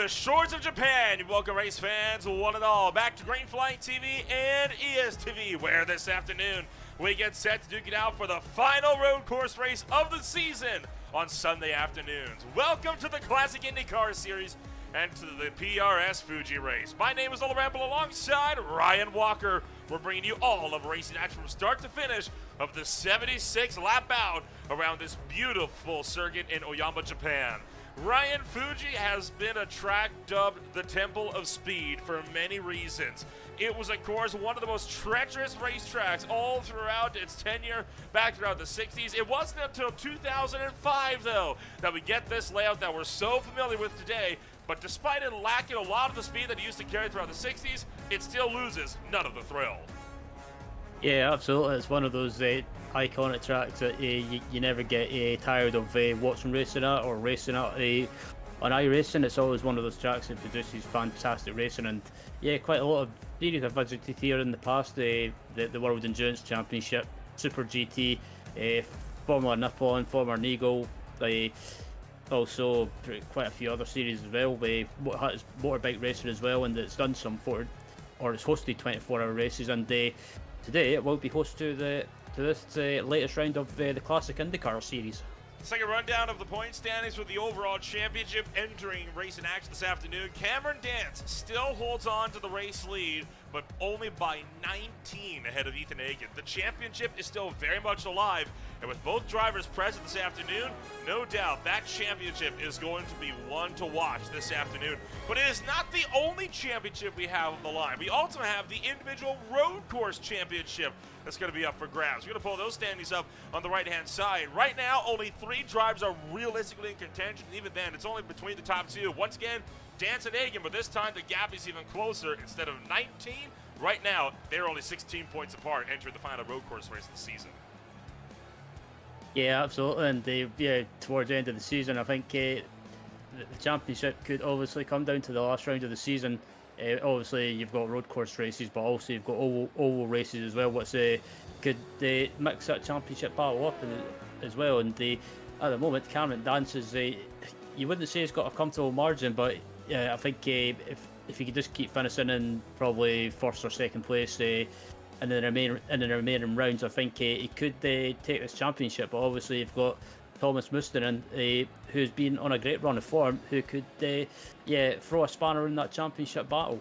the shores of Japan, you welcome race fans, one and all, back to Green Flight TV and ESTV, where this afternoon we get set to duke it out for the final road course race of the season on Sunday afternoons. Welcome to the Classic Indycar Series and to the PRS Fuji race. My name is Ola Ramble alongside Ryan Walker. We're bringing you all of racing action from start to finish of the 76 lap out around this beautiful circuit in Oyama, Japan. Ryan, Fuji has been a track dubbed the Temple of Speed for many reasons. It was, of course, one of the most treacherous racetracks all throughout its tenure back throughout the 60s. It wasn't until 2005, though, that we get this layout that we're so familiar with today. But despite it lacking a lot of the speed that it used to carry throughout the 60s, it still loses none of the thrill. Yeah, absolutely. It's one of those iconic tracks that you never get tired of watching racing at or racing at. On iRacing, it's always one of those tracks that produces fantastic racing. And yeah, quite a lot of series I've visited here in the past. The World Endurance Championship, Super GT, Formula Nippon, Formula Eagle, also quite a few other series as well. Has motorbike racing as well, and it's done some it's hosted 24-hour races. And today it will be host to this latest round of the Classic Indycar Series. Second rundown of the point standings with the overall championship entering racing action this afternoon. Cameron Dance still holds on to the race lead, but only by 19 ahead of Ethan Hagen. The championship is still very much alive, and with both drivers present this afternoon, no doubt that championship is going to be one to watch this afternoon. But it is not the only championship we have on the line. We also have the individual road course championship that's going to be up for grabs. We're going to pull those standings up on the right-hand side. Right now, only 3 drivers are realistically in contention, and even then, it's only between the top 2. Once again, Dance and Hagen, but this time the gap is even closer. Instead of 19, right now, they're only 16 points apart entering the final road course race of the season. Yeah, absolutely. And towards the end of the season, I think the championship could obviously come down to the last round of the season. Obviously, you've got road course races, but also you've got oval races as well. Could they mix that championship battle up as well? And at the moment, Cameron Dance is you wouldn't say he's got a comfortable margin, but I think if he could just keep finishing in probably first or second place in the remaining rounds, I think he could take this championship. But obviously, you've got Thomas Mustonen, who's been on a great run of form, who could throw a spanner in that championship battle.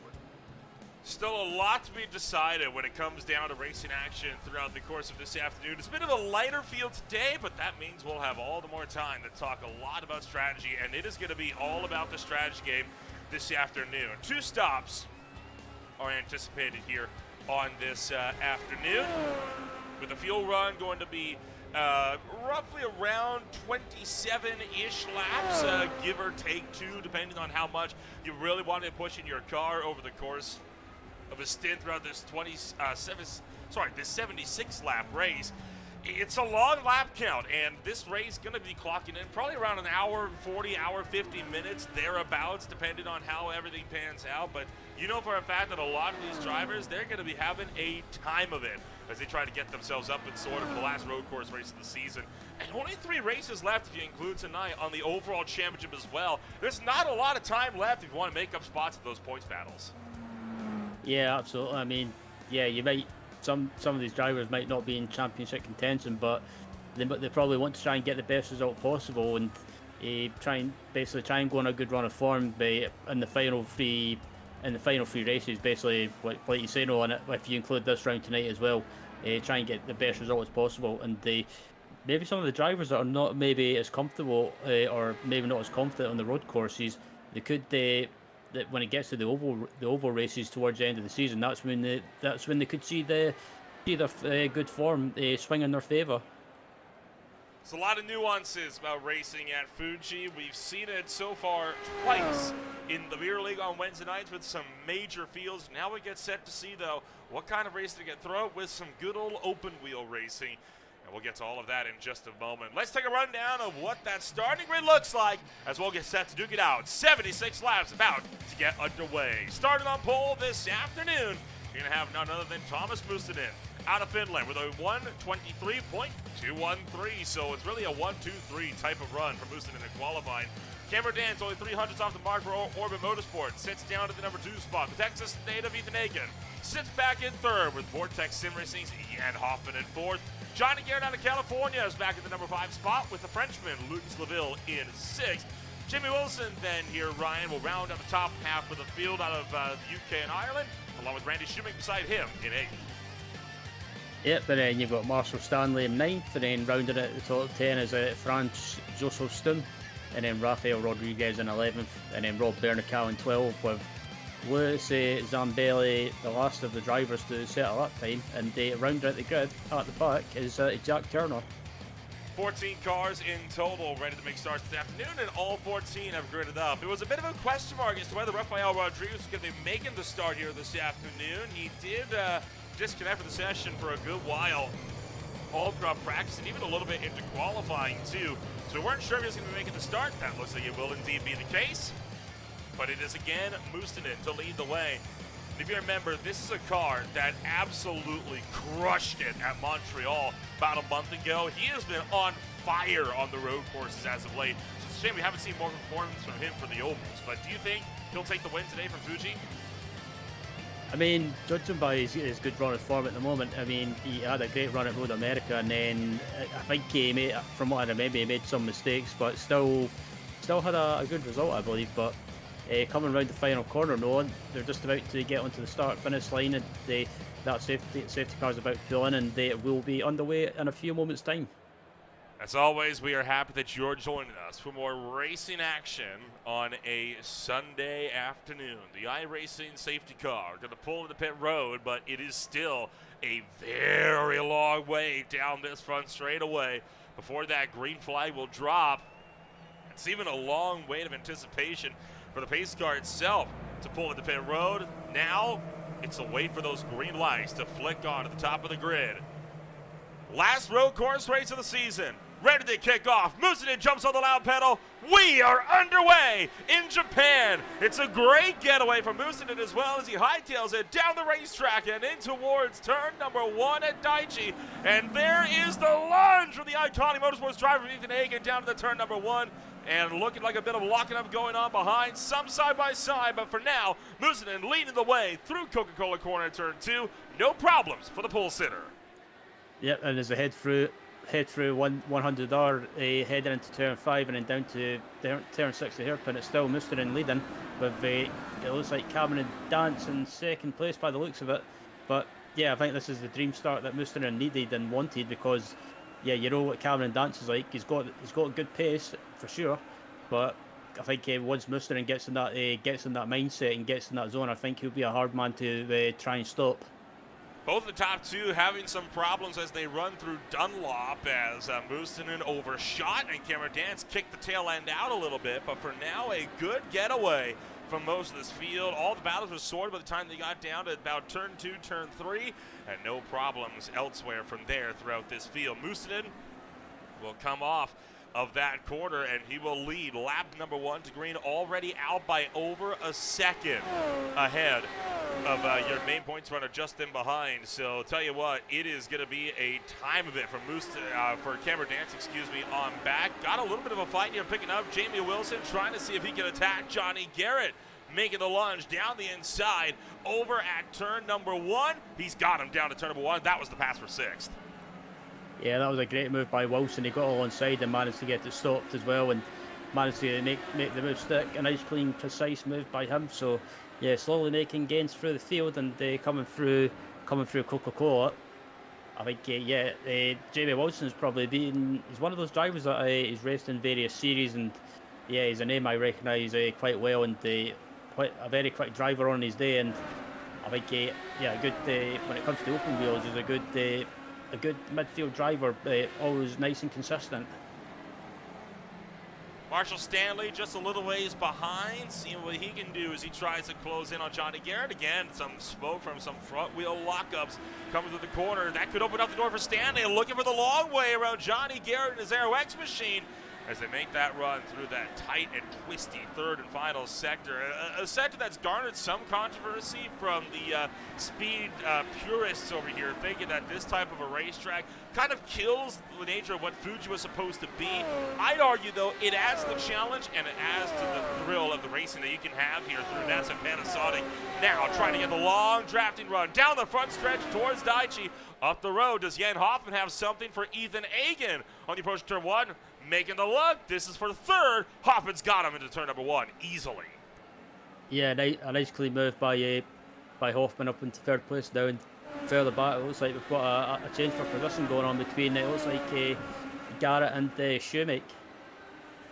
Still a lot to be decided when it comes down to racing action throughout the course of this afternoon. It's a bit of a lighter field today, but that means we'll have all the more time to talk a lot about strategy, and it is going to be all about the strategy game this afternoon. 2 stops are anticipated here on this afternoon, with the fuel run going to be roughly around 27-ish laps, give or take 2, depending on how much you really want to push in your car over the course of a stint throughout this 76 lap race. It's a long lap count, and this race is going to be clocking in probably around an hour 40, hour 50 minutes, thereabouts, depending on how everything pans out. But you know for a fact that a lot of these drivers, they're going to be having a time of it as they try to get themselves up in order for the last road course race of the season. And only 3 races left if you include tonight on the overall championship as well. There's not a lot of time left if you want to make up spots at those points battles. Yeah, absolutely. I mean, yeah, you might some of these drivers might not be in championship contention, but they probably want to try and get the best result possible and try and go on a good run of form in the final 3 races. Basically, like you say, if you include this round tonight as well, try and get the best result as possible. And maybe some of the drivers that are not maybe as comfortable or maybe not as confident on the road courses, they could. That when it gets to the oval races towards the end of the season, that's when they could see their good form swing in their favour. There's a lot of nuances about racing at Fuji. We've seen it so far twice in the beer league on Wednesday nights with some major fields. Now we get set to see, though, what kind of race they get thrown with some good old open wheel racing. And we'll get to all of that in just a moment. Let's take a rundown of what that starting grid looks like as we'll get set to duke it out. 76 laps about to get underway. Starting on pole this afternoon, you're going to have none other than Thomas Mustonen. out of Finland with a 1:23.213. So it's really a 1-2-3 type of run for Mustonen in qualifying. Cameron Dan's only 300s off the mark for Orbit Motorsport. Sits down to the number 2 spot. The Texas native Ethan Aiken sits back in 3rd with Vortex Sim Racing's Ian Hoffman in 4th. Johnny Garrett out of California is back at the number 5 spot with the Frenchman Lucas Laville in 6th. Jimmy Wilson then here, Ryan, will round out the top half of the field out of the UK and Ireland, along with Randy Schuming beside him in 8th. Yep, and then you've got Marshall Stanley in 9th, and then rounding it at the top 10 is Franz Joseph Stum, and then Rafael Rodriguez in 11th, and then Rob Bernical in 12th, with Luis Zambelli, the last of the drivers to settle that time, and rounding out the grid at the back is Jack Turner. 14 cars in total ready to make starts this afternoon, and all 14 have gridded up. It was a bit of a question mark as to whether Rafael Rodriguez was going to be making the start here this afternoon. He did disconnect from the session for a good while, all throughout practice and even a little bit into qualifying too. So we weren't sure if he was going to be making the start. That looks like it will indeed be the case. But it is again Mustonen to lead the way. And if you remember, this is a car that absolutely crushed it at Montreal about a month ago. He has been on fire on the road courses as of late. It's a shame we haven't seen more performance from him for the ovals. But do you think he'll take the win today from Fuji? I mean, judging by his good run of form at the moment, I mean, he had a great run at Road America, and then I think he made, from what I remember, he made some mistakes, but still had a good result, I believe. But coming around the final corner, they're just about to get onto the start-finish line, and that safety car is about to pull in, and they will be underway in a few moments' time. As always, we are happy that you're joining us for more racing action on a Sunday afternoon. The iRacing safety car going to pull into the pit road, but it is still a very long way down this front straightaway before that green flag will drop. It's even a long wait of anticipation for the pace car itself to pull into the pit road. Now it's a wait for those green lights to flick on at the top of the grid. Last road course race of the season. Ready to kick off. Mustonen jumps on the loud pedal. We are underway in Japan. It's a great getaway from Mustonen as well as he hightails it down the racetrack and in towards turn number 1 at Daiichi. And there is the lunge from the iconic motorsports driver Ethan Aiken down to the turn number 1. And looking like a bit of locking up going on behind, some side by side, but for now, Mustonen leading the way through Coca-Cola Corner at turn 2. No problems for the pole sitter. Yep, and as they head through 100R, heading into turn 5 and then down to turn 6 the hairpin, it's still Mustonen leading with it looks like Cameron Dance in second place by the looks of it. But yeah, I think this is the dream start that Mustonen needed and wanted, because yeah, you know what Cameron Dance is like. He's got a good pace for sure, but I think once Mustonen gets in that mindset and gets in that zone, I think he'll be a hard man to try and stop. Both the top two having some problems as they run through Dunlop, as Mustonen overshot and Cameron Dance kicked the tail end out a little bit. But for now, a good getaway from most of this field. All the battles were sorted by the time they got down to about turn 2, turn 3, and no problems elsewhere from there throughout this field. Mustonen will come off of that corner, and he will lead lap number 1 to green, already out by over a second ahead of your main points runner just in behind. So tell you what, it is going to be a time of it for for Cameron Dance, on back. Got a little bit of a fight here picking up Jamie Wilson, trying to see if he can attack Johnny Garrett, making the lunge down the inside over at turn number 1. He's got him down to turn number 1. That was the pass for 6th. Yeah, that was a great move by Wilson. He got alongside and managed to get it stopped as well, and managed to make the move stick. A nice, clean, precise move by him. So yeah, slowly making gains through the field and coming through Coca-Cola. I think Jamie Wilson's probably he's one of those drivers that he's raced in various series, and yeah, he's a name I recognise quite well, and a very quick driver on his day. And I think good when it comes to open wheels, he's a good midfield driver, always nice and consistent. Marshall Stanley just a little ways behind, seeing what he can do as he tries to close in on Johnny Garrett. Again, some smoke from some front wheel lockups coming through the corner. That could open up the door for Stanley, looking for the long way around Johnny Garrett and his Aero X machine. as they make that run through that tight and twisty third and final sector. A sector that's garnered some controversy from the speed purists over here, thinking that this type of a racetrack kind of kills the nature of what Fuji was supposed to be. I'd argue, though, it adds to the challenge and it adds to the thrill of the racing that you can have here through Nats and Panasonic. Now trying to get the long drafting run down the front stretch towards Daichi. Up the road, does Jan Hoffman have something for Ethan Agan on the approach to turn 1? Making the look. This is for the third. Hoffman's got him into turn number 1 easily. Yeah, a nice clean move by Hoffman up into third place down further back. It looks like we've got a change for position going on between, it looks like Garrett and Shoemake.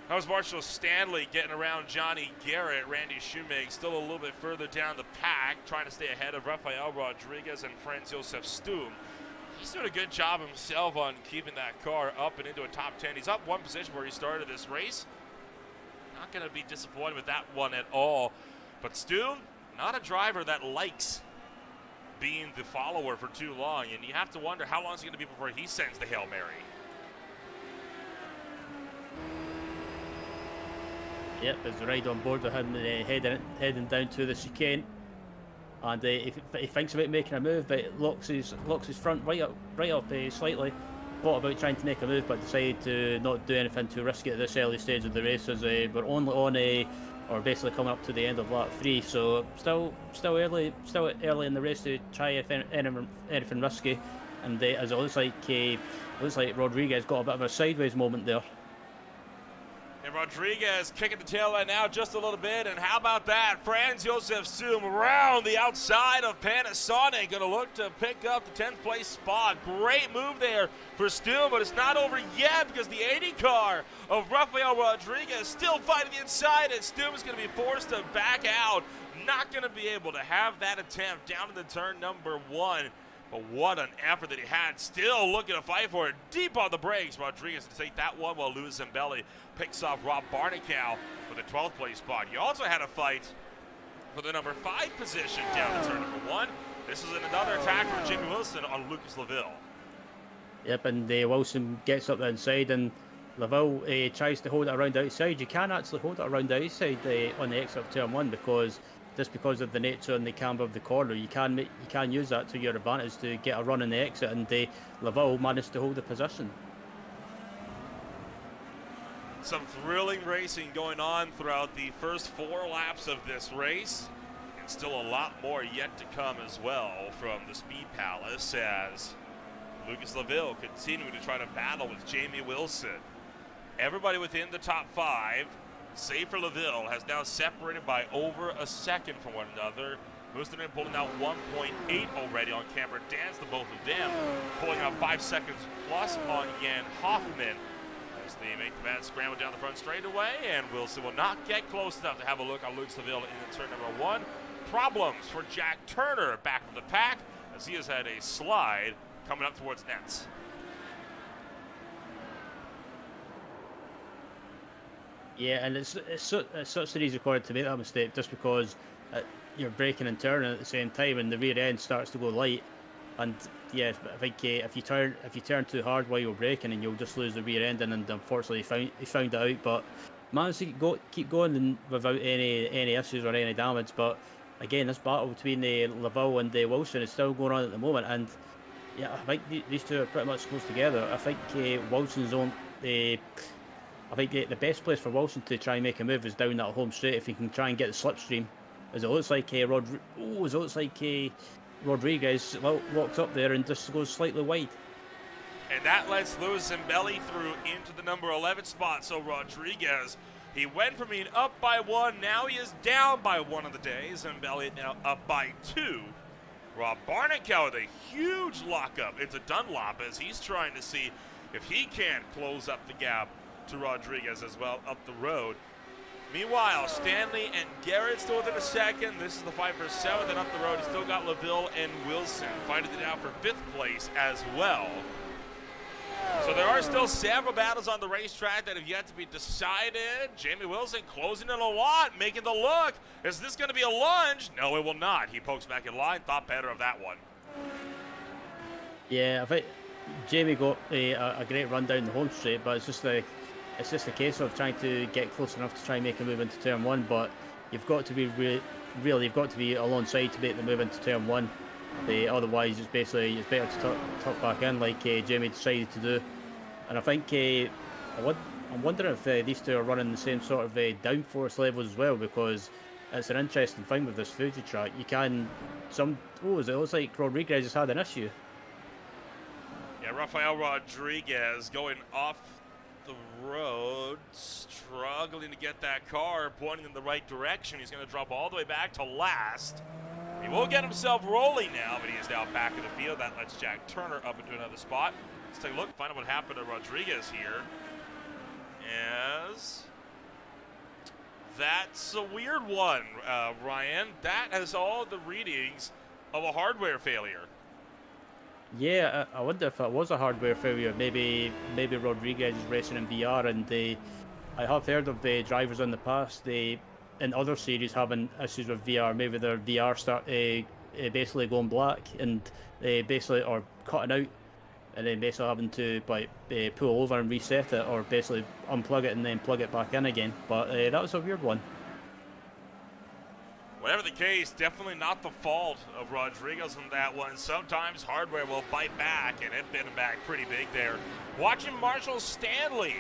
That was Marshall Stanley getting around Johnny Garrett. Randy Shoemake still a little bit further down the pack, trying to stay ahead of Rafael Rodriguez and Franz Josef Stum. He's doing a good job himself on keeping that car up and into a top 10. He's up one position where he started this race. Not going to be disappointed with that one at all. But Stum, not a driver that likes being the follower for too long. And you have to wonder how long is it going to be before he sends the Hail Mary. Yep, there's a ride on board with him heading down to the chicane. And he thinks about making a move, but locks his front right up slightly. Thought about trying to make a move, but decided to not do anything too risky at this early stage of the race, as we're only on or basically coming up to the end of lap 3. So still early in the race to try anything risky. And as it looks like Rodriguez got a bit of a sideways moment there. And Rodriguez kicking the tail end now just a little bit. And how about that? Franz Josef Stum around the outside of Panasonic. Going to look to pick up the 10th place spot. Great move there for Stum, but it's not over yet because the Indycar of Rafael Rodriguez still fighting the inside. And Stum is going to be forced to back out. Not going to be able to have that attempt down in the turn number 1. But what an effort that he had. Still looking to fight for it. Deep on the brakes. Rodriguez to take that one while Louis Zambelli picks off Rob Barnicow for the 12th place spot. He also had a fight for the number 5 position down to turn number 1. This is another attack from Jimmy Wilson on Lucas Laville. Yep, and Wilson gets up the inside and Laville tries to hold it around the outside. You can actually hold it around the outside on the exit of turn 1 because of the nature and the camber of the corner, you can use that to your advantage to get a run in the exit, and Laville managed to hold the position. Some thrilling racing going on throughout the first 4 laps of this race, and still a lot more yet to come as well from the Speed Palace as Lucas Laville continuing to try to battle with Jamie Wilson. Everybody within the top 5, save for Laville, has now separated by over a second from one another. Mustonen pulling out 1.8 already on camera. Dance the both of them, pulling out 5 seconds plus on Jan Hoffman as they make the bad scramble down the front straightaway, and Wilson will not get close enough to have a look on Lucas Laville in turn number 1. Problems for Jack Turner back of the pack as he has had a slide coming up towards nets. Yeah, and it's such an easy corner to make that mistake just because you're braking and turning at the same time, and the rear end starts to go light. And yeah, I think if you turn too hard while you're braking, and you'll just lose the rear end. And unfortunately, he found it out, but managed to keep going without any issues or any damage. But again, this battle between Laville and Wilson is still going on at the moment, and yeah, I think these two are pretty much close together. I think Wilson's on the. I think the best place for Wilson to try and make a move is down that home straight if he can try and get the slipstream. As it looks like Rodriguez walks up there and just goes slightly wide. And that lets Louis Zambelli through into the number 11 spot. So Rodriguez, he went from being up by 1, now he is down by 1 of the day. Zambelli now up by 2. Rob Barnicow with a huge lockup into Dunlop as he's trying to see if he can close up the gap to Rodriguez as well up the road. Meanwhile, Stanley and Garrett still within a second. This is the fight for 7th, and up the road, he's still got Laville and Wilson fighting it out for 5th place as well. So there are still several battles on the racetrack that have yet to be decided. Jamie Wilson closing in a lot, making the look. Is this going to be a lunge? No, it will not. He pokes back in line, thought better of that one. Yeah, I think Jamie got a great run down the home straight, but it's just it's just a case of trying to get close enough to try and make a move into turn one, but you've got to be really, you've got to be alongside to make the move into turn one. Otherwise, it's better to tuck back in like Jamie decided to do. And I think I'm wondering if these two are running the same sort of downforce levels as well, because it's an interesting thing with this Fuji track. You can it looks like Rodriguez has had an issue. Yeah, Rafael Rodriguez going off the road, struggling to get that car pointing in the right direction. He's going to drop all the way back to last. He will get himself rolling now, but he is now back in the field. That lets Jack Turner up into another spot. Let's take a look, find out what happened to Rodriguez here. As that's a weird one, Ryan. That has all the readings of a hardware failure. Yeah, I wonder if it was a hardware failure. Maybe Rodriguez is racing in VR, and I have heard of drivers in the past in other series having issues with VR. Maybe their VR start basically going black and basically or cutting out, and then basically having to pull over and reset it, or basically unplug it and then plug it back in again. But that was a weird one. Whatever the case, definitely not the fault of Rodriguez on that one. Sometimes hardware will bite back, and it bit him back pretty big there. Watching Marshall Stanley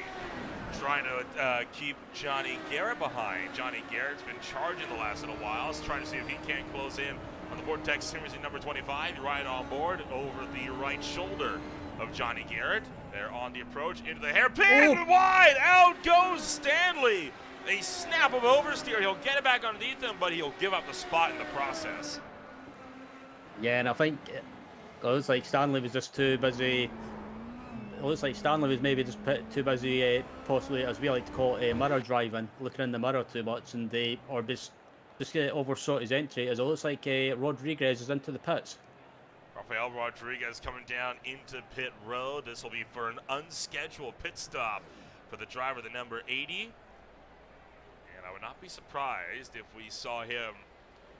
trying to keep Johnny Garrett behind. Johnny Garrett's been charging the last little while, trying to see if he can't close in on the Vortex Series number 25. You're right on board over the right shoulder of Johnny Garrett. They're on the approach into the hairpin. Wide out goes Stanley. A snap of oversteer. He'll get it back underneath him, but he'll give up the spot in the process. Yeah, and I think it looks like Stanley was just too busy. It looks like Stanley was maybe just too busy, possibly, as we like to call it, mirror driving, looking in the mirror too much, and or just overshot his entry. As it looks like Rodriguez is into the pits. Rafael Rodriguez coming down into pit road. This will be for an unscheduled pit stop for the driver, the number 80. And I would not be surprised if we saw him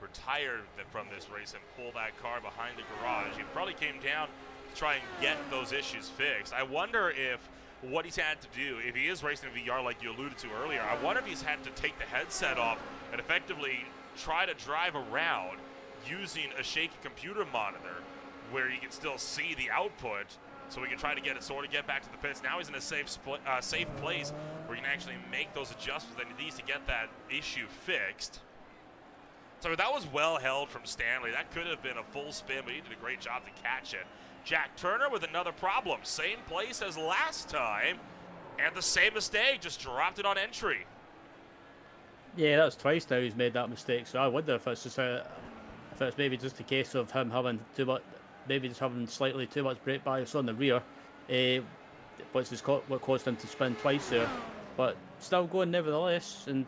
retire from this race and pull that car behind the garage. He probably came down to try and get those issues fixed. I wonder if what he's had to do, if he is racing in VR like you alluded to earlier, I wonder if he's had to take the headset off and effectively try to drive around using a shaky computer monitor where you can still see the output, so we can try to get back to the pits. Now he's in a safe place where he can actually make those adjustments that he needs to get that issue fixed. So that was well held from Stanley. That could have been a full spin, but he did a great job to catch it. Jack Turner with another problem. Same place as last time, and the same mistake, just dropped it on entry. Yeah, that's twice now he's made that mistake, so I wonder if it's just if it's maybe just a case of him having too much, maybe just having slightly too much brake bias on the rear, which is what caused him to spin twice there. But still going nevertheless, and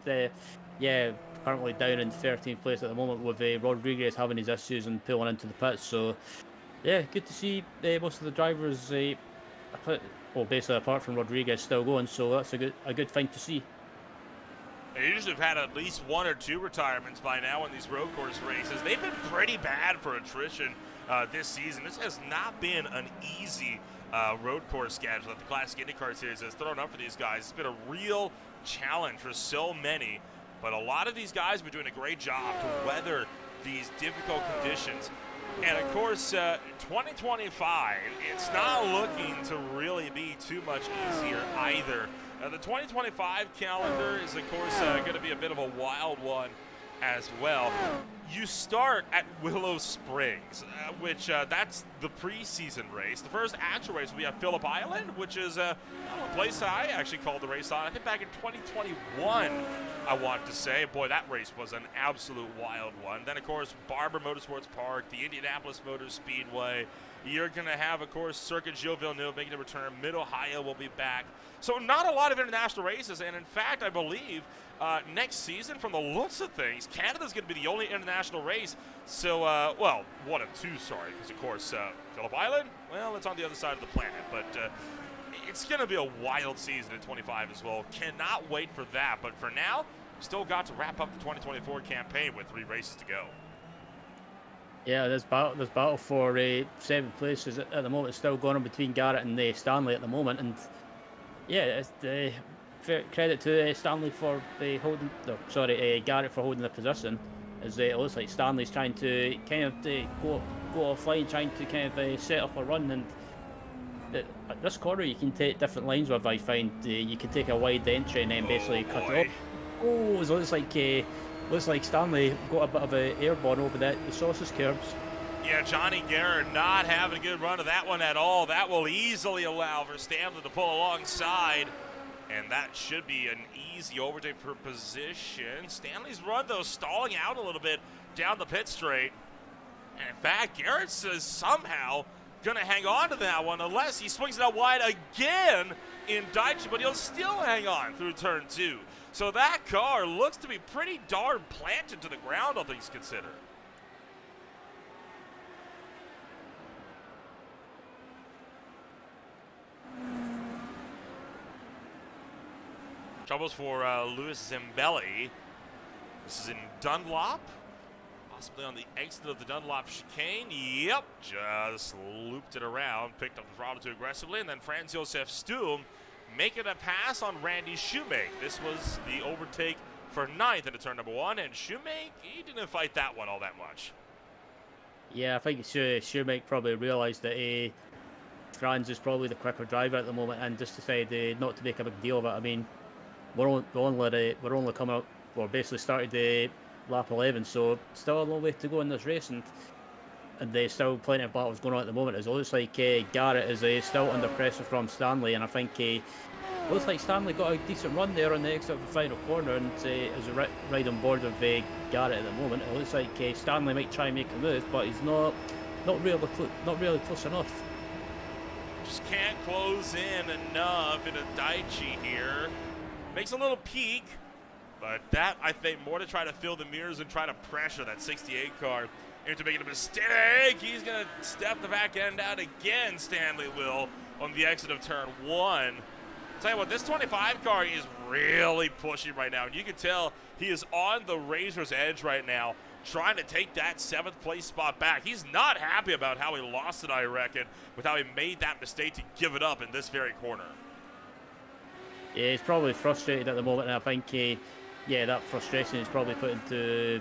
yeah, currently down in 13th place at the moment with Rodriguez having his issues and pulling into the pits. So yeah, good to see most of the drivers, basically apart from Rodriguez, still going. So that's a good thing to see. They usually have had at least one or two retirements by now in these road course races. They've been pretty bad for attrition this season. This has not been an easy road course schedule that the Classic Indycar Series has thrown up for these guys. It's been a real challenge for so many, but a lot of these guys have been doing a great job to weather these difficult conditions. And of course, 2025, it's not looking to really be too much easier either. The 2025 calendar is, of course, going to be a bit of a wild one as well. You start at Willow Springs, which that's the preseason race. The first actual race will be at Phillip Island, which is a place I actually called the race on, I think back in 2021, I want to say. Boy, that race was an absolute wild one. Then, of course, Barber Motorsports Park, the Indianapolis Motor Speedway. You're going to have, of course, Circuit Gilles Villeneuve making a return. Mid-Ohio will be back. So not a lot of international races, and in fact, I believe next season, from the looks of things, Canada's going to be the only international race. So, well, one of two, sorry, because, of course, Phillip Island, well, it's on the other side of the planet. But it's going to be a wild season in 25 as well. Cannot wait for that. But for now, still got to wrap up the 2024 campaign with 3 races to go. Yeah, there's battle for 7th place at the moment. It's still going on between Garrett and Stanley at the moment, and yeah, credit to Stanley for holding. No, sorry, Garrett for holding the position. As it looks like Stanley's trying to kind of go offline, trying to kind of set up a run. And at this corner, you can take different lines with. I find you can take a wide entry and then basically cut it off. Oh, it looks like Stanley got a bit of an airborne over the sausage curbs. Yeah, Johnny Garrett not having a good run of that one at all. That will easily allow for Stanley to pull alongside. And that should be an easy overtake for position. Stanley's run, though, stalling out a little bit down the pit straight. And in fact, Garrett is somehow going to hang on to that one unless he swings it out wide again in Daichi, but he'll still hang on through turn 2. So that car looks to be pretty darn planted to the ground, all things considered. Troubles for Louis Zambelli. This is in Dunlop. Possibly on the exit of the Dunlop chicane. Yep, just looped it around, picked up the throttle too aggressively, and then Franz Josef Stum making a pass on Randy Shoemake. This was the overtake for 9th into turn number 1, and Shoemake, he didn't fight that one all that much. Yeah, I think Shoemake probably realised that Franz is probably the quicker driver at the moment, and just decided not to make a big deal of it. I mean, we're only coming up, we're basically started lap 11, so still a long way to go in this race, and there's still plenty of battles going on at the moment. It looks like Garrett is still under pressure from Stanley, and I think looks like Stanley got a decent run there on the exit of the final corner, and is right on board with Garrett at the moment. It looks like Stanley might try and make a move, but he's not really close enough. Just can't close in enough in a Daichi here. Makes a little peak, but that, I think, more to try to fill the mirrors and try to pressure that 68 car into making a mistake. He's going to step the back end out again, Stanley will, on the exit of turn 1. Tell you what, this 25 car is really pushing right now, and you can tell he is on the razor's edge right now, trying to take that 7th place spot back. He's not happy about how he lost it, I reckon, with how he made that mistake to give it up in this very corner. Yeah, he's probably frustrated at the moment, and I think, that frustration is probably put into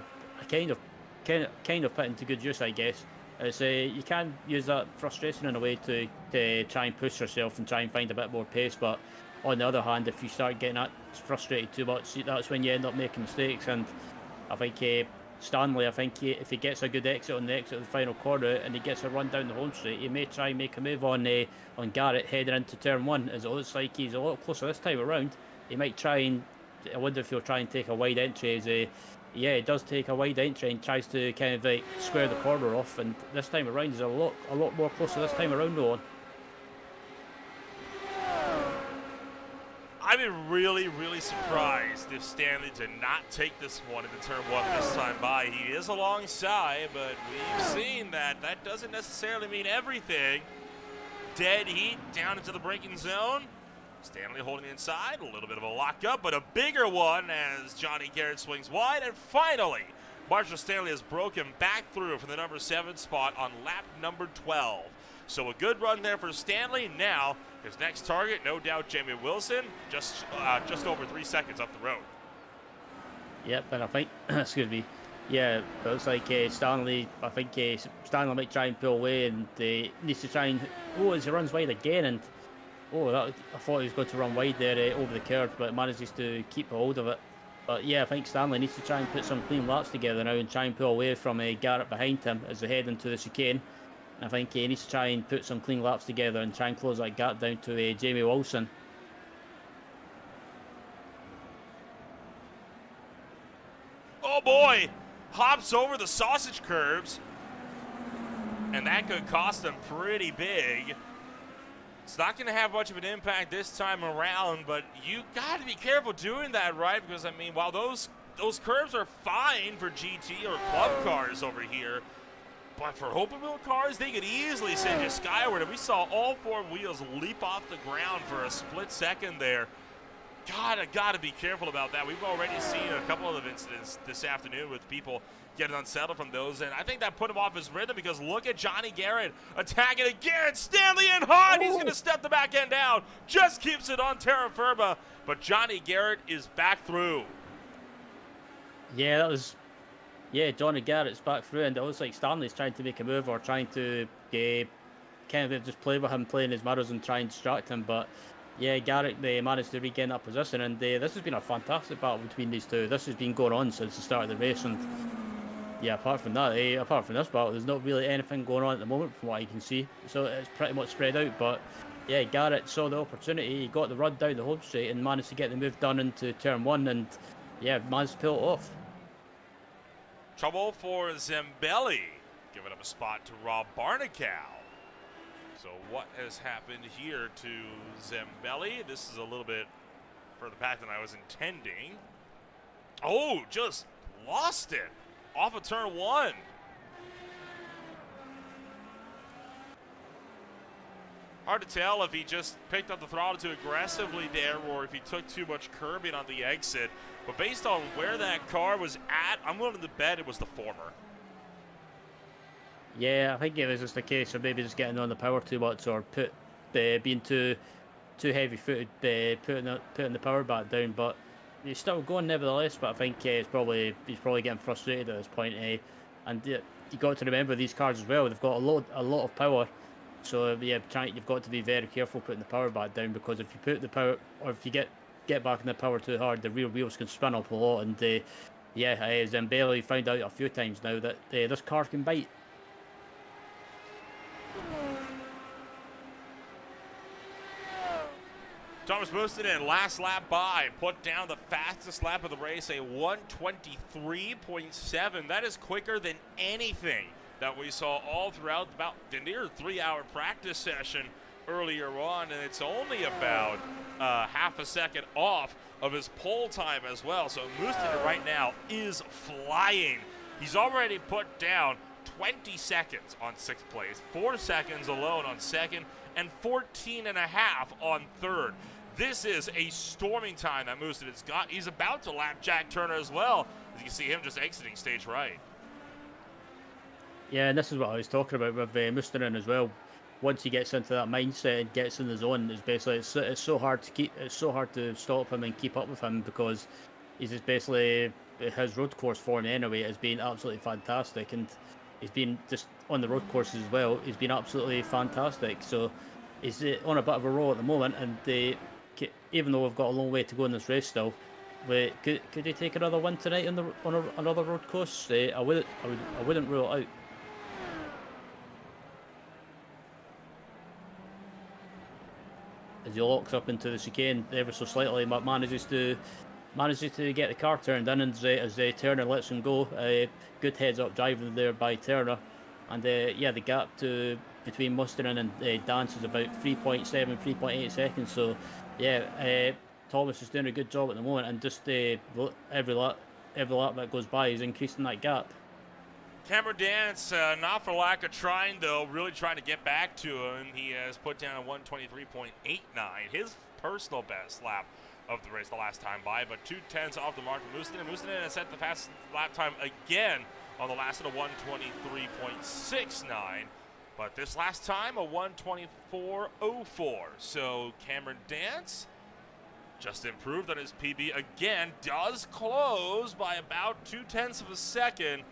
kind of put into good use, I guess. As you can use that frustration in a way to try and push yourself and try and find a bit more pace, but on the other hand, if you start getting that frustrated too much, that's when you end up making mistakes. And I think Stanley, if he gets a good exit on the exit of the final corner and he gets a run down the home straight, he may try and make a move on Garrett heading into turn 1, as it looks like he's a lot closer this time around. He might try and, I wonder if he'll try and take a wide entry, as he does take a wide entry and tries to kind of square the corner off, and this time around he's a lot more closer this time around, though. I'd be really, really surprised if Stanley did not take this one into turn 1 this time by. He is alongside, but we've seen that doesn't necessarily mean everything. Dead heat down into the braking zone. Stanley holding the inside, a little bit of a lockup, but a bigger one as Johnny Garrett swings wide. And finally, Marshall Stanley has broken back through for the number 7 spot on lap number 12. So a good run there for Stanley. Now, his next target, no doubt, Jamie Wilson, just over 3 seconds up the road. Yep, and I think, excuse me, yeah, it looks like Stanley, I think Stanley might try and pull away, and needs to try and, as he runs wide again, and I thought he was going to run wide there over the curve, but manages to keep a hold of it. But yeah, I think Stanley needs to try and put some clean laps together now and try and pull away from Garrett behind him as they head into the chicane. I think he needs to try and put some clean laps together and try and close that gap down to Jamie Wilson. Oh boy! Hops over the sausage curbs. And that could cost him pretty big. It's not going to have much of an impact this time around, but you got to be careful doing that, right? Because, I mean, while those curbs are fine for GT or club cars over here, but for open wheel cars, they could easily send you skyward. And we saw all 4 wheels leap off the ground for a split second there. Gotta be careful about that. We've already seen a couple of incidents this afternoon with people getting unsettled from those, and I think that put him off his rhythm, because look at Johnny Garrett attacking again. Stanley in hot. He's going to step the back end down. Just keeps it on terra firma. but Johnny Garrett is back through. Yeah, that was. Yeah, Johnny Garrett's back through, and it looks like Stanley's trying to make a move or trying to kind of just play with him, playing his mirrors and try and distract him. But yeah, Garrett managed to regain that position, and this has been a fantastic battle between these two. This has been going on since the start of the race, and yeah, apart from that, apart from this battle, there's not really anything going on at the moment from what I can see. So it's pretty much spread out. But yeah, Garrett saw the opportunity, he got the run down the home straight, and managed to get the move done into turn one, and yeah, managed to pull it off. Trouble for Zambelli, giving up a spot to Rob Barnacow. So what has happened here to Zambelli? This is a little bit further back than I was intending. Oh, just lost it off of turn one. Hard to tell if he just picked up the throttle too aggressively there or if he took too much curbing on the exit. But based on where that car was at, I'm willing to bet it was the former. Yeah, I think it was just a case of maybe just getting on the power too much or being too heavy-footed, putting the power back down. But he's still going nevertheless. But I think he's probably getting frustrated at this point. And you got to remember these cars as well. They've got a lot of power. So yeah, you've got to be very careful putting the power back down, because if you put the power, or if you get back in the power too hard, the rear wheels can spin up a lot. And Zambelli found out a few times now that this car can bite. Thomas Mustonen, last lap by, put down the fastest lap of the race, a 1:23.7. That is quicker than anything that we saw all throughout about the near 3-hour practice session earlier on, and it's only about half a second off of his pole time as well. So Mustonen right now is flying. He's already put down 20 seconds on 6th place, 4 seconds alone on 2nd, and 14 and a half on 3rd. This is a storming time that Mustonen's got. He's about to lap Jack Turner as well, as you can see him just exiting stage right. Yeah, and this is what I was talking about with Mustonen as well. Once he gets into that mindset and gets in the zone, it's basically it's so hard to stop him and keep up with him, because he's just basically, his road course form anyway has been absolutely fantastic, and he's been just on the road courses as well. He's been absolutely fantastic. So he's on a bit of a roll at the moment, and even though we've got a long way to go in this race still, could he take another win tonight on another road course? I wouldn't rule it out. As he locks up into the chicane ever so slightly, but manages to get the car turned in, and as Turner lets him go, good heads-up driving there by Turner, and yeah, the gap between Mustonen and Dance is about 3.7, 3.8 seconds. So yeah, Thomas is doing a good job at the moment, and just every lap that goes by is increasing that gap. Cameron Dance, not for lack of trying, though, really trying to get back to him. He has put down a 1:23.89, his personal best lap of the race the last time by, but 2/10 off the mark for Mustonen. Mustonen has set the fastest lap time again on the last at a 1:23.69, but this last time a 1:24.04. So Cameron Dance just improved on his PB again, does close by about 0.2 of a second.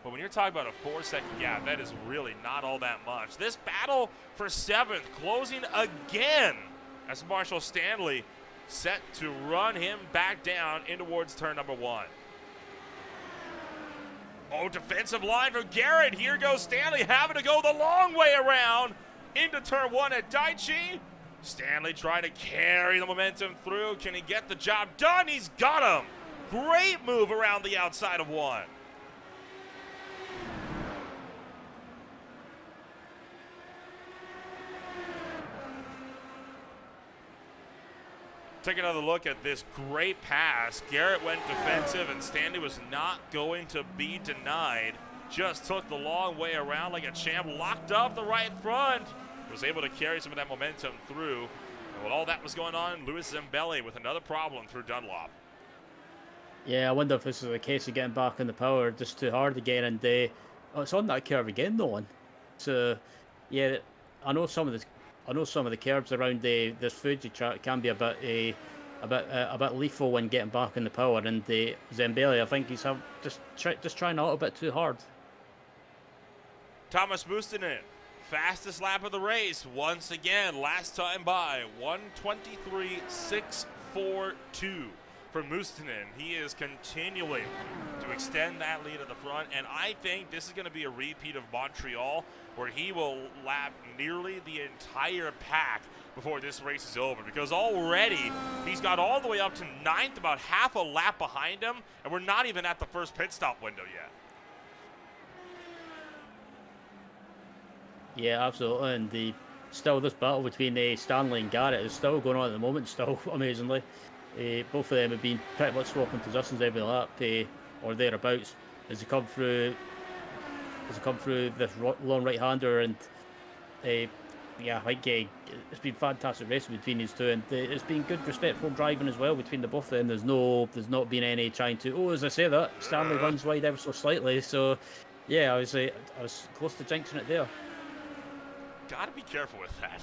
But when you're talking about a 4-second gap, that is really not all that much. This battle for 7th closing again as Marshall Stanley set to run him back down in towards turn number 1. Oh, defensive line for Garrett. Here goes Stanley having to go the long way around into turn 1 at Daichi. Stanley trying to carry the momentum through. Can he get the job done? He's got him. Great move around the outside of 1. Take another look at this great pass. Garrett went defensive, and Stanley was not going to be denied. Just took the long way around like a champ, locked up the right front, was able to carry some of that momentum through. And while all that was going on, Louis Zambelli with another problem through Dunlop. Yeah, I wonder if this is a case of getting back in the power just too hard again, and it's on that curve again, though. So yeah, I know some of the curbs around this Fuji track can be a bit a bit lethal when getting back in the power. And Zambelli, I think he's just trying a little bit too hard. Thomas Mustinen, fastest lap of the race once again. Last time by 1:23.642 for Mustinen. He is continuing to extend that lead at the front, and I think this is going to be a repeat of Montreal, where he will lap nearly the entire pack before this race is over, because already he's got all the way up to 9th, about half a lap behind him, and we're not even at the first pit stop window yet. Yeah, absolutely. And still, this battle between Stanley and Garrett is still going on at the moment, still, amazingly. Both of them have been pretty much swapping positions every lap, or thereabouts, as they come through this long right-hander. And yeah, I think it's been fantastic racing between these two, and it's been good, respectful driving as well between the both of them. There's not been any trying to. Oh, as I say that, Stanley runs wide ever so slightly. So yeah, I was close to jinxing it there. Gotta be careful with that.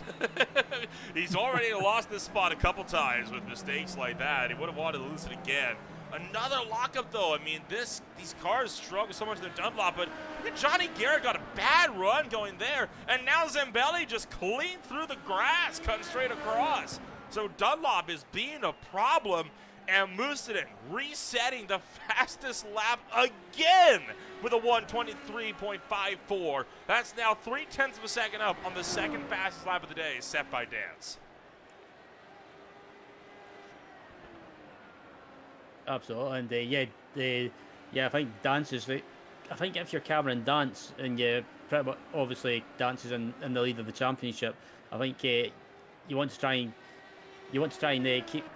He's already lost this spot a couple times with mistakes like that. He would have wanted to lose it again. Another lockup, though. I mean, these cars struggle so much in the Dunlop, but Johnny Garrett got a bad run going there, and now Zambelli just clean through the grass, cutting straight across. So Dunlop is being a problem, and Mustinen resetting the fastest lap again with a 1:23.54. That's now 0.3 of a second up on the second fastest lap of the day, set by Dance. Absolutely, and I think Dance is I think if you're Cameron Dance, and pretty much obviously Dance is in the lead of the championship, I think you want to try and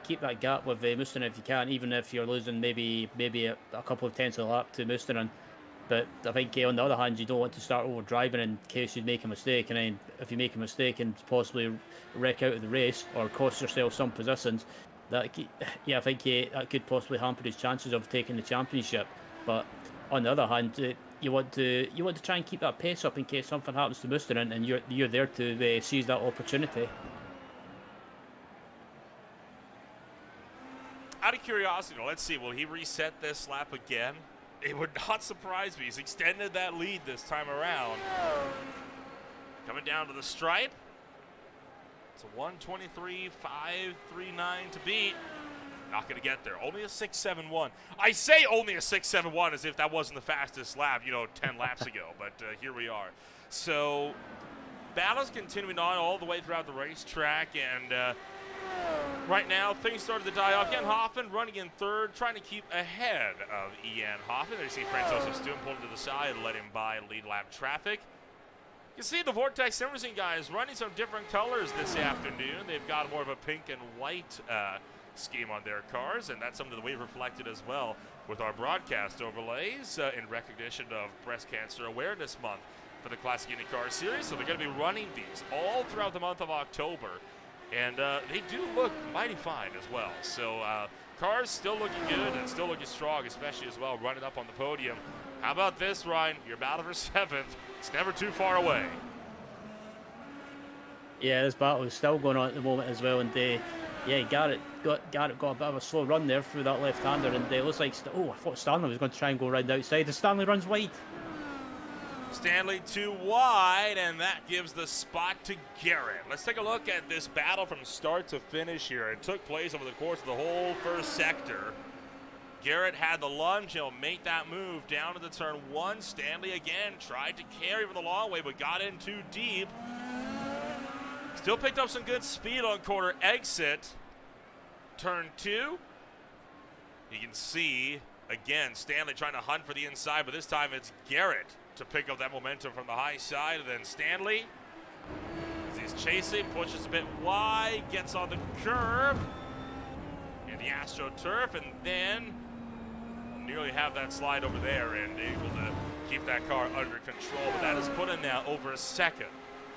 keep that gap with Mustinen if you can, even if you're losing maybe a couple of tenths of a lap to Mustinen. But I think on the other hand, you don't want to start over driving in case you make a mistake, and then if you make a mistake and possibly wreck out of the race or cost yourself some positions, I think that could possibly hamper his chances of taking the championship. But on the other hand, you want to try and keep that pace up in case something happens to Mustinen, and you're there to seize that opportunity. Out of curiosity, let's see, will he reset this lap again? It would not surprise me. He's extended that lead this time around. Coming down to the stripe. It's a 1:23.539 to beat. Not going to get there. Only a 6.71. I say only a 6.71 as if that wasn't the fastest lap, 10 laps ago. But here we are. So, battle's continuing on all the way throughout the racetrack, and right now, things started to die off. Jan Hoffman running in third, trying to keep ahead of Ian Hoffman. There you see Francoso Stuen pulling to the side, let him by lead lap traffic. You can see the Vortex Simerson guys running some different colors this afternoon. They've got more of a pink and white scheme on their cars, and that's something that we've reflected as well with our broadcast overlays in recognition of Breast Cancer Awareness Month for the Classic Indycar Series. So they're going to be running these all throughout the month of October. And they do look mighty fine as well. So cars still looking good and still looking strong, especially as well running up on the podium. How about this, Ryan? Your battle for 7th. It's never too far away. Yeah, this battle is still going on at the moment as well. And Garrett got a bit of a slow run there through that left-hander. And it looks like, I thought Stanley was going to try and go around the outside. And Stanley runs wide. Stanley too wide, and that gives the spot to Garrett. Let's take a look at this battle from start to finish here. It took place over the course of the whole first sector. Garrett had the lunge. He'll make that move down to the turn 1. Stanley again tried to carry from the long way, but got in too deep. Still picked up some good speed on corner exit. Turn 2. You can see, again, Stanley trying to hunt for the inside, but this time it's Garrett to pick up that momentum from the high side. And then Stanley, as he's chasing, pushes a bit wide, gets on the curb in the AstroTurf, and then nearly have that slide over there and able to keep that car under control. But that has put him now over a second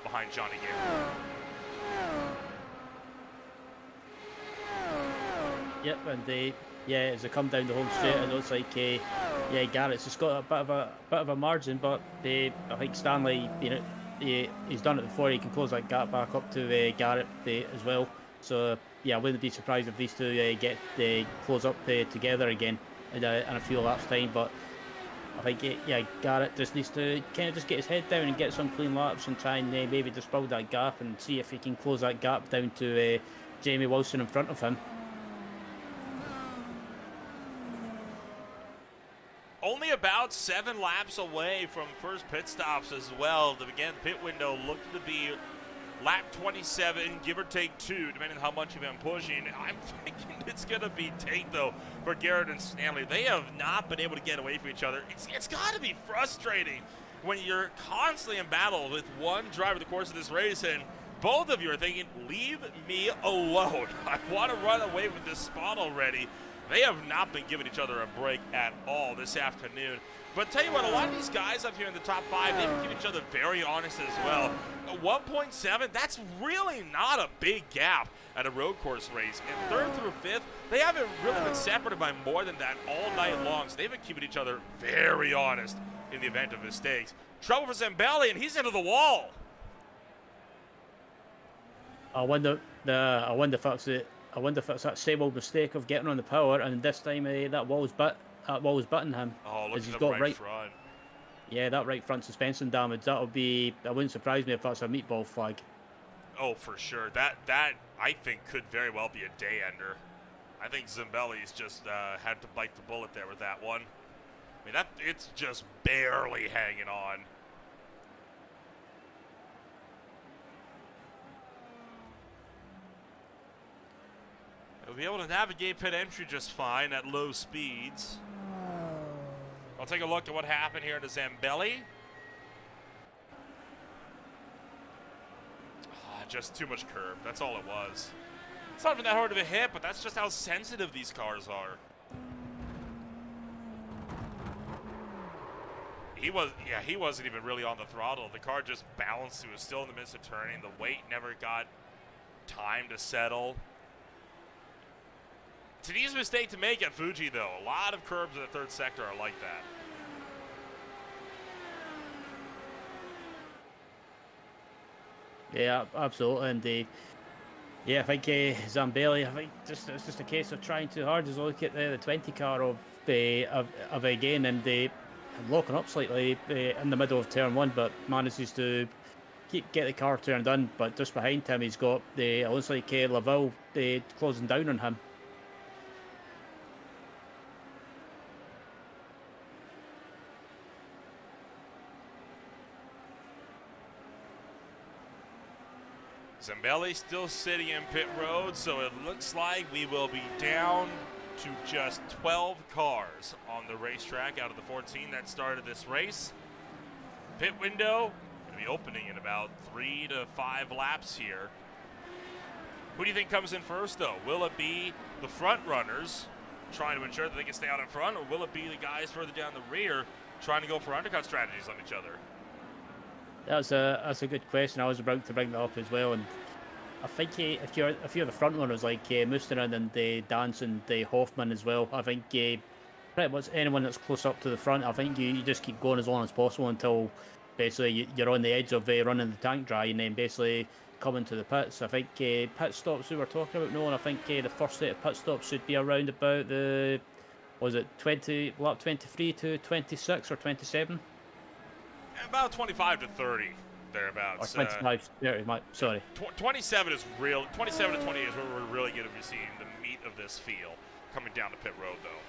behind Johnny Garrett. Yep, and as they come down the home straight, it looks like Garrett's just got a bit of a margin, but I think Stanley, he's done it before. He can close that gap back up to Garrett as well. So yeah, I wouldn't be surprised if these two get close up together again in a few laps time. But I think yeah, Garrett just needs to kind of just get his head down and get some clean laps and try and maybe just build that gap and see if he can close that gap down to Jamie Wilson in front of him. Only about 7 laps away from first pit stops as well. Again, the pit window looked to be lap 27, give or take 2, depending on how much you've been pushing. I'm thinking it's going to be Tate, though, for Garrett and Stanley. They have not been able to get away from each other. It's got to be frustrating when you're constantly in battle with one driver the course of this race, and both of you are thinking, leave me alone. I want to run away with this spot already. They have not been giving each other a break at all this afternoon. But tell you what, a lot of these guys up here in the top 5, they've been keeping each other very honest as well. 1.7, that's really not a big gap at a road course race. And 3rd through 5th, they haven't really been separated by more than that all night long. So they've been keeping each other very honest in the event of mistakes. Trouble for Zambelli, and he's into the wall. I wonder if it's that same old mistake of getting on the power, and this time that wall was butting him. Oh, look as he's at the got right front. Yeah, that right front suspension damage. That wouldn't surprise me if that's a meatball flag. Oh, for sure. That I think could very well be a day ender. I think Zambelli's just had to bite the bullet there with that one. I mean, it's just barely hanging on. He'll be able to navigate pit entry just fine at low speeds. I'll take a look at what happened here to Zambelli. Just too much curb. That's all it was. It's not even that hard of a hit, but that's just how sensitive these cars are. He wasn't even really on the throttle. The car just balanced. He was still in the midst of turning. The weight never got time to settle. It's an easy mistake to make at Fuji, though. A lot of curbs in the 3rd sector are like that. Yeah, absolutely. And yeah, I think Zambelli, I think it's just a case of trying too hard. Just look at the 20 car of again, and locking up slightly in the middle of turn 1, but manages to get the car turned in. But just behind him, he's got it looks like Laville closing down on him. Zambelli still sitting in pit road, so it looks like we will be down to just 12 cars on the racetrack out of the 14 that started this race. Pit window going to be opening in about 3 to 5 laps here. Who do you think comes in first, though? Will it be the front runners trying to ensure that they can stay out in front, or will it be the guys further down the rear trying to go for undercut strategies on each other? That's a good question. I was about to bring that up as well, and I think if you're the front runners like Mustanen and Dance and Hoffman as well, I think pretty much anyone that's close up to the front, I think you just keep going as long as possible until basically you're on the edge of running the tank dry, and then basically coming to the pits. I think pit stops we were talking about, Nolan, I think the first set of pit stops should be around about the, was it lap 23 to 26 or 27? About 25 to 30, thereabouts. Or 25, 30, sorry. 27 is real. 27 to 28 is where we're really going to be seeing the meat of this field coming down to pit road, though.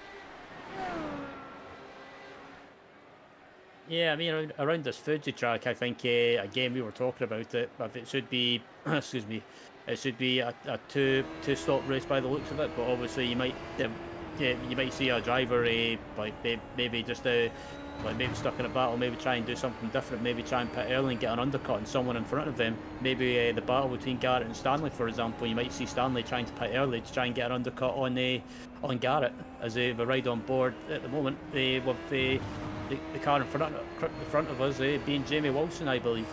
Yeah, I mean, around this Fuji track, I think, again, we were talking about it, but it should be, excuse me, it should be a two-stop race by the looks of it, but obviously you might see a driver, like maybe just like maybe stuck in a battle, maybe try and do something different, maybe try and pit early and get an undercut on someone in front of them. Maybe the battle between Garrett and Stanley, for example, you might see Stanley trying to pit early to try and get an undercut on Garrett as they ride on board at the moment with the car in front of us being Jamie Wilson, I believe.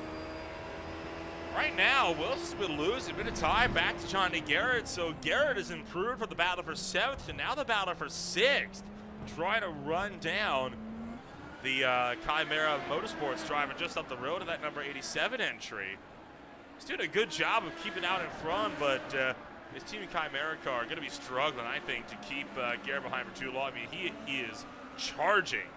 Right now, Wilson's been losing a bit of time back to Johnny Garrett, so Garrett is improved from the battle for 7th to now the battle for 6th. Trying to run down the Chimera Motorsports driver just up the road of that number 87 entry. He's doing a good job of keeping out in front, but His team Chimera car are going to be struggling, I think, to keep Garrett behind for too long. I mean, he is charging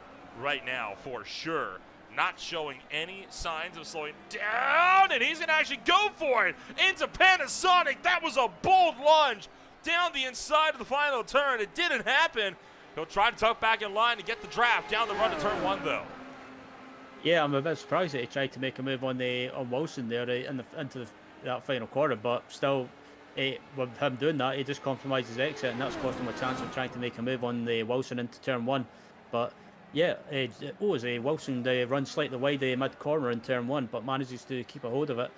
right now for sure. Not showing any signs of slowing down, and he's going to actually go for it into Panasonic. That was a bold lunge down the inside of the final turn. It didn't happen. He'll try to tuck back in line to get the draft down the run to turn 1, though. Yeah, I'm a bit surprised that he tried to make a move on Wilson there into that final quarter, but still, with him doing that, he just compromised his exit, and that's cost him a chance of trying to make a move on Wilson into turn 1. But yeah, Wilson runs slightly wide mid corner in turn 1, but manages to keep a hold of it.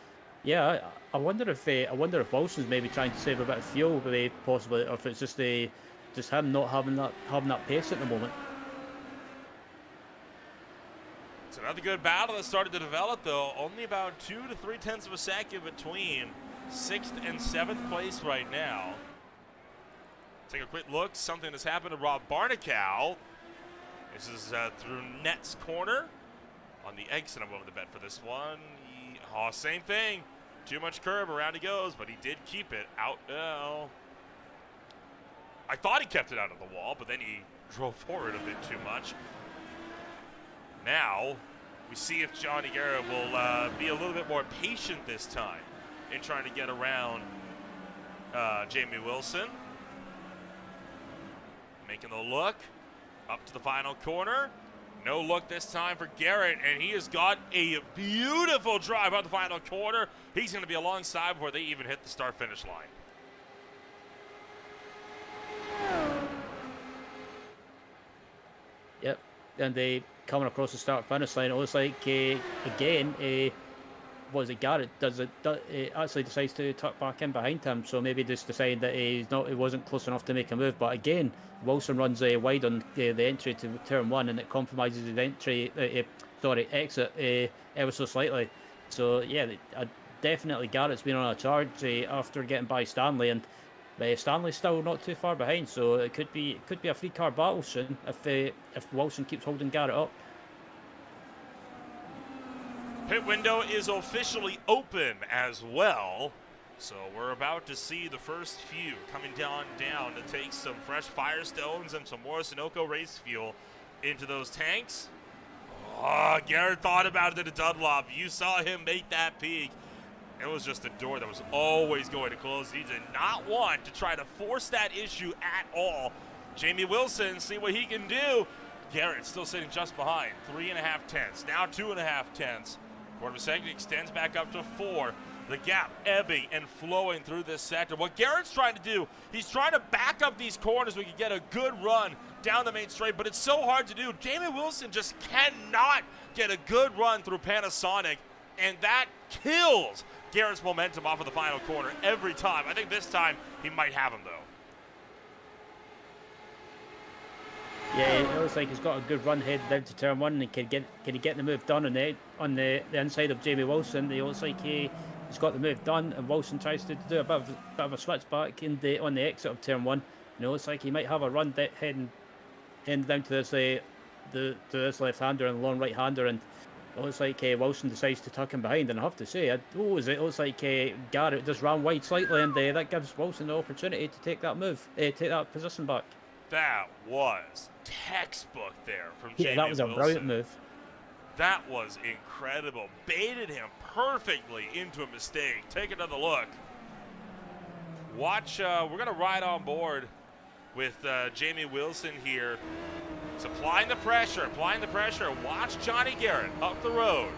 Yeah, I wonder if Wilson's maybe trying to save a bit of fuel, possibly, or if it's just him not having that pace at the moment. It's another good battle that started to develop, though. Only about 2 to 3 tenths of a second between 6th and 7th place right now. Take a quick look. Something that's happened to Rob Barnicow. This is through Net's corner. On the exit, I'm willing to bet for this one. Same thing. Too much curve, around he goes, but he did keep it out. I thought he kept it out of the wall, but then he drove forward a bit too much. Now, we see if Johnny Garrett will be a little bit more patient this time in trying to get around Jamie Wilson. Making the look up to the final corner. No look this time for Garrett, and he has got a beautiful drive out the final corner. He's going to be alongside before they even hit the start-finish line. Yep, and they coming across the start-finish line. It looks like again, Garrett actually decides to tuck back in behind him. So maybe just decide that he wasn't close enough to make a move. But again, Wilson runs wide on the entry to turn 1, and it compromises his exit ever so slightly. So yeah, definitely Garrett's been on a charge after getting by Stanley, and Stanley's still not too far behind. So it could be a free car battle soon if Wilson keeps holding Garrett up. Pit window is officially open as well. So we're about to see the first few coming down to take some fresh Firestones and some more Sunoco race fuel into those tanks. Oh, Garrett thought about it at Dunlop. You saw him make that peak. It was just a door that was always going to close. He did not want to try to force that issue at all. Jamie Wilson, see what he can do. Garrett still sitting just behind. 3.5 tenths, now 2.5 tenths. Quarter of a second extends back up to 4. The gap ebbing and flowing through this sector. What Garrett's trying to do, he's trying to back up these corners so we can get a good run down the main straight, but it's so hard to do. Jamie Wilson just cannot get a good run through Panasonic, and that kills Garrett's momentum off of the final corner every time. I think this time he might have him, though. Yeah, it looks like he's got a good run headed down to turn 1, and can he get the move done on the inside of Jamie Wilson? It looks like he's got the move done, and Wilson tries to do a bit of a switch back on the exit of turn 1. And it looks like he might have a run heading down to this left-hander and long right-hander, and it looks like Wilson decides to tuck him behind. And I have to say, it looks like Garrett just ran wide slightly, and that gives Wilson the opportunity to take that move, take that position back. That was textbook there from Jamie Wilson. Yeah, that was a brilliant move. That was incredible. Baited him perfectly into a mistake. Take another look. Watch, we're going to ride on board with Jamie Wilson here. He's applying the pressure. Watch Johnny Garrett up the road.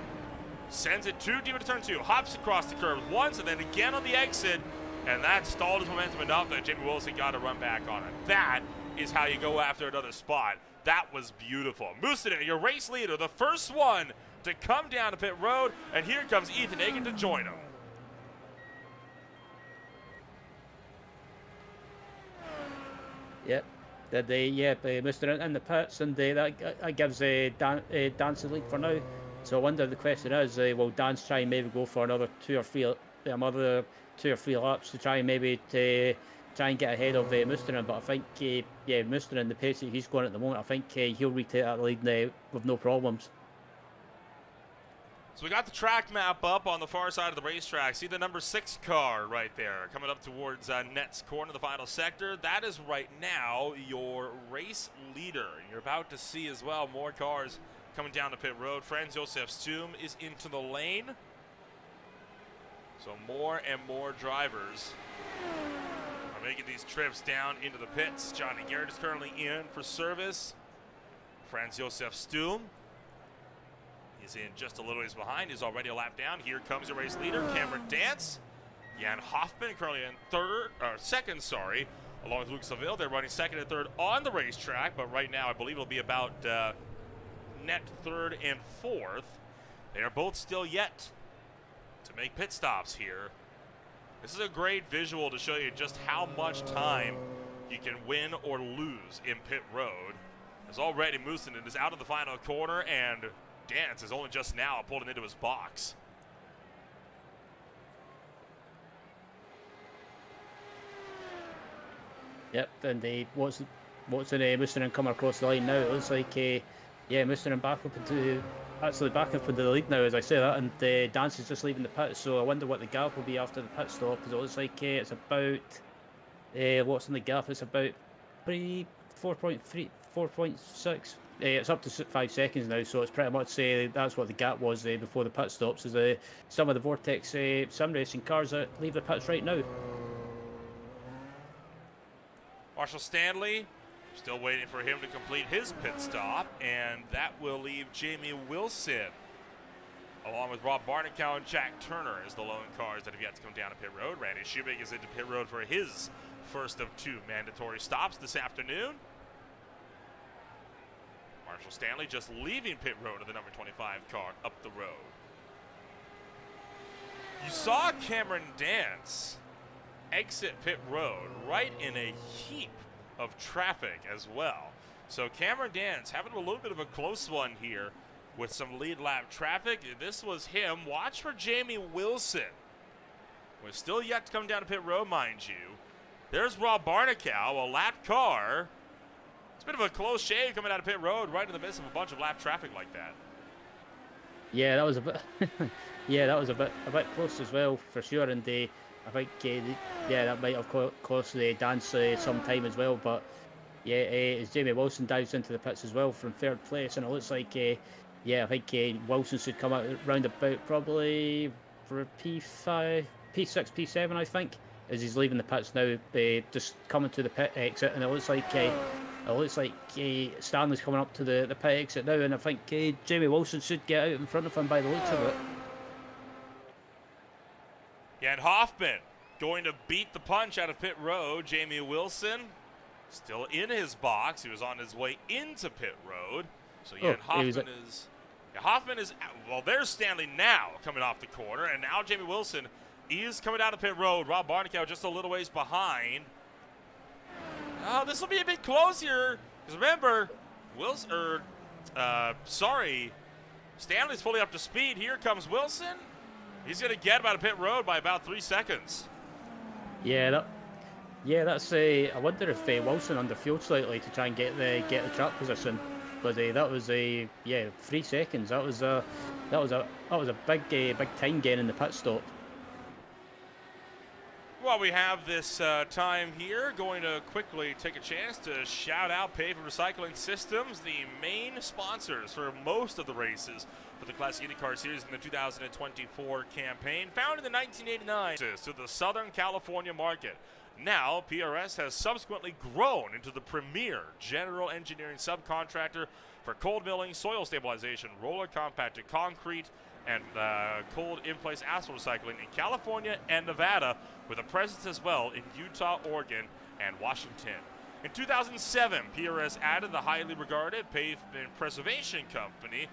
Sends it too deep into turn 2. Hops across the curve once and then again on the exit. And that stalled his momentum enough that Jamie Wilson got to run back on it. That is how you go after another spot. That was beautiful. Mustonen, your race leader, the first one to come down to pit road, and here comes Ethan Hagen to join him. Yep. Mustonen in the pits, and that gives Dance the lead for now. So I wonder, the question is, will Dance try and maybe go for another two or three laps to try and maybe try and get ahead of Mustonen? But I think, Mustonen, the pace that he's going at the moment, I think he'll retake that lead now with no problems. So we got the track map up on the far side of the racetrack. See the number 6 car right there coming up towards Net's corner, the final sector. That is right now your race leader. You're about to see as well more cars coming down the pit road. Franz Josef Stum is into the lane. So more and more drivers are making these trips down into the pits. Johnny Garrett is currently in for service. Franz Josef Stum is in just a little ways behind. He's already a lap down. Here comes your race leader, Cameron Dance. Jan Hoffman currently in second, along with Luke Seville. They're running second and third on the racetrack, but right now I believe it'll be about net third and fourth. They are both still yet to make pit stops here. This is a great visual to show you just how much time you can win or lose in pit road. As already Moosonen is out of the final corner, and Dance is only just now pulling into his box. Yep, and what's in Moosonen coming across the line now? It looks like Moosonen back up into the lead now as I say that, and Dance is just leaving the pit, so I wonder what the gap will be after the pit stop, because it looks like it's about what's in the gap. It's about 4.3, 4.6. It's up to 5 seconds now, so it's pretty much that's what the gap was before the pit stops. Is some of the Vortex sim racing cars that leave the pits right now. Marshall Stanley, still waiting for him to complete his pit stop, and that will leave Jamie Wilson, along with Rob Barnicow and Jack Turner, as the lone cars that have yet to come down to pit road. Randy Schubig is into pit road for his first of 2 mandatory stops this afternoon. Marshall Stanley just leaving pit road of the number 25 car up the road. You saw Cameron Dance exit pit road right in a heap of traffic as well. So Cameron Dance having a little bit of a close one here with some lead lap traffic. This was him. Watch for Jamie Wilson. We're still yet to come down to pit road, mind you. There's Rob Barnicow, a lap car. It's a bit of a close shave coming out of pit road right in the midst of a bunch of lap traffic like that. Yeah, that was a bit. That was a bit close as well for sure, and I think that might have cost the Dance some time as well. But as Jamie Wilson dives into the pits as well from third place, and it looks like I think Wilson should come out round about probably for P5, P6, P7, I think, as he's leaving the pits now, just coming to the pit exit, and it looks like Stanley's coming up to the pit exit now, and I think Jamie Wilson should get out in front of him by the looks of it. Yeah, and Hoffman going to beat the punch out of pit road. Jamie Wilson still in his box. He was on his way into pit road. So Hoffman is, well, there's Stanley now coming off the corner, and now Jamie Wilson is coming down the pit road. Rob Barnicow just a little ways behind. Oh, this will be a bit close here, because remember, Stanley's fully up to speed. Here comes Wilson. He's going to get about a pit road by about 3 seconds. That's. I wonder if Wilson underfueled slightly to try and get the track position, but that was 3 seconds. That was a big time gain in the pit stop. While we have this time here, going to quickly take a chance to shout out Pave and Recycling Systems, the main sponsors for most of the races for the Classic Indycar Series in the 2024 campaign, founded in 1989 to the Southern California market. Now, PRS has subsequently grown into the premier general engineering subcontractor for cold milling, soil stabilization, roller compacted concrete, and cold in-place asphalt recycling in California and Nevada, with a presence as well in Utah, Oregon, and Washington. In 2007, PRS added the highly regarded Pavement Preservation Company,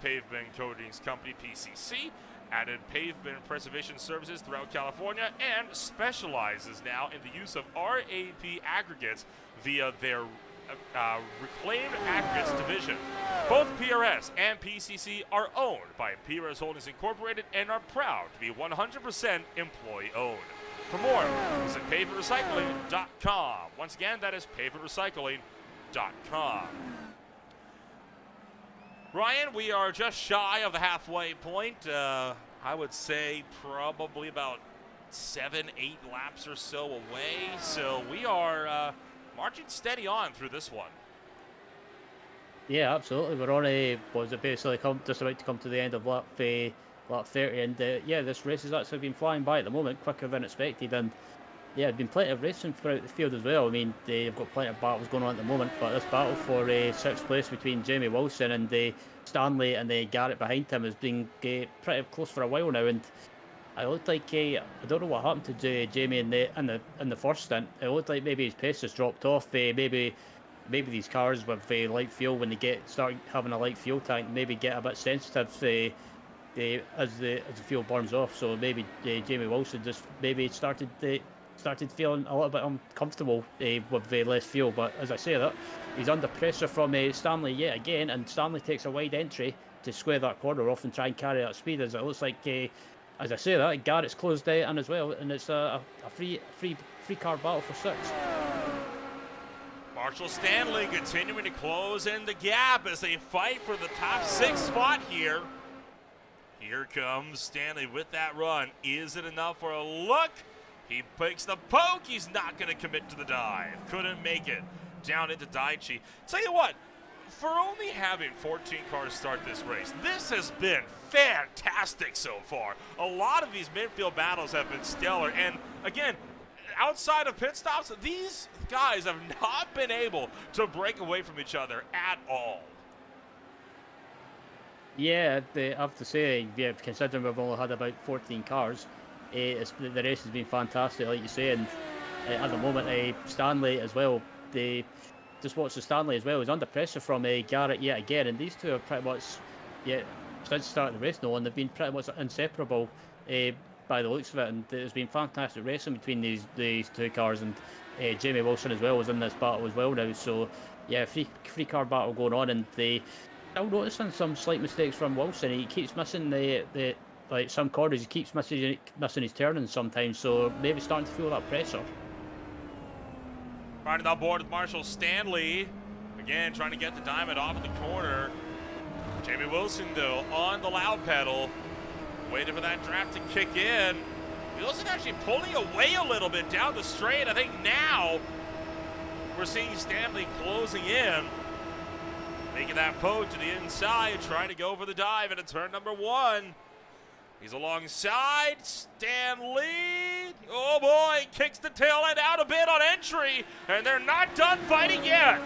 Pavement Coatings Company, PCC, added pavement preservation services throughout California, and specializes now in the use of RAP aggregates via their Reclaimed Aggregates division. Both PRS and PCC are owned by PRS Holdings Incorporated and are proud to be 100% employee-owned. For more, visit pavementrecycling.com. Once again, that is pavementrecycling.com. Ryan, we are just shy of the halfway point. I would say probably about 7-8 laps or so away. So we are marching steady on through this one. Yeah, absolutely. We're on a basically just about to come to the end of lap 30, and yeah, this race has actually been flying by at the moment, quicker than expected, and yeah, there's been plenty of racing throughout the field as well. I mean, they've got plenty of battles going on at the moment, but this battle for sixth place between Jamie Wilson and Stanley and Garrett behind him has been pretty close for a while now, and it looked like I don't know what happened to Jamie in the first stint. It looked like maybe his pace has dropped off. Maybe these cars with light fuel, when they start having a light fuel tank, maybe get a bit sensitive as the fuel burns off. So maybe Jamie Wilson just maybe started feeling a little bit uncomfortable with less fuel. But as I say that, he's under pressure from Stanley yet again, and Stanley takes a wide entry to square that corner off and try and carry that speed. As it looks like, as I say that, Garrett's closed in as well, and it's a free car battle for sixth. Marshall Stanley continuing to close in the gap as they fight for the top 6 spot here. Here comes Stanley with that run. Is it enough for a look? He picks the poke. He's not going to commit to the dive. Couldn't make it. Down into Daichi. Tell you what, for only having 14 cars start this race, this has been fantastic so far. A lot of these midfield battles have been stellar. And again, outside of pit stops, these guys have not been able to break away from each other at all. Yeah, I have to say, yeah, considering we've only had about 14 cars, the race has been fantastic, like you say, and at the moment, Stanley as well, just watch the Stanley as well, is under pressure from Garrett yet again, and these two are pretty much, since the start of the race now, and they've been pretty much inseparable by the looks of it, and there's been fantastic racing between these two cars, and Jamie Wilson as well was in this battle as well now, so yeah, free car battle going on, and still noticing some slight mistakes from Wilson. He keeps missing like some corners, he keeps missing his turning sometimes, so maybe starting to feel that pressure. Riding on board with Marshall Stanley, again trying to get the diamond off of the corner. Jamie Wilson though on the loud pedal, waiting for that draft to kick in. Wilson actually pulling away a little bit down the straight. I think now we're seeing Stanley closing in, making that poke to the inside, trying to go for the dive into turn number 1. He's alongside Stanley. Oh boy, kicks the tail end out a bit on entry, and they're not done fighting yet.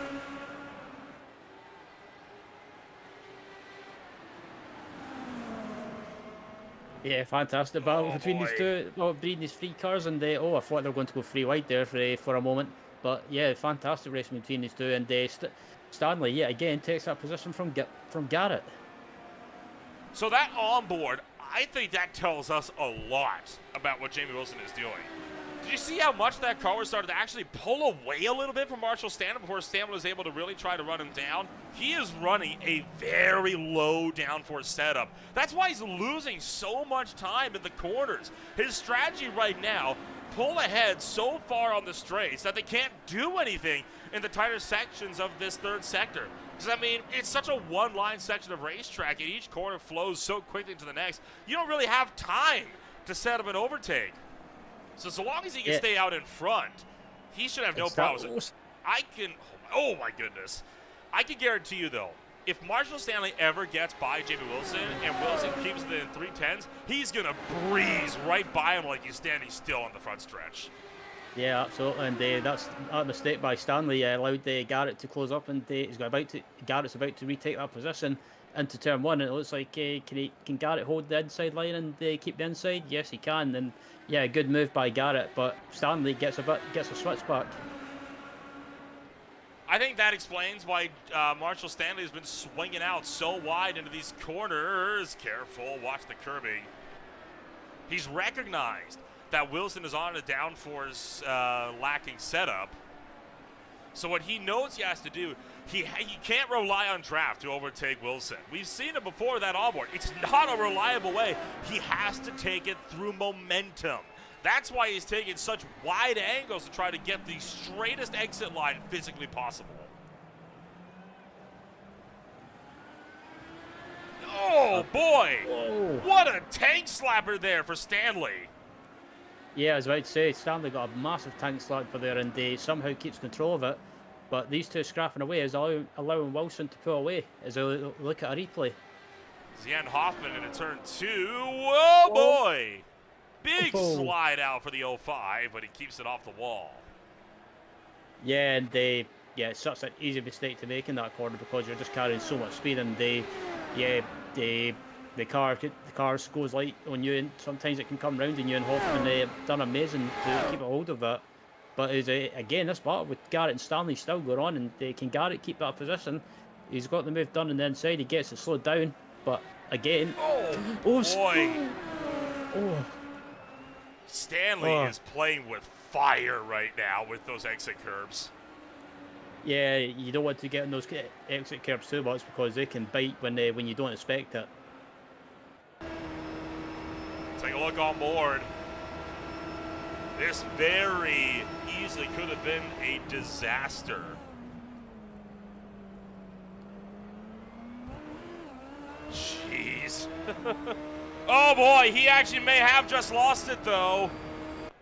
Yeah, fantastic battle between these two, between these three cars, and I thought they were going to go free wide there for a moment, but yeah, fantastic racing between these two, and Stanley yet again takes that position from Garrett. So that onboard, I think that tells us a lot about what Jamie Wilson is doing. Did you see how much that car was started to actually pull away a little bit from Marshall Stanley before Stanley was able to really try to run him down? He is running a very low downforce setup. That's why he's losing so much time in the corners. His strategy right now, pull ahead so far on the straights that they can't do anything in the tighter sections of this third sector. Because, I mean, it's such a one-line section of racetrack, and each corner flows so quickly to the next, you don't really have time to set up an overtake. So long as he can stay out in front, he should have no problems. Oh my goodness. I can guarantee you, though, if Marshall Stanley ever gets by Jamie Wilson and Wilson keeps it in 310s, he's going to breeze right by him like he's standing still on the front stretch. Yeah, absolutely, and that's a mistake by Stanley. Allowed Garrett to close up, and Garrett's about to retake that position into turn 1, and it looks like can Garrett hold the inside line and keep the inside? Yes, he can, and yeah, good move by Garrett, but Stanley gets a switch back. I think that explains why Marshall Stanley has been swinging out so wide into these corners. Careful, watch the curbing. He's recognized that Wilson is on a downforce lacking setup. So what he knows he has to do, he can't rely on draft to overtake Wilson. We've seen it before, that onboard. It's not a reliable way. He has to take it through momentum. That's why he's taking such wide angles to try to get the straightest exit line physically possible. Oh, boy. Oh. What a tank slapper there for Stanley. Yeah, I was about to say, Stanley got a massive tank slap for there, and he somehow keeps control of it. But these two scrapping away is allowing Wilson to pull away as I look at a replay. Jan Hoffman into turn 2. Whoa, boy. Big slide out for the 05, but he keeps it off the wall. Yeah, and it's such an easy mistake to make in that corner because you're just carrying so much speed, and the car goes light on you, and sometimes it can come round on you. And Hoffman done amazing to keep a hold of that. But again, this battle with Garrett and Stanley still going on, and can Garrett keep that position? He's got the move done on the inside. He gets it slowed down, but again, boy. Oh. Stanley is playing with fire right now with those exit curbs. Yeah, you don't want to get in those exit curbs too much because they can bite when you don't expect it. Take a look on board. This very easily could have been a disaster. Jeez. Oh boy, he actually may have just lost it though.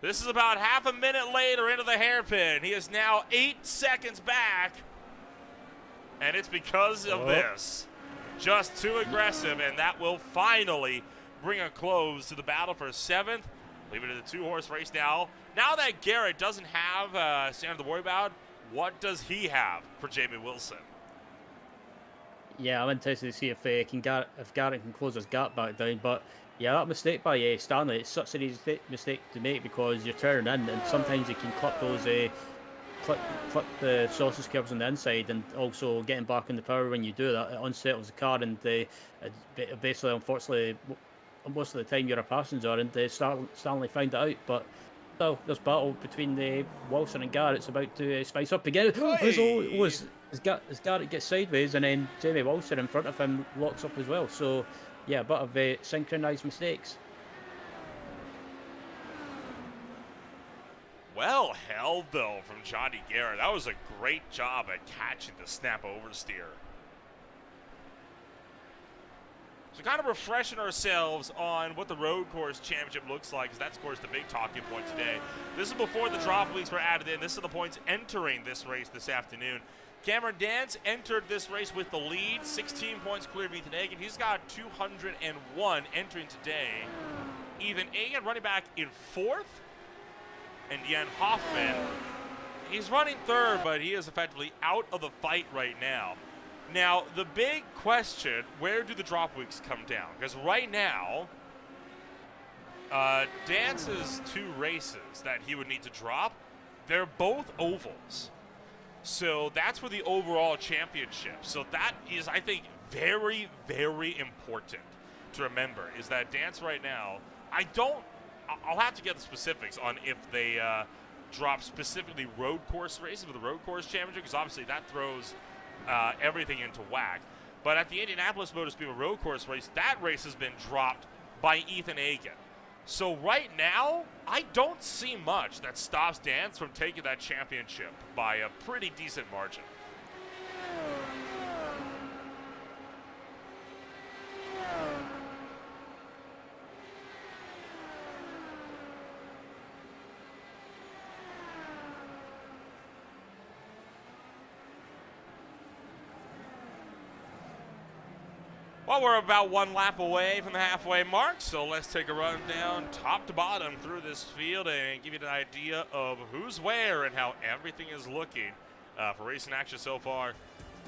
This is about half a minute later into the hairpin. He is now 8 seconds back. And it's because of this. Just too aggressive, and that will finally bring a close to the battle for 7th. Leave it to the 2-horse race now. Now that Garrett doesn't have Sandra to worry about, what does he have for Jamie Wilson? Yeah, I'm interested to see if Garrett can close his gap back down. But yeah, that mistake by Stanley, it's such an easy mistake to make because you're turning in, and sometimes you can clip those clip the sausage curbs on the inside, and also getting back in the power when you do that, it unsettles the car, and basically, unfortunately, most of the time you're a passenger, and Stanley found it out. But still, this battle between Wilson and Garrett's about to spice up again. As Garrett gets sideways, and then Jamie Wilson in front of him locks up as well. So yeah, a bit of synchronised mistakes. Well held, though, from Johnny Garrett. That was a great job at catching the snap oversteer. So kind of refreshing ourselves on what the road course championship looks like, because that's, of course, the big talking point today. This is before the drop weeks were added in. This is the points entering this race this afternoon. Cameron Dance entered this race with the lead, 16 points clear of Ethan Egan. He's got 201 entering today. Ethan Egan running back in 4th. And Jan Hoffman, he's running 3rd, but he is effectively out of the fight right now. Now, the big question, where do the drop weeks come down? Because right now, Dance's 2 races that he would need to drop, they're both ovals. So that's for the overall championship. So that is, I think, very, very important to remember, is that Dance right now, I'll have to get the specifics on if they drop specifically road course races for the road course championship, because obviously that throws everything into whack. But at the Indianapolis Motor Speedway road course race, that race has been dropped by Ethan Egan. So right now, I don't see much that stops Dance from taking that championship by a pretty decent margin. Well, we're about 1 lap away from the halfway mark, so let's take a run down top to bottom through this field and give you an idea of who's where and how everything is looking for racing action so far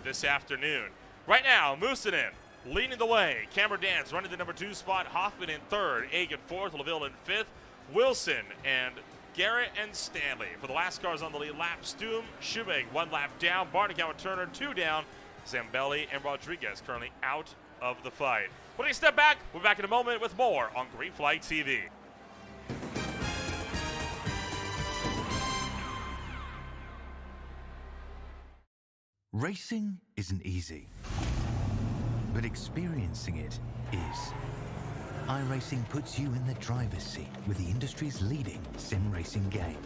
this afternoon. Right now, Musinin leading the way. Cameron Dance running the number 2 spot. Hoffman in 3rd. Egan 4th. LaVille in 5th. Wilson and Garrett and Stanley for the last cars on the lead lap. Stum, Schubig 1 lap down. Barnicow and Turner 2 down. Zambelli and Rodriguez currently out of the fight. When we step back, we're back in a moment with more on Green Flag TV. Racing isn't easy, but experiencing it is. iRacing puts you in the driver's seat with the industry's leading sim racing game.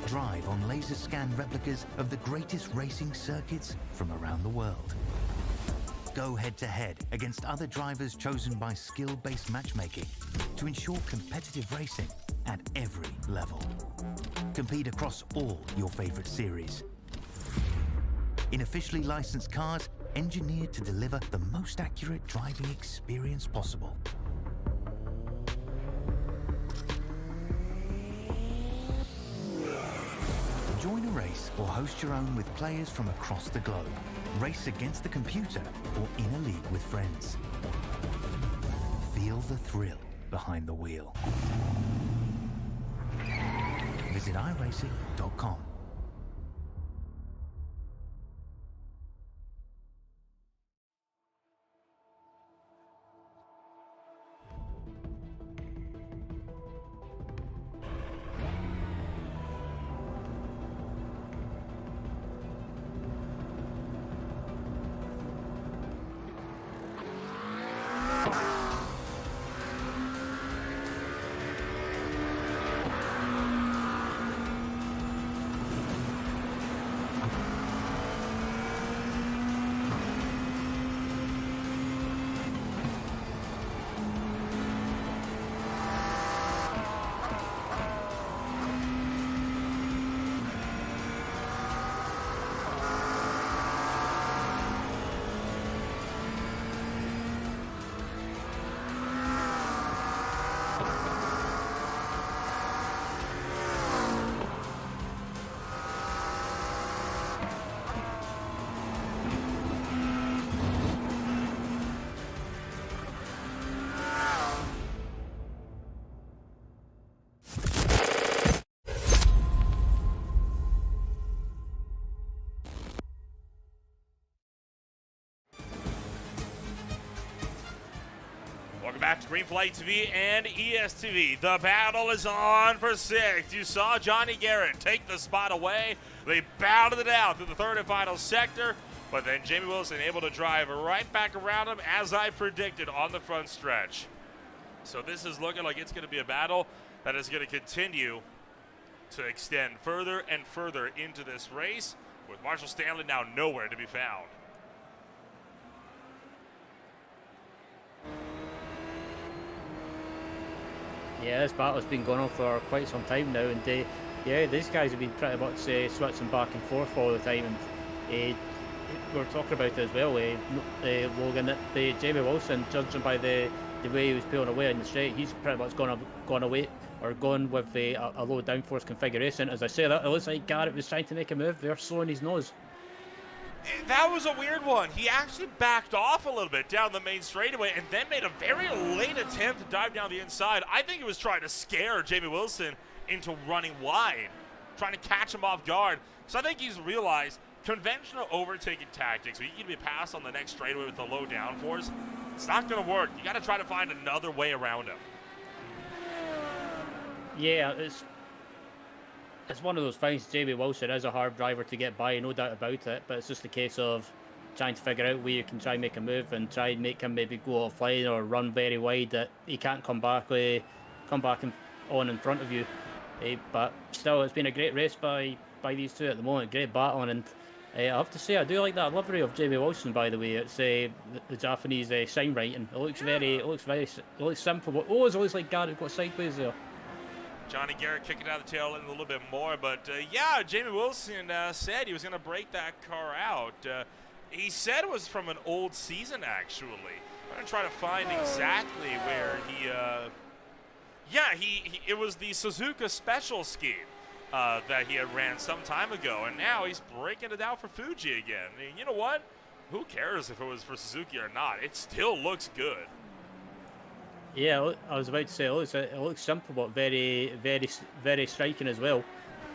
Drive on laser scan replicas of the greatest racing circuits from around the world. go head-to-head against other drivers chosen by skill-based matchmaking to ensure competitive racing at every level. Compete across all your favorite series. In officially licensed cars, engineered to deliver the most accurate driving experience possible. Join a race or host your own with players from across the globe. Race against the computer or in a league with friends. Feel the thrill behind the wheel. Visit iRacing.com. Welcome back to Green Flight TV and ESTV. The battle is on for 6th. You saw Johnny Garrett take the spot away. They battled it out through the third and final sector, but then Jamie Wilson able to drive right back around him as I predicted on the front stretch. So this is looking like it's going to be a battle that is going to continue to extend further and further into this race, with Marshall Stanley now nowhere to be found. Yeah, this battle's been going on for quite some time now, and yeah, these guys have been pretty much switching back and forth all the time. And we were talking about it as well, Logan, that Jamie Wilson, judging by the way he was pulling away in the straight, he's pretty much gone away or gone with a low downforce configuration. As I say that, it looks like Garrett was trying to make a move. They're slowing his nose. That was a weird one. He actually backed off a little bit down the main straightaway and then made a very late attempt to dive down the inside. I think he was trying to scare Jamie Wilson into running wide, trying to catch him off guard. So I think he's realized conventional overtaking tactics, where you can be passed on the next straightaway with a low downforce, it's not going to work. You got to try to find another way around him. Yeah, it's one of those things. Jamie Wilson is a hard driver to get by, no doubt about it, but it's just a case of trying to figure out where you can try and make a move and try and make him maybe go offline or run very wide that he can't come back on in front of you. But still, it's been a great race by these two at the moment, great battling, and I have to say I do like that livery of Jamie Wilson. By the way, it's the Japanese sign writing. It looks simple, but it looks like Garrett got sideways there. Johnny Garrett kicking out the tail end a little bit more, but yeah, Jamie Wilson said he was going to break that car out. He said it was from an old season, actually. I'm going to try to find exactly where it was the Suzuka Special scheme that he had ran some time ago, and now he's breaking it out for Fuji again. And you know what? Who cares if it was for Suzuki or not? It still looks good. Yeah, I was about to say it looks simple, but very, very, very striking as well.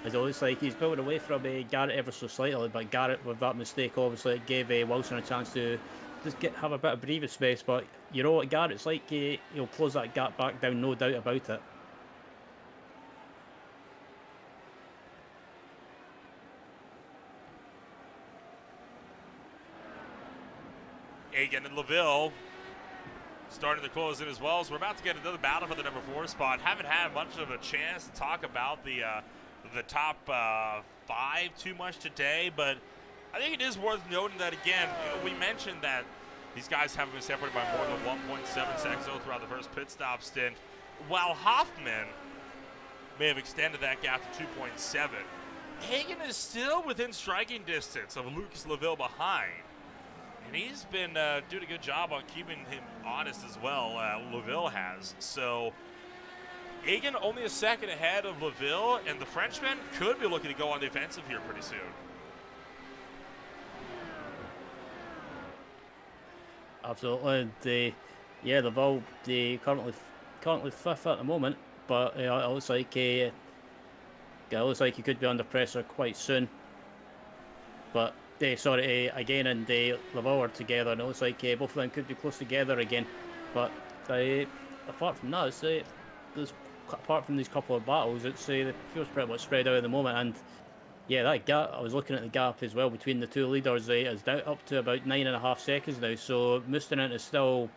As it looks like he's built away from Garrett ever so slightly, but Garrett, with that mistake, obviously it gave Wilson a chance to just have a bit of breathing space. But you know what, Garrett's like, he'll close that gap back down, no doubt about it. Again in LaVille, starting to close in as well. So we're about to get another battle for the number 4 spot. Haven't had much of a chance to talk about the top 5 too much today, but I think it is worth noting that, again, we mentioned that These guys haven't been separated by more than 1.7 seconds throughout the first pit stop stint, while Hoffman may have extended that gap to 2.7. Hagan is still within striking distance of Lucas Laville behind. And he's been doing a good job on keeping him honest as well, Laville has. So Hagan only a second ahead of Laville, and the Frenchman could be looking to go on the offensive here pretty soon. Absolutely. Laville, currently fifth at the moment, but it looks like he could be under pressure quite soon. But again, and Laville are together, and it looks like both of them could be close together again. But apart from that, apart from these couple of battles, it feels pretty much spread out at the moment. And yeah, that gap, I was looking at the gap as well between the two leaders, is down up to about 9.5 seconds now. So Mustinen is still,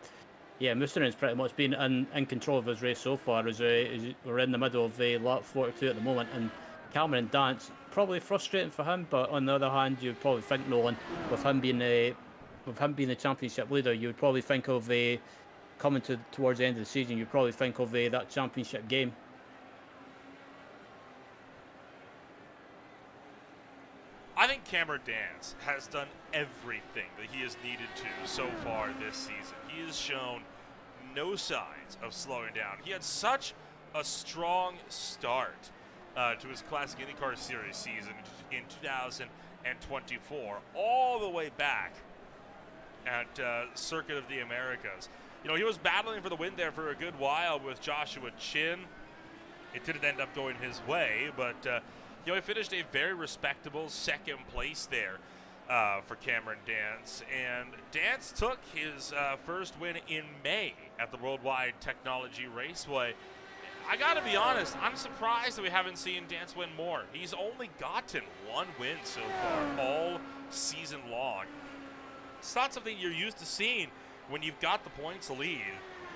Mustinen's pretty much been in control of his race so far. As we're in the middle of lap 42 at the moment, and Cameron Dance, probably frustrating for him, but on the other hand, you'd probably think, Nolan, with him being the championship leader, you would probably think of coming towards the end of the season, you'd probably think of that championship game. I think Cameron Dance has done everything that he has needed to so far this season. He has shown no signs of slowing down. He had such a strong start to his Classic Indycar Series season in 2024, all the way back at Circuit of the Americas. You know, he was battling for the win there for a good while with Joshua Chin. It didn't end up going his way, but he finished a very respectable second place there for Cameron Dance. And Dance took his first win in May at the Worldwide Technology Raceway. I gotta be honest, I'm surprised that we haven't seen Dance win more. He's only gotten one win so far all season long. It's not something you're used to seeing when you've got the points lead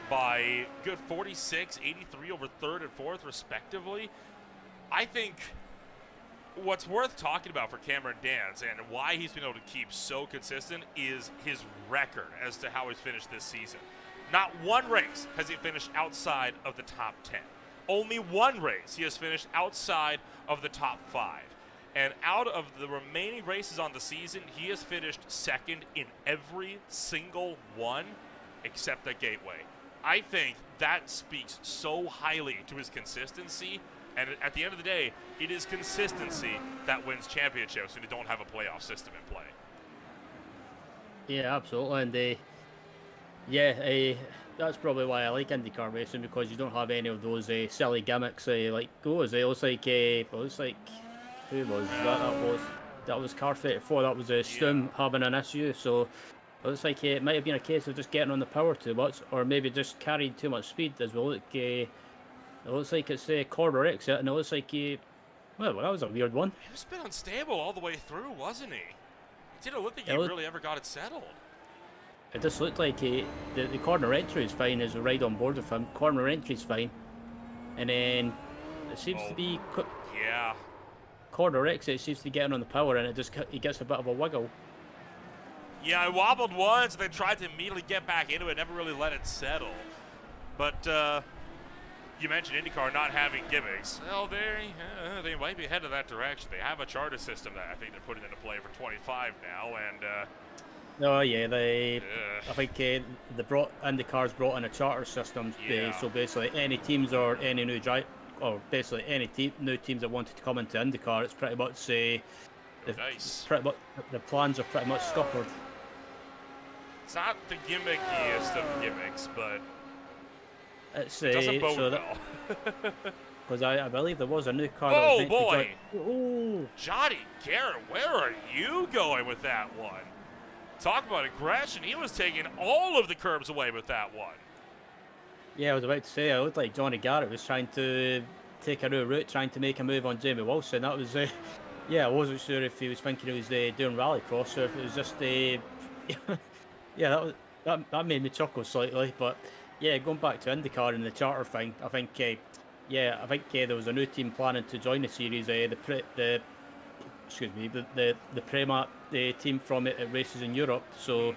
by good 46, 83 over third and fourth respectively. I think what's worth talking about for Cameron Dance and why he's been able to keep so consistent is his record as to how he's finished this season. Not one race has he finished outside of the top 10. Only one race he has finished outside of the top 5. And out of the remaining races on the season, he has finished second in every single one except the Gateway. I think that speaks so highly to his consistency. And at the end of the day, it is consistency that wins championships when you don't have a playoff system in play. Yeah, absolutely. And that's probably why I like IndyCar racing, because you don't have any of those silly gimmicks like goes. It looks like who was that? That was Car 34. That was Stum having an issue. So it looks like it might have been a case of just getting on the power too much, or maybe just carrying too much speed as well. It looks like it's a corner exit, and it looks like well, that was a weird one. He was a bit unstable all the way through, wasn't he? It didn't look like he really ever got it settled. It just looked like the corner entry is fine as we ride on board with him. Corner entry is fine. And then it seems to be... Corner exit seems to be getting on the power, and he gets a bit of a wiggle. Yeah, I wobbled once, and then tried to immediately get back into it, never really let it settle. But you mentioned IndyCar not having gimmicks. Well, they might be headed that direction. They have a charter system that I think they're putting into play for 25 now, and... I think IndyCar's brought in a charter system. So basically, any teams or any new new teams that wanted to come into IndyCar, it's pretty much the plans are pretty much scuppered. It's not the gimmickiest of gimmicks, but it doesn't bode well. Because I believe there was a new car. Oh boy! Johnny Garrett, where are you going with that one? Talk about aggression. He was taking all of the curbs away with that one. Yeah, I was about to say, it looked like Johnny Garrett was trying to take a new route, trying to make a move on Jamie Wilson. That was, I wasn't sure if he was thinking he was doing rallycross or if it was just, that made me chuckle slightly. But yeah, going back to IndyCar and the charter thing, I think there was a new team planning to join the series. The Prema team from it races in Europe. So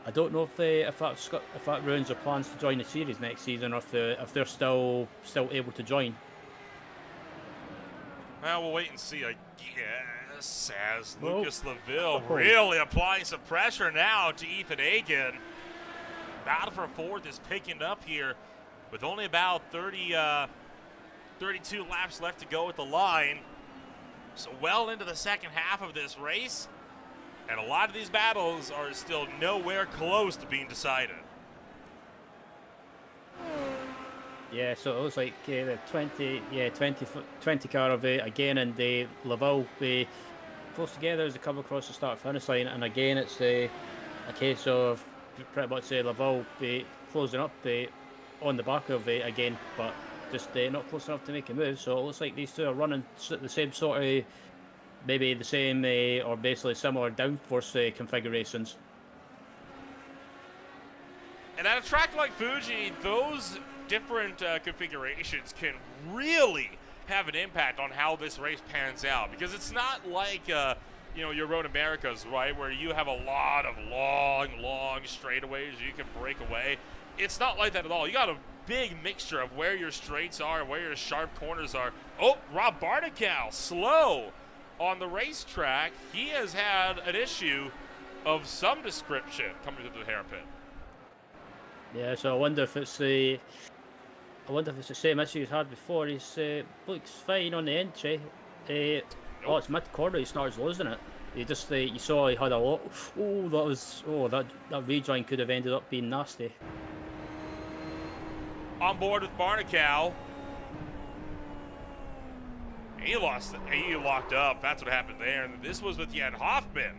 I don't know if that ruins their plans to join the series next season, or if they're still able to join. Well, we'll wait and see, I guess, as Well, Lucas Laville oh. really applying some pressure now to Ethan Akin. Battle for fourth is picking up here with only about 32 laps left to go at the line. So well into the second half of this race, and a lot of these battles are still nowhere close to being decided. Yeah, so it looks like the 20 car of again, and Laville close together as they come across the start finish line, and again it's a case of pretty much Laville closing up on the back of again, but just not close enough to make a move. So it looks like these two are running the same sort of, maybe the same or basically similar downforce configurations. And at a track like Fuji, those different configurations can really have an impact on how this race pans out, because it's not like your Road Americas, right, where you have a lot of long straightaways you can break away. It's not like that at all. You got a big mixture of where your straights are and where your sharp corners are. Oh, Rob Barnicow, slow on the racetrack. He has had an issue of some description coming through the hairpin. Yeah, so I wonder if it's the same issue he's had before. He's looks fine on the entry. Oh, it's mid corner. He starts losing it. He just you saw he had a lot. That rejoin could have ended up being nasty. On board with Barnicow. He locked up. That's what happened there. And this was with Jan Hoffman.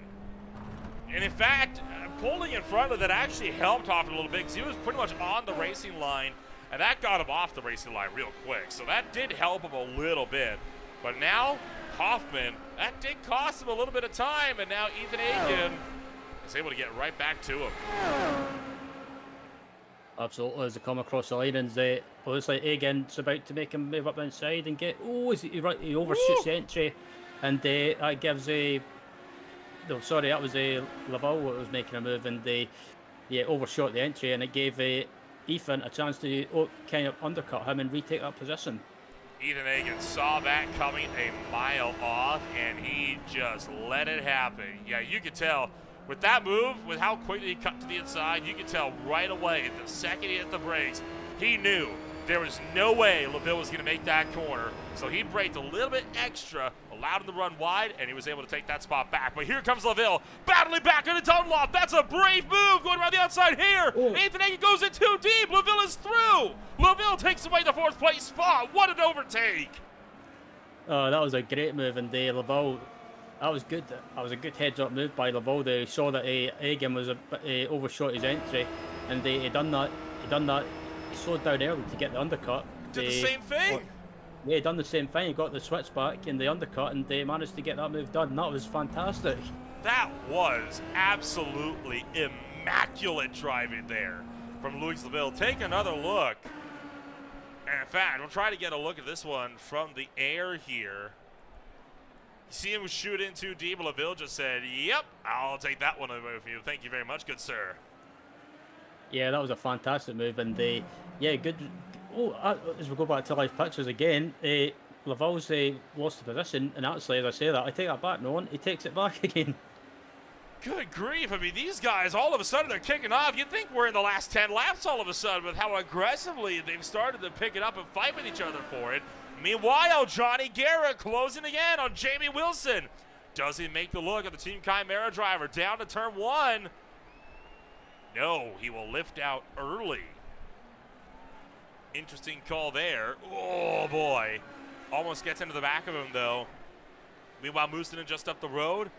And in fact, pulling in front of that actually helped Hoffman a little bit, because he was pretty much on the racing line, and that got him off the racing line real quick. So that did help him a little bit. But now, Hoffman, that did cost him a little bit of time, and now Ethan Akin is able to get right back to him. Absolutely, as they come across the line, and looks like Agin's about to make him move up inside and get. He overshoots the entry, and that gives no, sorry, that was Laville that was making a move, and overshot the entry, and it gave Ethan a chance to kind of undercut him and retake that position. Ethan Akin saw that coming a mile off, and he just let it happen. Yeah, you could tell with that move, with how quickly he cut to the inside, you could tell right away, the second he hit the brakes, he knew there was no way Laville was going to make that corner. So he braked a little bit extra, allowed him to run wide, and he was able to take that spot back. But here comes Laville, battling back into Dunlop. That's a brave move, going around the outside here. Ethan Akin goes in too deep. Laville is through. Laville takes away the fourth place spot. What an overtake. Oh, that was a great move, and Laville, that was good. That was a good heads-up move by Laville. He saw that Akin was overshot his entry, and he done that. He slowed down early to get the undercut. Did the same thing. Yeah, he done the same thing. He got the switchback in the undercut, and they managed to get that move done. That was fantastic. That was absolutely immaculate driving there from Luis Laville. Take another look. And in fact, we'll try to get a look at this one from the air here. You see him shoot in too deep. Laville just said, "Yep, I'll take that one away from you. Thank you very much, good sir." Yeah, that was a fantastic move, and good. As we go back to live pictures again, Laville's lost the position, and actually, as I say that, I take that back. No one, he takes it back again. Good grief! I mean, these guys, all of a sudden, they're kicking off. You'd think we're in the last 10 laps all of a sudden with how aggressively they've started to pick it up and fight with each other for it. Meanwhile, Johnny Garrett closing again on Jamie Wilson. Does he make the look at the Team Chimera driver down to turn one? No, he will lift out early. Interesting call there. Oh, boy. Almost gets into the back of him, though. Meanwhile, Moosonen just up the road.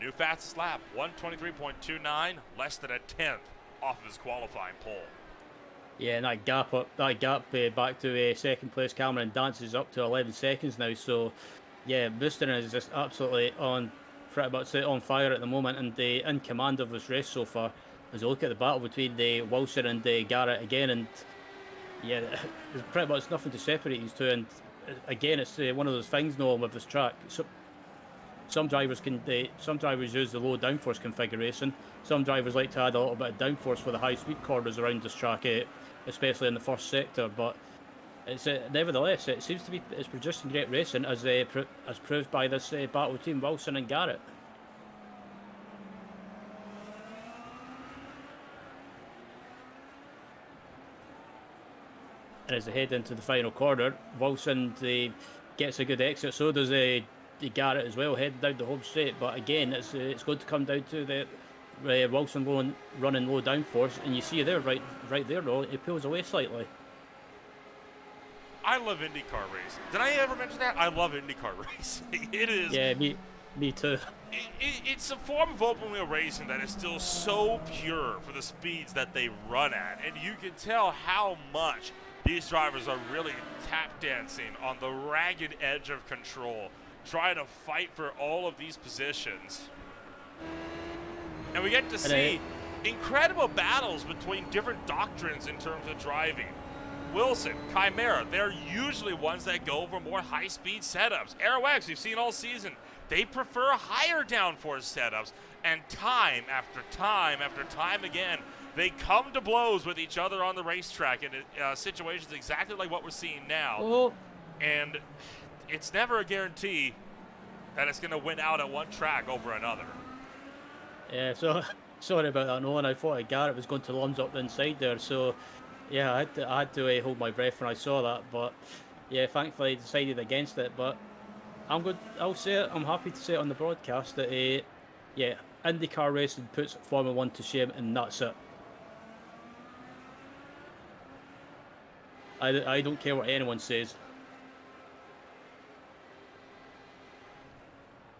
New fastest lap, 1:23.29, less than a tenth off of his qualifying pole. Yeah, and that gap back to second place, Cameron dances up to 11 seconds now. So, yeah, Moosonen is just absolutely pretty much on fire at the moment, and in command of this race so far. As I look at the battle between Wilson and Garrett again, and yeah, there's pretty much nothing to separate these two. And again, it's one of those things, Nolan, with this track. So some drivers use the low downforce configuration. Some drivers like to add a little bit of downforce for the high speed corners around this track, especially in the first sector. But it's nevertheless, it seems to be it's producing great racing, as proved by this battle between Wilson and Garrett. And as they head into the final corner, Wilson gets a good exit. So does Garrett as well, heading down the home straight. But again, it's going to come down to the Wilson running low downforce, and you see there, right there, he pulls away slightly. I love IndyCar racing. Did I ever mention that? I love IndyCar racing. It is. Yeah, me too. It's a form of open wheel racing that is still so pure for the speeds that they run at, and you can tell how much these drivers are really tap dancing on the ragged edge of control, trying to fight for all of these positions. And we get to see incredible battles between different doctrines in terms of driving. Wilson, Chimera, they're usually ones that go for more high-speed setups. Aerox, we've seen all season, they prefer higher downforce setups. And time after time after time again, they come to blows with each other on the racetrack in situations exactly like what we're seeing now. Oh. And it's never a guarantee that it's going to win out at one track over another. Yeah, so sorry about that, Nolan. I thought Garrett was going to lunge up the inside there. So, yeah, I had to hold my breath when I saw that. But, yeah, thankfully I decided against it. But I'll say it. I'm happy to say it on the broadcast that, yeah, IndyCar racing puts Formula 1 to shame, and that's it. I don't care what anyone says.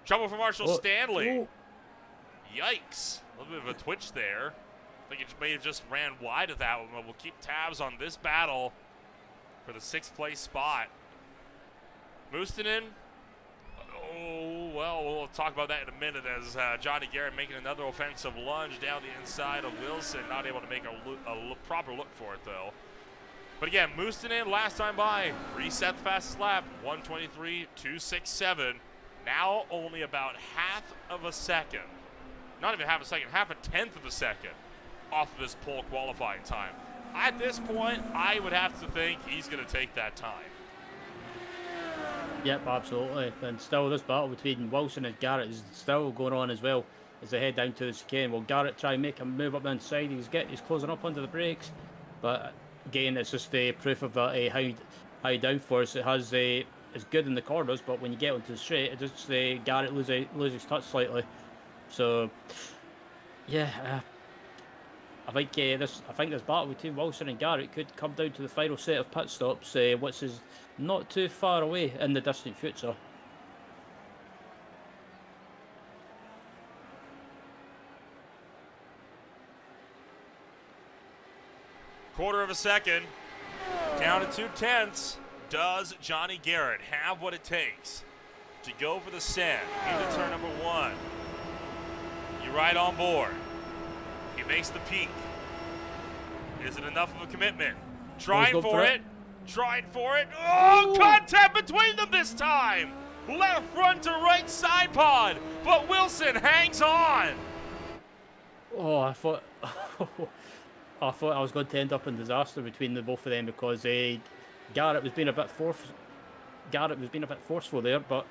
Trouble for Marshall Stanley. Oh. Yikes. A little bit of a twitch there. I think it may have just ran wide of that one, but we'll keep tabs on this battle for the 6th place spot. Mustinen. Oh, well, we'll talk about that in a minute as Johnny Garrett making another offensive lunge down the inside of Wilson. Not able to make a proper look for it, though. But again, Mustinen, last time by, reset the fastest lap, 1:23.267. Now only about half of a second. Not even half a second, half a tenth of a second off of his pole qualifying time. At this point, I would have to think he's going to take that time. Yep, absolutely. And still, this battle between Wilson and Garrett is still going on as well as they head down to the chicane. Will Garrett try and make a move up the inside? He's closing up under the brakes. But again, it's just proof of that high downforce. It has it's good in the corners, but when you get onto the straight, it just Garrett loses touch slightly. So, yeah, I think this battle between Wilson and Garrett could come down to the final set of pit stops, which is not too far away in the distant future. Quarter of a second, down to 2/10. Does Johnny Garrett have what it takes to go for the send into turn number 1? You ride on board. He makes the peak. Is it enough of a commitment? Trying for it. Trying for it. Oh, contact between them this time. Left front to right side pod, but Wilson hangs on. Oh, I thought I was going to end up in disaster between the both of them because Garrett was being a bit forceful there, but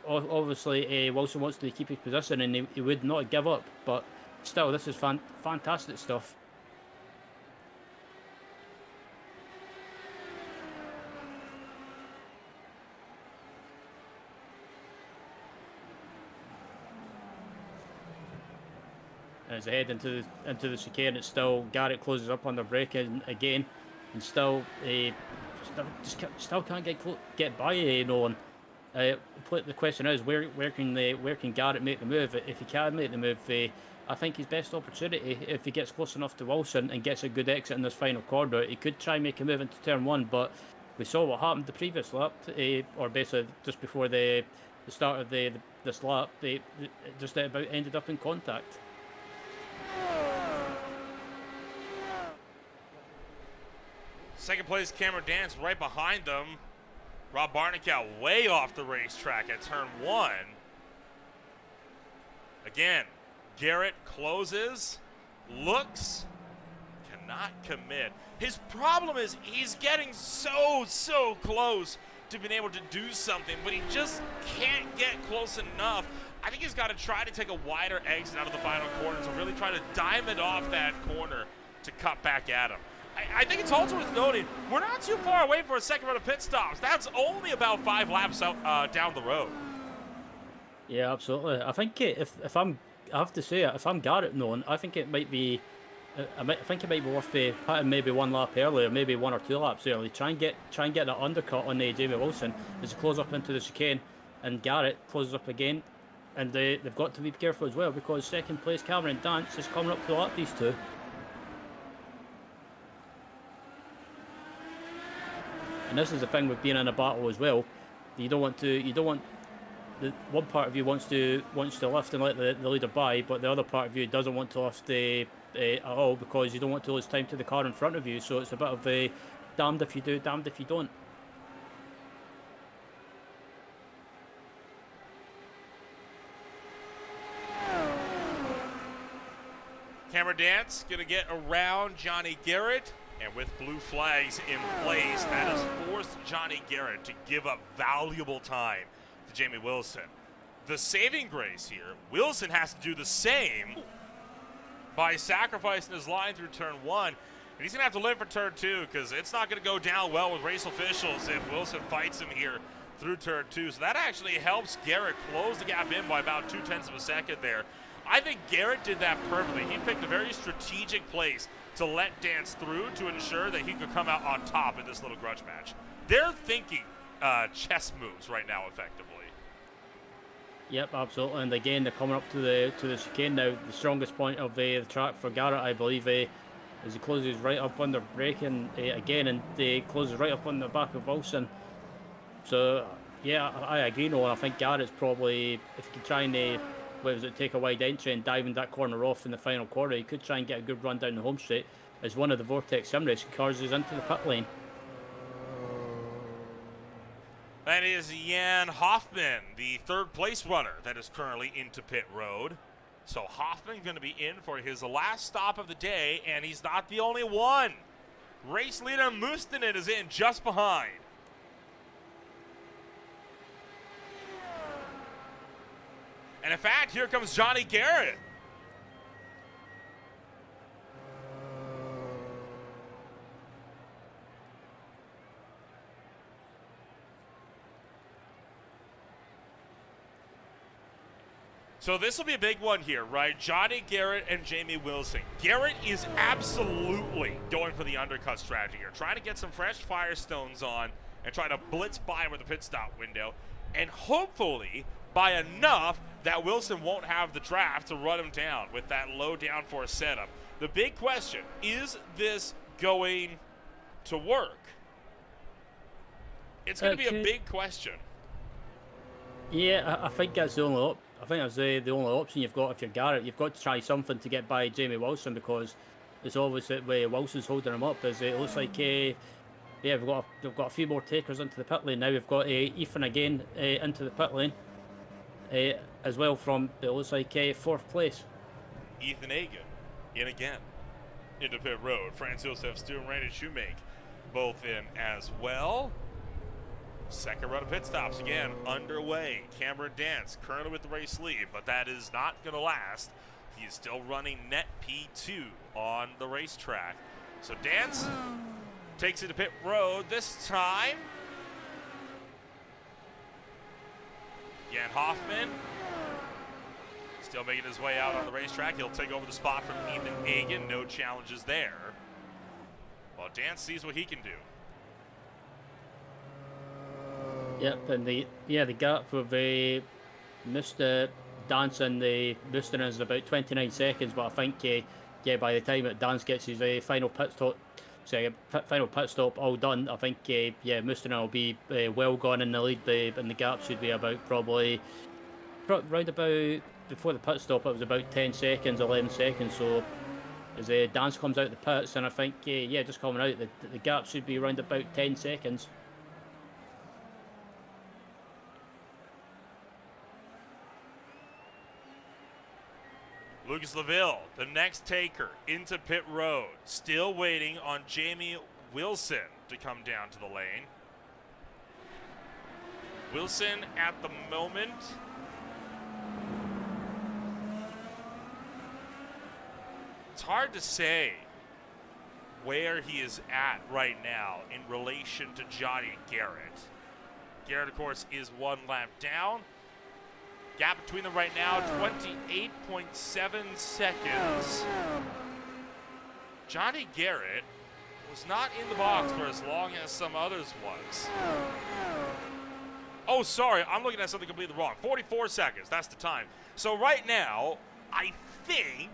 obviously Wilson wants to keep his position and he would not give up. But still, this is fantastic stuff. As they head into the chicane, it's still Garrett closes up on the brake again, and still still can't get by Nolan. The question is where can Garrett make the move? If he can make the move, I think his best opportunity, if he gets close enough to Wilson and gets a good exit in this final corner, he could try and make a move into turn 1. But we saw what happened the previous lap, or basically just before the start of this lap, it just about ended up in contact. Second place, Cameron Dance right behind them. Rob Barnicow way off the racetrack at turn 1. Again, Garrett closes, looks, cannot commit. His problem is he's getting so close to being able to do something, but he just can't get close enough. I think he's got to try to take a wider exit out of the final corners and really try to diamond off that corner to cut back at him. I think it's also worth noting, we're not too far away for a second round of pit stops. That's only about 5 laps out, down the road. Yeah, absolutely. I think if I'm, I have to say, if I'm Garrett known, I think it might be, I think it might be worth putting maybe 1 lap earlier, maybe 1 or 2 laps early. Try and get that undercut on Jamie Wilson as he close up into the chicane, and Garrett closes up again. And they've got to be careful as well, because second place Cameron Dance is coming up to lap these two. And this is the thing with being in a battle as well. You don't want the one part of you wants to lift and let the leader by, but the other part of you doesn't want to lift at all, because you don't want to lose time to the car in front of you. So it's a bit of a damned if you do, damned if you don't. Cameron Dance gonna get around Johnny Garrett, and with blue flags in place, that has forced Johnny Garrett to give up valuable time to Jamie Wilson. The saving grace here, Wilson has to do the same by sacrificing his line through turn 1, and he's gonna have to live for turn 2, because it's not gonna go down well with race officials if Wilson fights him here through turn 2. So that actually helps Garrett close the gap in by about 0.2 of a second there. I think Garrett did that perfectly. He picked a very strategic place to let Dance through to ensure that he could come out on top in this little grudge match. They're thinking chess moves right now, effectively. Yep, absolutely. And again, they're coming up to the chicane now. The strongest point of the track for Garrett, I believe, as he closes right up under braking again, and he closes right up on the back of Wilson. So yeah, I agree. No, I think Garrett's probably, if he could try and take a wide entry and diving that corner off in the final quarter, he could try and get a good run down the home straight as one of the Vortex Sim Racing cars is into the pit lane. That is Jan Hoffman, the 3rd place runner that is currently into pit road. So Hoffman going to be in for his last stop of the day, and he's not the only one. Race leader Mustinen is in just behind. And in fact, here comes Johnny Garrett. So this will be a big one here, right? Johnny Garrett and Jamie Wilson. Garrett is absolutely going for the undercut strategy here, trying to get some fresh Firestones on and try to blitz by with the pit stop window, and hopefully by enough that Wilson won't have the draft to run him down with that low downforce setup. The big question, is this going to work? It's going to be a big question. Yeah, I think that's the only the only option you've got if you're Garrett. You've got to try something to get by Jamie Wilson, because it's obvious that Wilson's holding him up. As it looks like, yeah, we've got a few more takers into the pit lane now. We've got Ethan again into the pit lane as well from, it looks like, 4th place. Ethan Hagen in again into pit road. Franz Josef Stu and Randy Shoemake both in as well. Second run of pit stops again underway. Cameron Dance currently with the race lead, but that is not going to last. He's still running net P2 on the racetrack. So Dance takes it to pit road this time. Jan Hoffman still making his way out on the racetrack. He'll take over the spot from Ethan Hagen. No challenges there. Well, Dance sees what he can do. Yep, and the gap with Mr. Dance and the Mustinen is about 29 seconds, but I think by the time that Dance gets his final pit stop all done, I think Mustinen will be well gone in the lead, and the gap should be about probably round about, before the pit stop it was about 10 seconds, 11 seconds. So as Dance comes out the pits, and I think just coming out, the gap should be around about 10 seconds. Lucas Laville, the next taker, into pit road. Still waiting on Jamie Wilson to come down to the lane. Wilson at the moment. It's hard to say where he is at right now in relation to Johnny Garrett. Garrett, of course, is 1 lap down. Gap between them right now, 28.7 seconds. Johnny Garrett was not in the box for as long as some others was. Oh, sorry, I'm looking at something completely wrong. 44 seconds, that's the time. So right now, I think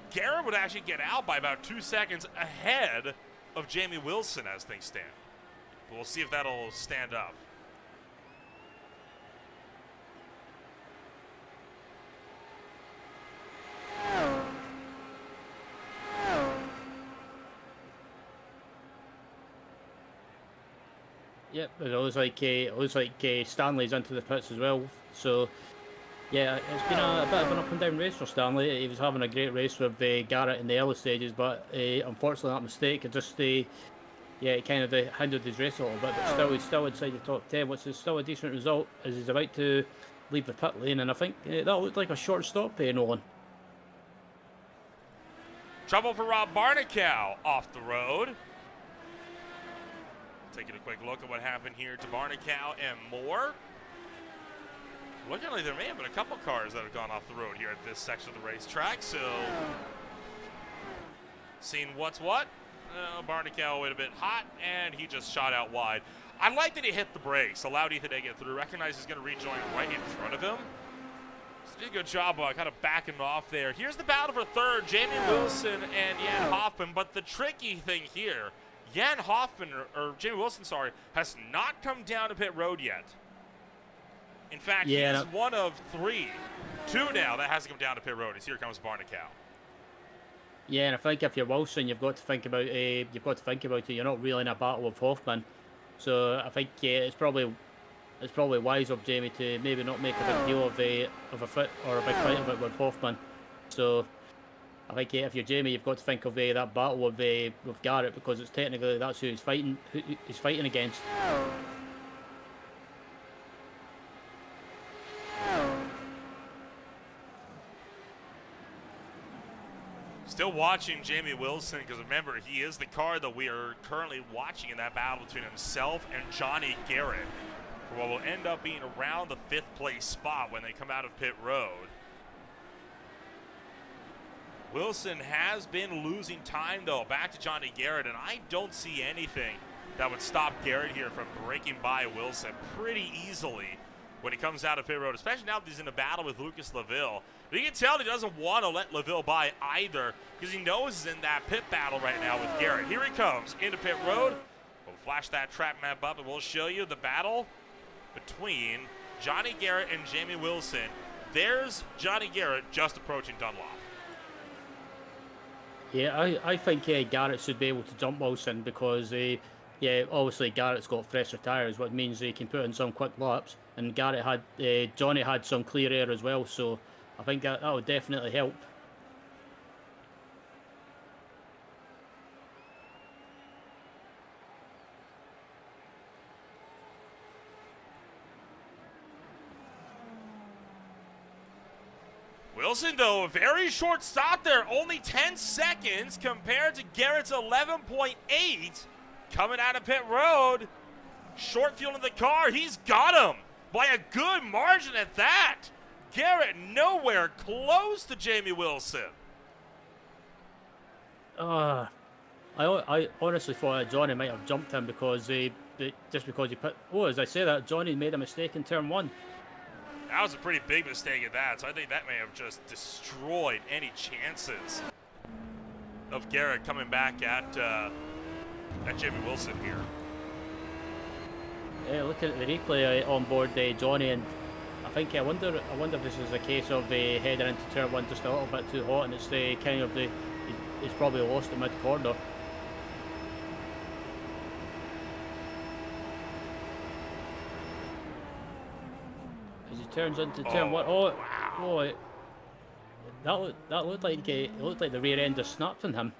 Garrett would actually get out by about 2 seconds ahead of Jamie Wilson as things stand. But we'll see if that'll stand up. Yep, it looks like Stanley's into the pits as well. So, yeah, it's been a bit of an up and down race for Stanley. He was having a great race with Garrett in the early stages, but unfortunately that mistake, it kind of hindered his race a little bit. But he's still inside the top 10, which is still a decent result as he's about to leave the pit lane. And I think that looked like a short stop, Nolan. Trouble for Rob Barnicow off the road. Taking a quick look at what happened here to Barnicow and more. Looking like there may have been a couple cars that have gone off the road here at this section of the racetrack. So, seeing what's what. Barnicow went a bit hot, and he just shot out wide. I like that he hit the brakes, allowed Ethan to get through. Recognized he's going to rejoin right in front of him. So did a good job kind of backing off there. Here's the battle for third, Jamie Wilson and Jan Hoffman. But the tricky thing here, Jan Hoffman, or Jamie Wilson, sorry, has not come down to pit road yet. In fact, he's one of two now that hasn't come down to pit road. As here comes Barnicow. Yeah, and I think if you're Wilson, you've got to think about it. You're not really in a battle with Hoffman, so I think it's probably wise of Jamie to maybe not make a big deal of a fit or a big fight of it with Hoffman. So I think if you're Jamie, you've got to think of that battle with Garrett, because it's technically that's who he's fighting against. Still watching Jamie Wilson, because remember, he is the car that we are currently watching in that battle between himself and Johnny Garrett, for what will end up being around the 5th place spot when they come out of pit road. Wilson has been losing time, though, back to Johnny Garrett, and I don't see anything that would stop Garrett here from breaking by Wilson pretty easily when he comes out of pit road, especially now that he's in a battle with Lucas Laville. But you can tell he doesn't want to let Laville by either, because he knows he's in that pit battle right now with Garrett. Here he comes into pit road. We'll flash that track map up, and we'll show you the battle between Johnny Garrett and Jamie Wilson. There's Johnny Garrett just approaching Dunlop. Yeah, I think Garrett should be able to jump Wilson, because obviously Garrett's got fresher tyres, which means he can put in some quick laps, and Johnny had some clear air as well, so I think that would definitely help. Wilson, though, a very short stop there, only 10 seconds compared to Garrett's 11.8. Coming out of pit road, short fuel in the car, he's got him by a good margin at that. Garrett nowhere close to Jamie Wilson. I honestly thought that Johnny might have jumped him because just because he put. Oh, as I say that, Johnny made a mistake in turn 1. That was a pretty big mistake at that, so I think that may have just destroyed any chances of Garrett coming back at Jamie Wilson here. Yeah, looking at the replay on board Johnny, and I wonder if this is a case of heading into turn 1 just a little bit too hot, and it's he's probably lost it mid-corner. As he turns into turn 1, That looked like it looked like the rear end just snapped on him.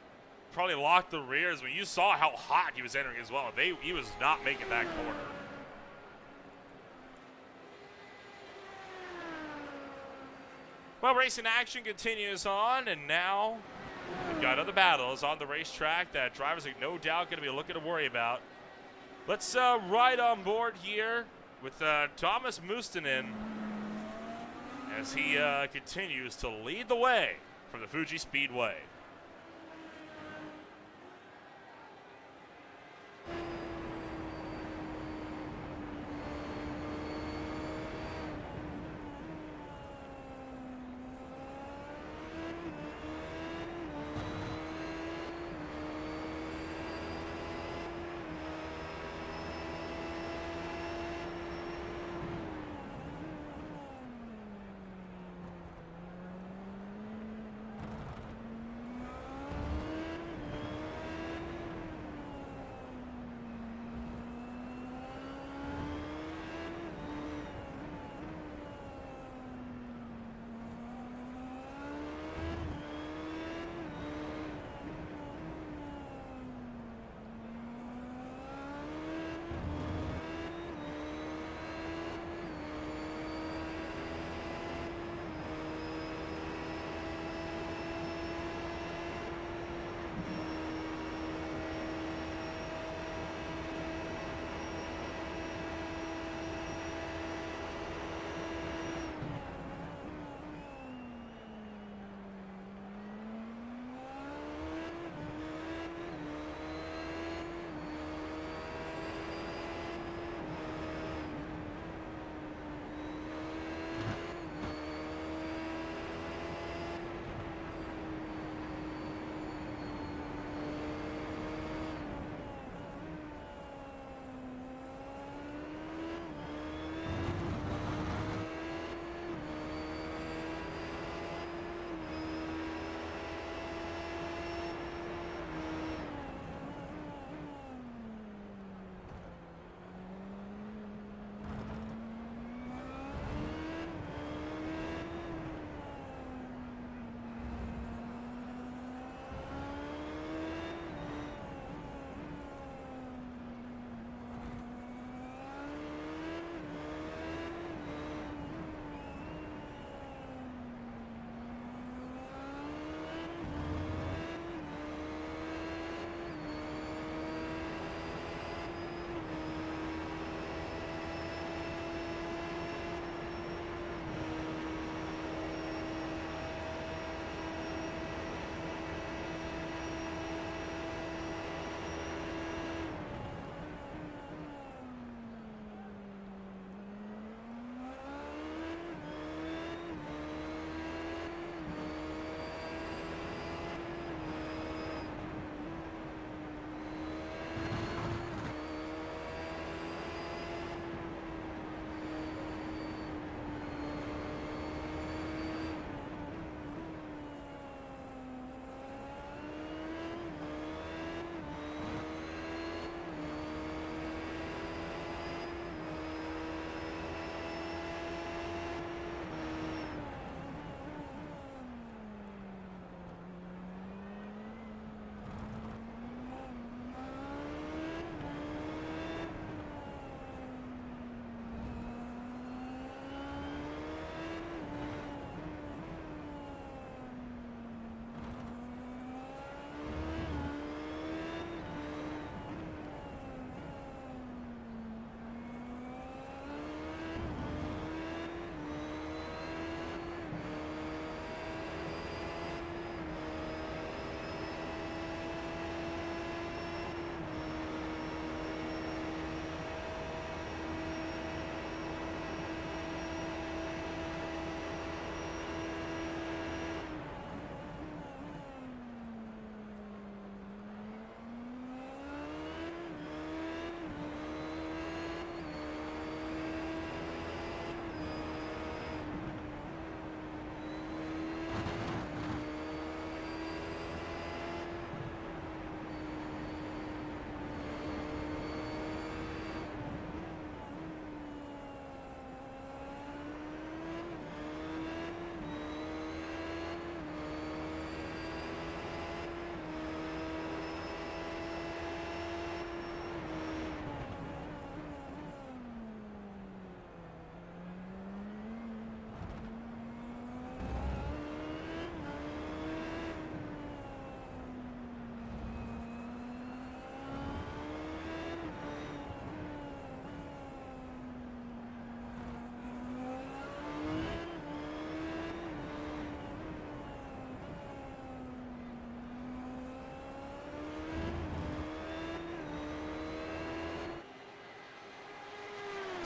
Probably locked the rears, but you saw how hot he was entering as well. He was not making that corner. Well, racing action continues on, and now we've got other battles on the racetrack that drivers are no doubt going to be looking to worry about. Let's ride on board here with Thomas Mustonen as he continues to lead the way from the Fuji Speedway.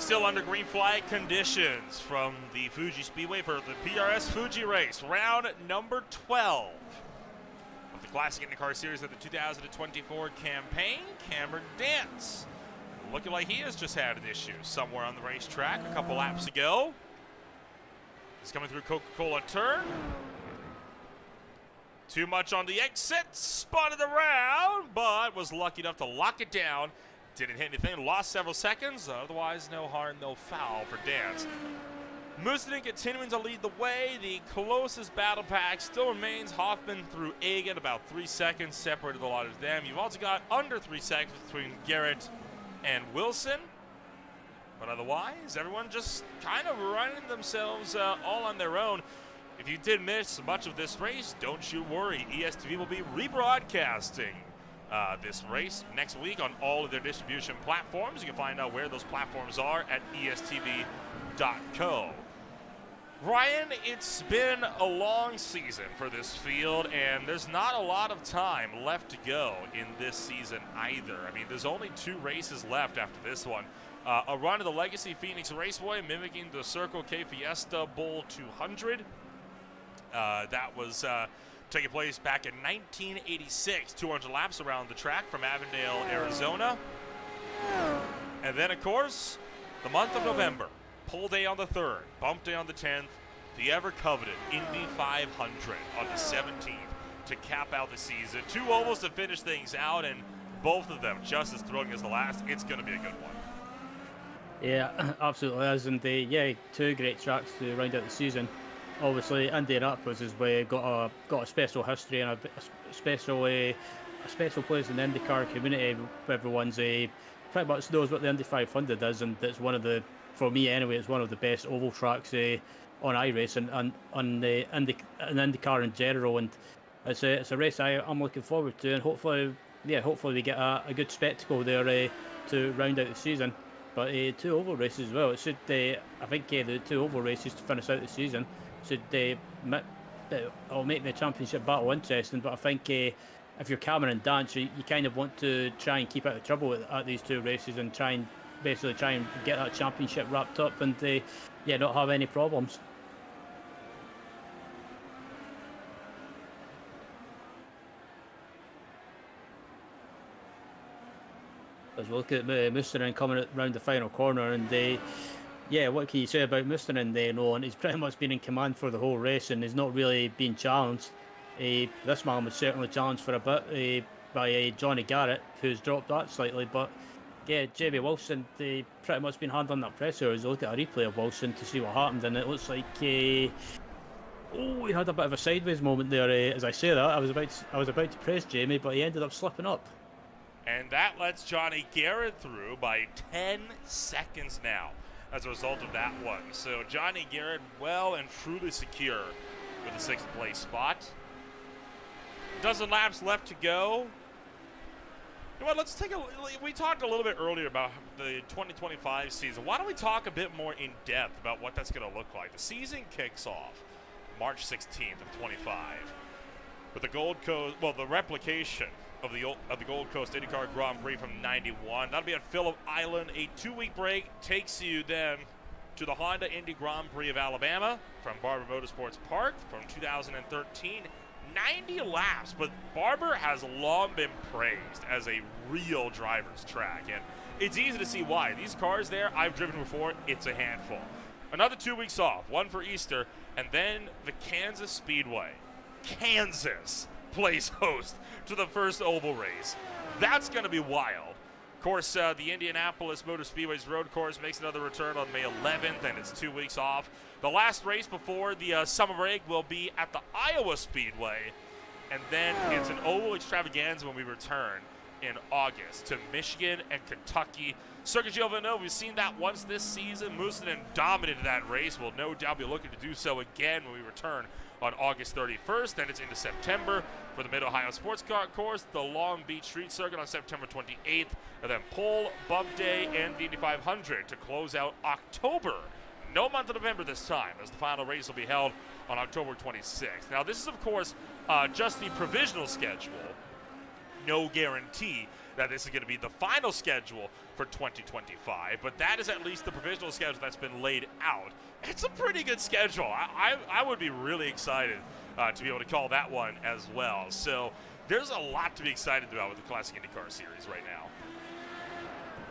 Still under green flag conditions from the Fuji Speedway for the PRS Fuji race, round number 12 of the Classic Indycar Series of the 2024 campaign. Cameron Dance looking like he has just had an issue somewhere on the racetrack a couple laps ago. He's coming through Coca-Cola turn. Too much on the exit, spun it around, but was lucky enough to lock it down. Didn't hit anything, lost several seconds, otherwise no harm, no foul for Dance. Mustonen continuing to lead the way. The closest battle pack still remains Hoffman through Egan, about 3 seconds separated a lot of them. You've also got under 3 seconds between Garrett and Wilson. But otherwise, everyone just kind of running themselves all on their own. If you did miss much of this race, don't you worry. ESTV will be rebroadcasting this race next week on all of their distribution platforms. You can find out where those platforms are at estv.co. Ryan, it's been a long season for this field, and there's not a lot of time left to go in this season either. I mean, there's only 2 races left after this one. A run of the Legacy Phoenix Raceway mimicking the Circle K Fiesta Bowl 200. That was taking place back in 1986, 200 laps around the track from Avondale, Arizona. And then, of course, the month of November, pole day on the 3rd, bump day on the 10th, the ever-coveted Indy 500 on the 17th to cap out the season. 2 ovals to finish things out, and both of them just as thrilling as the last. It's going to be a good one. Yeah, absolutely is, and 2 great tracks to round out the season. Obviously, Indianapolis has got a special history and a special place in the IndyCar community. Everyone's pretty much knows what the Indy 500 is, and it's one of the, for me anyway, it's one of the best oval tracks on iRacing and on the IndyCar in general. And it's a race I'm looking forward to, and hopefully we get a good spectacle there to round out the season. But 2 oval races as well. It should, I think, the 2 oval races to finish out the season should it'll make the championship battle interesting. But I think if you're Cameron and Dance, you kind of want to try and keep out of trouble at these 2 races and try and get that championship wrapped up and not have any problems. As we look at Mustonen coming around the final corner, and what can you say about Mustonen there, Nolan? He's pretty much been in command for the whole race and he's not really been challenged. This man was certainly challenged for a bit by Johnny Garrett, who's dropped that slightly, but Jamie Wilson, pretty much been handling that pressure. As you look at a replay of Wilson to see what happened, and it looks like he had a bit of a sideways moment there. As I say that, I was about to praise Jamie, but he ended up slipping up. And that lets Johnny Garrett through by 10 seconds now as a result of that one. So Johnny Garrett well and truly secure with the 6th place spot. Dozen laps left to go. You know what, let's take we talked a little bit earlier about the 2025 season. Why don't we talk a bit more in depth about what that's going to look like? The season kicks off March 16th of 25 with the Gold Coast, the replication of the Gold Coast IndyCar Grand Prix from 91. That'll be at Phillip Island. A 2-week break takes you then to the Honda Indy Grand Prix of Alabama from Barber Motorsports Park from 2013. 90 laps, but Barber has long been praised as a real driver's track, and it's easy to see why. These cars there, I've driven before, it's a handful. Another 2 weeks off, one for Easter, and then the Kansas Speedway. Kansas plays host to the first oval race. That's going to be wild. Of course, the Indianapolis Motor Speedway's road course makes another return on May 11th, and it's 2 weeks off. The last race before the summer break will be at the Iowa Speedway, and then it's an oval extravaganza when we return in August to Michigan and Kentucky. Circuit Gilles Villeneuve, we've seen that once this season. Mustonen dominated that race. We'll no doubt be looking to do so again when we return on August 31st. Then it's into September for the Mid-Ohio Sports Car Course, the Long Beach Street Circuit on September 28th, and then Pole, Bump Day, and the Indy 500 to close out October. No month of November this time, as the final race will be held on October 26th. Now, this is, of course, just the provisional schedule. No guarantee. that this is going to be the final schedule for 2025, but that is at least the provisional schedule that's been laid out. It's a pretty good schedule. I would be really excited to be able to call that one as well. So there's a lot to be excited about with the Classic IndyCar Series right now.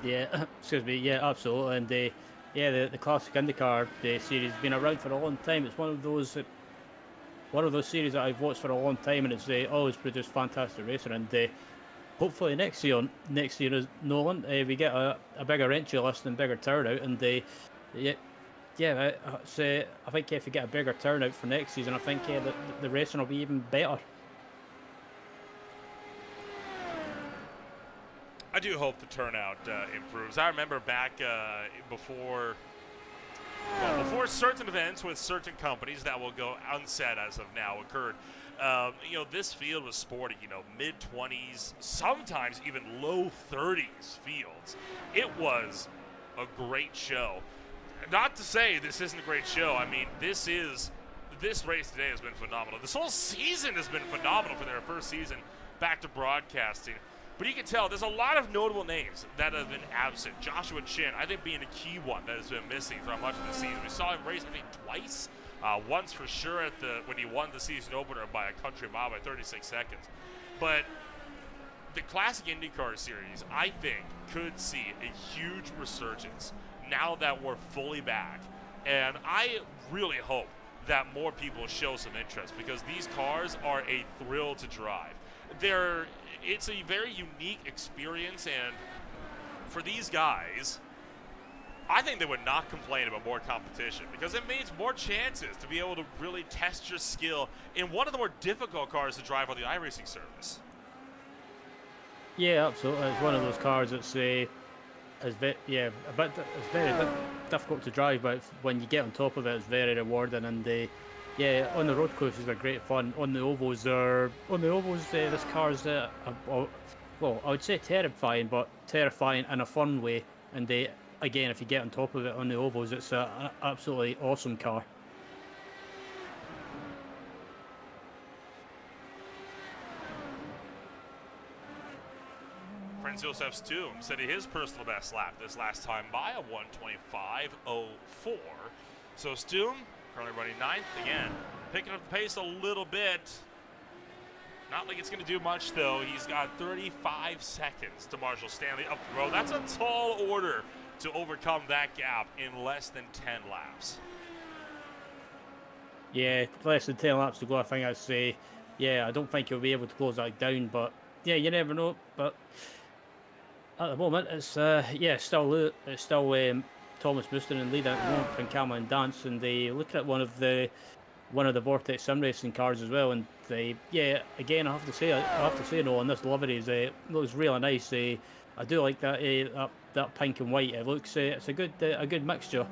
Yeah, excuse me. Yeah, absolutely. And the Classic IndyCar series has been around for a long time. It's one of those series that I've watched for a long time, and it's always produced fantastic racing. And hopefully next year is Nolan, we get a bigger entry list and bigger turnout. And I think if we get a bigger turnout for next season, I think the racing will be even better. I do hope the turnout improves. I remember back before certain events with certain companies that will go unsaid as of now occurred. This field was sporting, mid-20s, sometimes even low 30s fields. It was a great show. Not to say this isn't a great show. I mean, this race today has been phenomenal. This whole season has been phenomenal for their first season back to broadcasting. But you can tell there's a lot of notable names that have been absent. Joshua Chin, I think, being a key one that has been missing throughout much of the season. We saw him race, I think, twice. Once for sure when he won the season opener by a country mile by 36 seconds. But the Classic IndyCar Series, I think, could see a huge resurgence now that we're fully back. And I really hope that more people show some interest, because these cars are a thrill to drive. It's a very unique experience, and for these guys, I think they would not complain about more competition, because it means more chances to be able to really test your skill in one of the more difficult cars to drive on the iRacing service. Yeah, absolutely. It's one of those cars that's it's very difficult to drive, but when you get on top of it, it's very rewarding. And on the road courses are great fun. On the ovals, this car's I would say terrifying, but terrifying in a fun way. And again, if you get on top of it on the ovals, it's an absolutely awesome car. Franz Josef Stum set his personal best lap this last time by a 1:25.04. So Stum currently running 9th again, picking up the pace a little bit. Not like it's going to do much, though. He's got 35 seconds to Marshall Stanley up the road. That's a tall order to overcome that gap in less than 10 laps. Yeah, less than 10 laps to go. I think I'd say, I don't think he'll be able to close that down, but you never know. But at the moment, it's still Thomas Mustin and leader at the moment from Cameron Dance, and they look at one of the Vortex Sim Racing cars as well. And again, I have to say, no, on this livery looks really nice. I do like that pink and white. It looks it's a good mixture.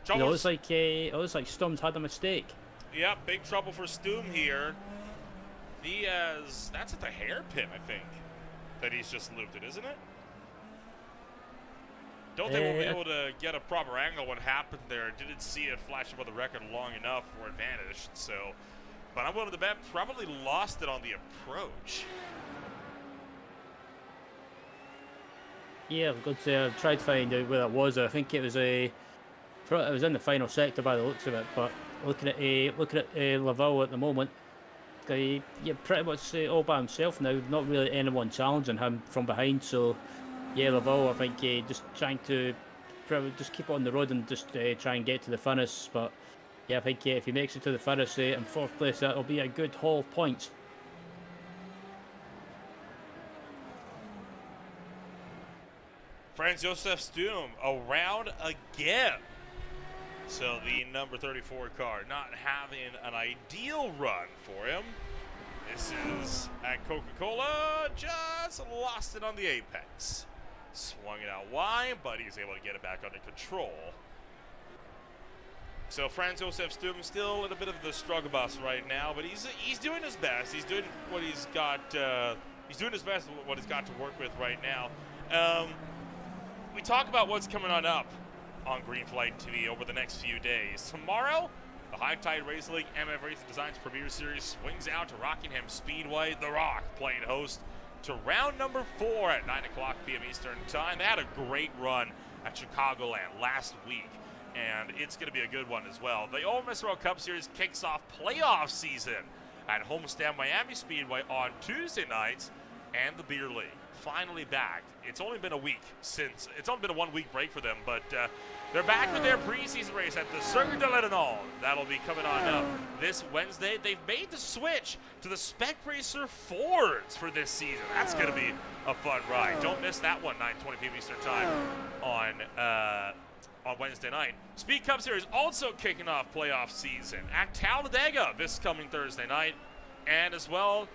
It looks like Stum's had a mistake. Yeah, big trouble for Stum here. That's at the hairpin, I think, that he's just looped it, isn't it? Don't think we'll be able to get a proper angle what happened there. Didn't see it flash above the record long enough for advantage. So, but I'm willing to bet probably lost it on the approach. Yeah, I've tried to find out where that was. I think it was in the final sector by the looks of it. But looking at Laval at the moment, pretty much all by himself now. Not really anyone challenging him from behind. So. Yeah, Laval, I think just trying to just keep on the road and just try and get to the finish. But I think if he makes it to the finish in 4th place, that'll be a good haul of points. Franz Josef Stum around again. So the number 34 car not having an ideal run for him. This is at Coca-Cola, just lost it on the apex. Swung it out wide, but he's able to get it back under control. So Franz Josef Stum still in a bit of the struggle bus right now, but he's doing his best. He's doing what he's got. He's doing his best with what he's got to work with right now. We talk about what's coming on up on Greenflight TV over the next few days. Tomorrow, the High Tide Race League MF Racing Designs Premier Series swings out to Rockingham Speedway. The Rock playing host to round number 4 at 9 o'clock p.m. Eastern Time. They had a great run at Chicagoland last week, and it's going to be a good one as well. The Ole Miss World Cup Series kicks off playoff season at homestand Miami Speedway on Tuesday nights, and the Beer League finally back. It's only been a 1-week break for them, but they're back with their preseason race at the Circuit de l'Ethanol. That'll be coming on up this Wednesday. They've made the switch to the Spec Racer Fords for this season. That's going to be a fun ride. Don't miss that one, 9:20 p.m. Eastern Time on Wednesday night. Speed Cup Series also kicking off playoff season at Talladega this coming Thursday night, and as well,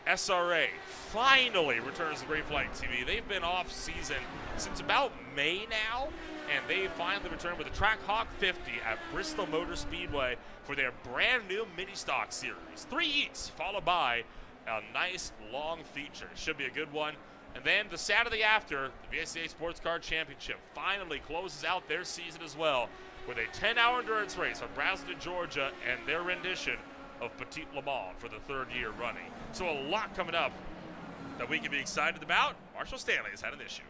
SRA finally returns to Great Flight TV. They've been off season since about May now, and they finally returned with the Track Hawk 50 at Bristol Motor Speedway for their brand new mini stock series. 3 heats, followed by a nice long feature. Should be a good one. And then the Saturday after, the VSCA Sports Car Championship finally closes out their season as well with a 10-hour endurance race on Braselton, Georgia, and their rendition of Petit Le Mans for the 3rd year running. So a lot coming up that we can be excited about. Marshall Stanley has had an issue.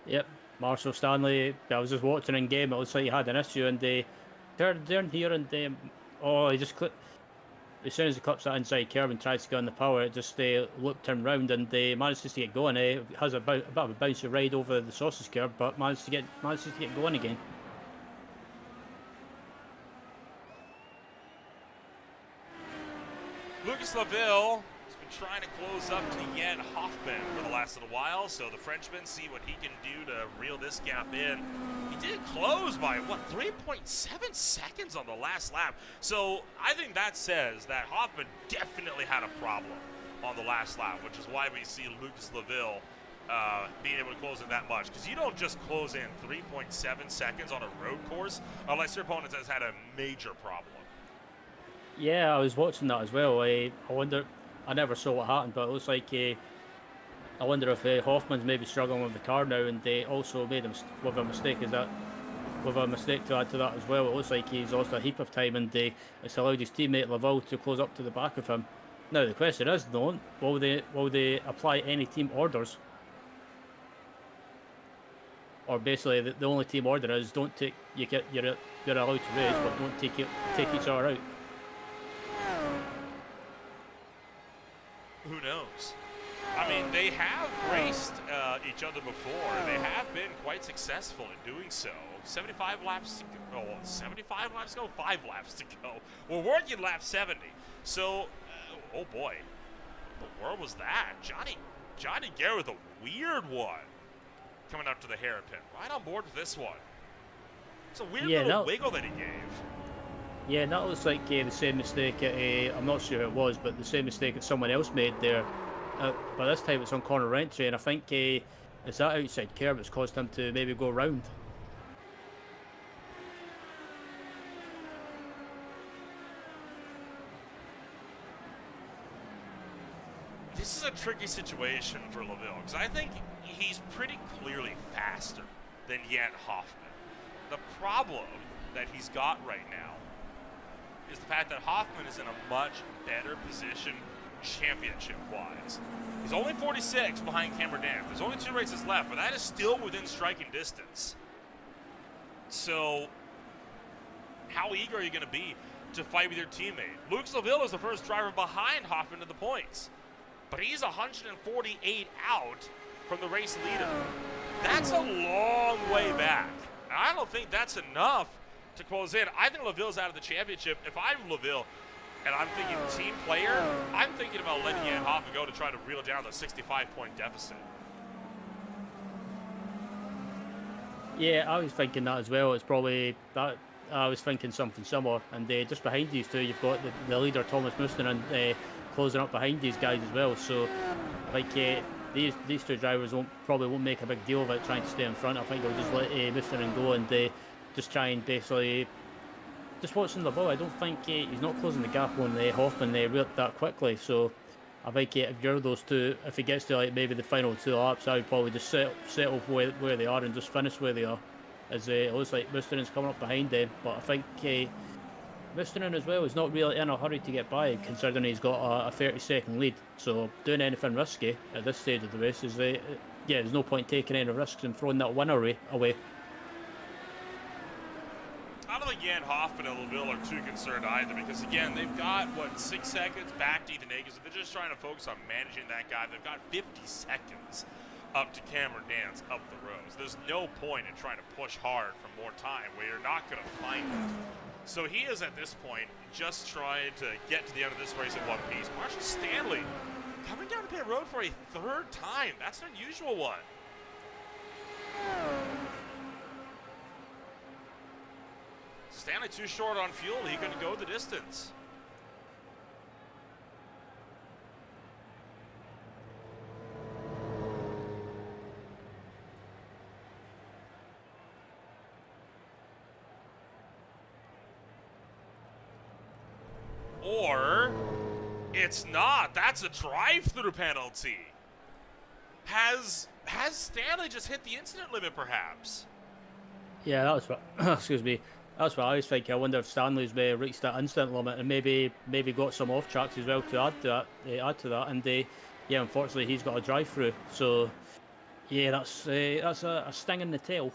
Yep, Marshall Stanley, I was just watching in game, it looks like he had an issue, and down here, and he just clipped. As soon as he clips that inside curve and tries to go on the power, it just looped him round, and manages to get going. Has a bit of a bouncy ride over the sausage curve, but manages to get going again. Lucas Laville has been trying to close up to Jan Hoffman for the last little while, so the Frenchman see what he can do to reel this gap in. He did close by, 3.7 seconds on the last lap. So I think that says that Hoffman definitely had a problem on the last lap, which is why we see Lucas Laville being able to close in that much. Because you don't just close in 3.7 seconds on a road course unless your opponent has had a major problem. Yeah, I was watching that as well. I wonder, I never saw what happened, but it looks like I wonder if Hoffman's maybe struggling with the car now, and they also made with a mistake. Is that with a mistake to add to that as well? It looks like he's lost a heap of time, and it's allowed his teammate Laville to close up to the back of him. Now the question is, though, will they apply any team orders? Or basically, the only team order is you're allowed to race, but don't take each other out. Who knows? I mean, they have raced each other before. They have been quite successful in doing so. 75 laps to go. Oh, 75 laps to go? 5 laps to go. We're working lap 70. So, oh boy. What the world was that? Johnny Garrett with a weird one. Coming up to the hairpin. Right on board with this one. It's a weird little wiggle that he gave. Yeah, that looks like the same mistake I'm not sure who it was, but the same mistake that someone else made there. But this time it's on corner entry, and I think it's that outside curve that's caused him to maybe go round. This is a tricky situation for Laville, because I think he's pretty clearly faster than Jan Hoffman. The problem that he's got right now is the fact that Hoffman is in a much better position championship-wise. He's only 46 behind Cameron Danf. There's only 2 races left, but that is still within striking distance. So, how eager are you going to be to fight with your teammate? Lucas Laville is the first driver behind Hoffman in the points, but he's 148 out from the race leader. That's a long way back. And I don't think that's enough to close in. I think Laville's out of the championship. If I'm Laville and I'm thinking team player, I'm thinking about letting Jan Hoffman go to try to reel down the 65-point deficit. Yeah, I was thinking that as well. It's probably that. I was thinking something similar. And just behind these two, you've got the leader, Thomas Mustonen, and closing up behind these guys as well. So, like, these two drivers probably won't make a big deal of it trying to stay in front. I think they'll just let Mustonen go and just try and basically just watching Laville. I don't think he's not closing the gap on Hoffman that quickly. So I think if you're those two, if he gets to like maybe the final 2 laps, I would probably just settle where they are and just finish where they are. As it looks like Mustonen's coming up behind them, but I think Mustering as well is not really in a hurry to get by, considering he's got a 30-second lead. So doing anything risky at this stage of the race is, yeah, there's no point taking any risks and throwing that win away. I don't think Jan Hoffman and LaVille are too concerned either, because again, they've got, what, 6 seconds back to Ethan Akers, so they're just trying to focus on managing that guy. They've got 50 seconds up to Cameron Dance up the road. There's no point in trying to push hard for more time where you're not going to find it. So he is, at this point, just trying to get to the end of this race in one piece. Marshall Stanley coming down the pit road for a 3rd time. That's an unusual one. Stanley too short on fuel. He couldn't go the distance. Or it's not. That's a drive-through penalty. Has Stanley just hit the incident limit, perhaps? Yeah, that was what. Excuse me. That's what I was thinking. I wonder if Stanley's reached that incident limit and maybe got some off tracks as well to add to that. And yeah, unfortunately, he's got a drive-through. So yeah, that's a sting in the tail.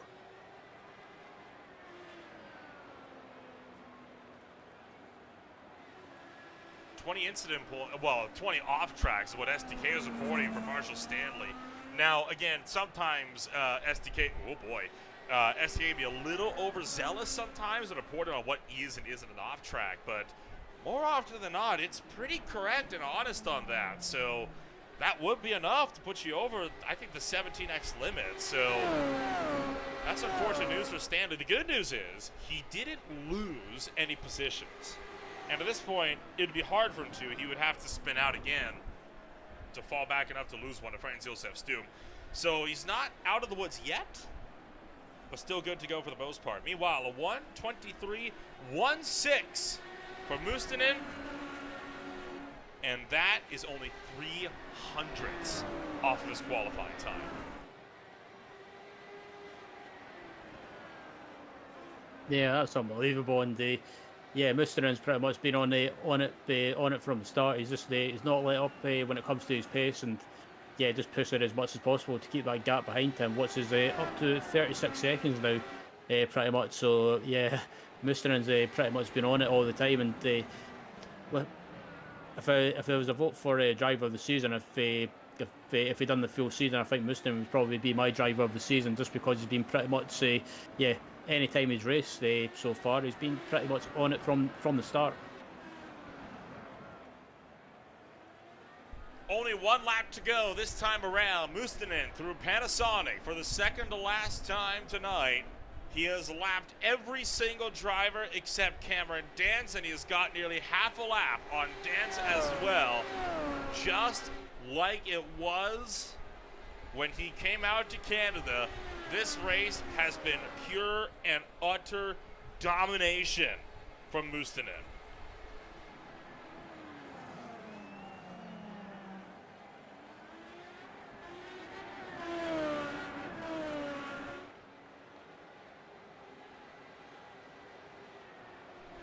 20 off tracks is what SDK is reporting for Marshall Stanley. Now, again, sometimes SDK be a little overzealous sometimes in reporting on what is and isn't an off track, but more often than not, it's pretty correct and honest on that. So that would be enough to put you over, I think, the 17x limit. So that's unfortunate news for Stanley. The good news is he didn't lose any positions. And at this point, it'd be hard for him to. He would have to spin out again to fall back enough to lose one to Franz Josef Stum. So he's not out of the woods yet, but still good to go for the most part. Meanwhile, a 1:23.16 for Mustinen, and that is only 300ths off of his qualifying time. Yeah, that's unbelievable. And yeah, Mustinen's pretty much been on it from the start. He's not let up when it comes to his pace, and yeah, just pushing as much as possible to keep that gap behind him, which is up to 36 seconds now, pretty much. So yeah, Mustinen's pretty much been on it all the time. And if there was a vote for driver of the season, if he done the full season, I think Mustinen would probably be my driver of the season, just because he's been pretty much any time he's raced so far, he's been pretty much on it from the start. Only one lap to go this time around. Mustinen through Panasonic for the second to last time tonight. He has lapped every single driver except Cameron Dance, and he has got nearly half a lap on Dance as well. Just like it was when he came out to Canada, this race has been pure and utter domination from Mustinen.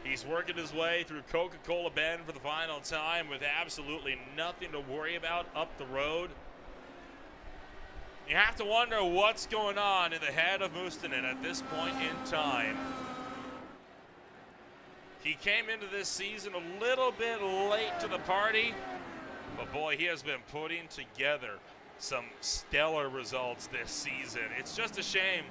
He's working his way through Coca-Cola Bend for the final time with absolutely nothing to worry about up the road. You have to wonder what's going on in the head of Mustinen at this point in time. He came into this season a little bit late to the party, but boy, he has been putting together some stellar results this season. It's just a shame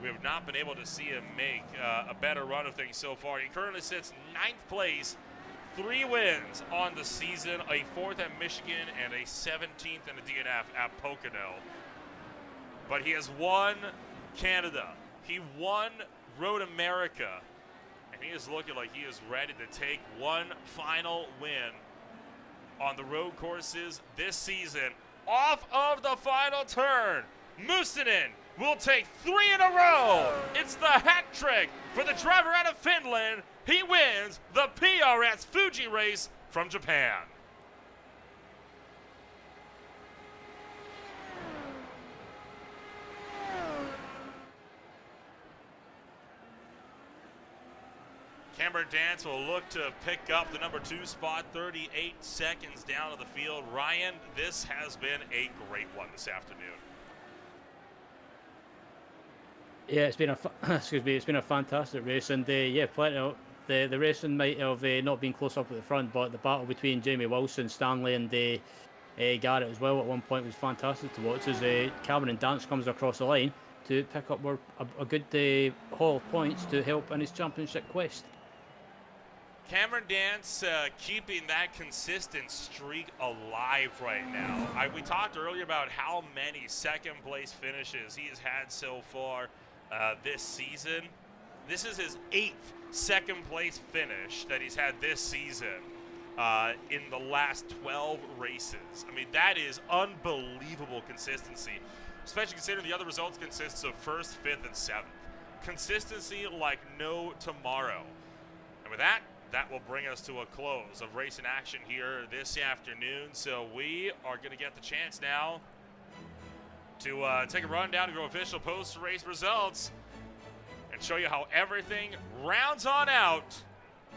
we have not been able to see him make a better run of things so far. He currently sits 9th place, 3 wins on the season, a 4th at Michigan and a 17th in the DNF at Pocono. But he has won Canada. He won Road America. And he is looking like he is ready to take one final win on the road courses this season. Off of the final turn, Mustinen will take 3 in a row. It's the hat trick for the driver out of Finland. He wins the PRS Fuji race from Japan. Cameron Dance will look to pick up the number 2 spot, 38 seconds down to the field. Ryan, this has been a great one this afternoon. Yeah, it's been a it's been a fantastic race, and yeah, plenty of, the racing might have not been close up at the front, but the battle between Jamie Wilson, Stanley, and Garrett as well at one point was fantastic to watch as Cameron Dance comes across the line to pick up a good haul of points to help in his championship quest. Cameron Dance keeping that consistent streak alive right now. We talked earlier about how many second place finishes he has had so far this season. This is his 8th second place finish that he's had this season in the last 12 races. I mean, that is unbelievable consistency, especially considering the other results consists of 1st, 5th, and 7th. Consistency like no tomorrow. And with that, that will bring us to a close of racing action here this afternoon. So we are going to get the chance now to take a rundown of your official post-race results and show you how everything rounds on out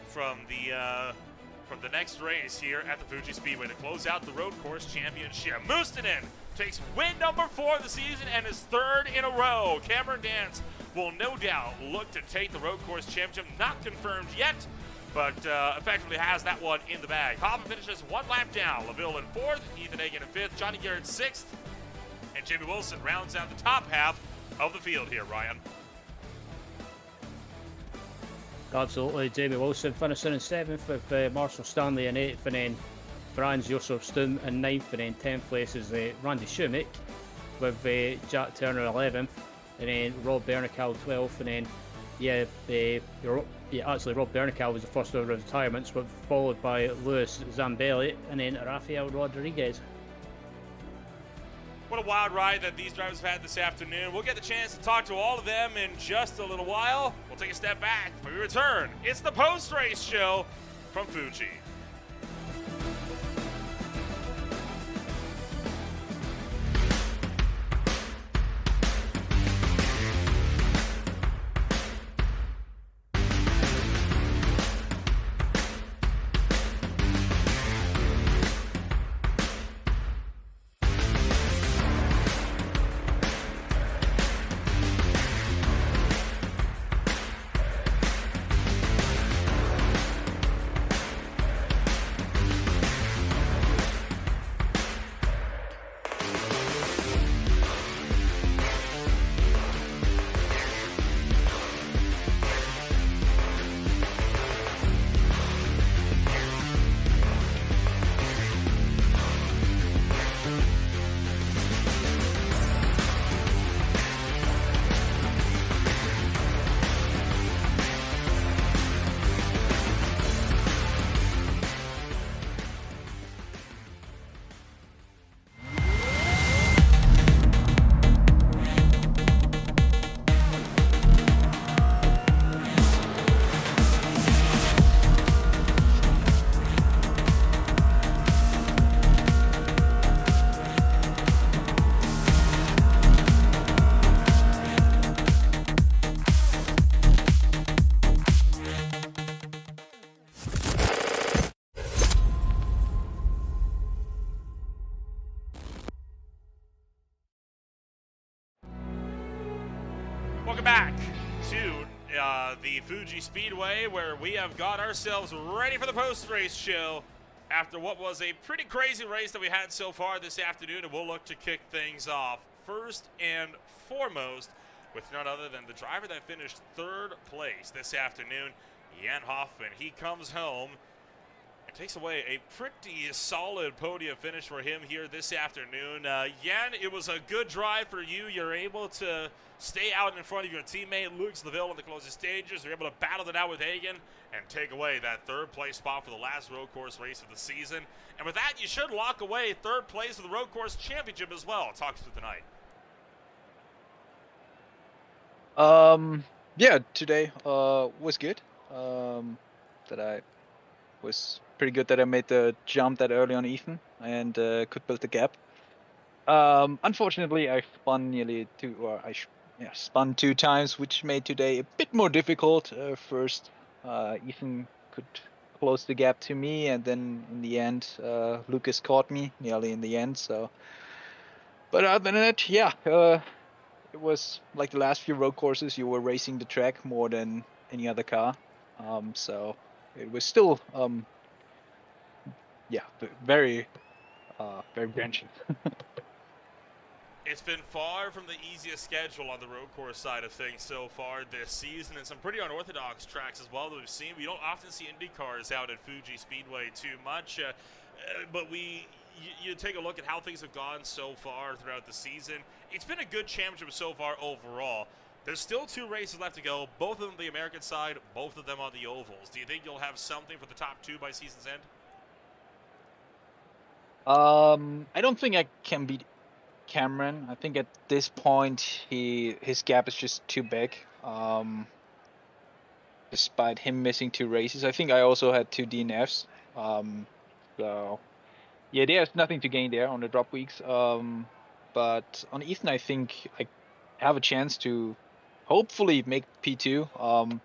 from the next race here at the Fuji Speedway to close out the Road Course Championship. Mustinen takes win number 4 of the season and is 3rd in a row. Cameron Dance will no doubt look to take the Road Course Championship, not confirmed yet, but effectively has that one in the bag. Hoffman finishes 1 lap down. LaVille in 4th, Ethan Hagen in 5th, Johnny Garrett 6th, and Jamie Wilson rounds out the top half of the field here, Ryan. Absolutely, Jamie Wilson finishing in 7th with Marshall Stanley in 8th, and then Franz Josef Stum in 9th, and then 10th place is Randy Schumick with Jack Turner 11th, and then Rob Bernical 12th, and then actually Rob Bernical was the first of retirements, but followed by Louis Zambelli and then Rafael Rodriguez. What a wild ride that these drivers have had this afternoon. We'll get the chance to talk to all of them in just a little while. We'll take a step back. When we return, it's the post-race show from Fuji. Welcome back to the Fuji Speedway, where we have got ourselves ready for the post-race show after what was a pretty crazy race that we had so far this afternoon, and we'll look to kick things off first and foremost with none other than the driver that finished 3rd place this afternoon, Jan Hoffman. He comes home and takes away a pretty solid podium finish for him here this afternoon. Jan, it was a good drive for you. You're able to stay out in front of your teammate, Luke LaVille, in the closing stages. You're able to battle it out with Hagen and take away that 3rd place spot for the last road course race of the season. And with that, you should lock away 3rd place of the road course championship as well. Talk to us tonight. Yeah, today was good. That I was pretty good that I made the jump that early on Ethan and could build the gap. Unfortunately, I spun spun 2 times, which made today a bit more difficult. First Ethan could close the gap to me, and then in the end, Lucas caught me nearly in the end. So, but other than that, yeah, it was like the last few road courses. You were racing the track more than any other car. So it was still, yeah, very, very wrenching. It's been far from the easiest schedule on the road course side of things so far this season, and some pretty unorthodox tracks as well that we've seen. We don't often see Indycars out at Fuji Speedway too much, but you take a look at how things have gone so far throughout the season. It's been a good championship so far overall. There's still 2 races left to go, both of them the American side, both of them on the ovals. Do you think you'll have something for the top 2 by season's end? I don't think I can beat Cameron. I think at this point his gap is just too big. Despite him missing 2 races, I think I also had 2 DNFs. So yeah, there's nothing to gain there on the drop weeks. But on Ethan, I think I have a chance to hopefully make P2.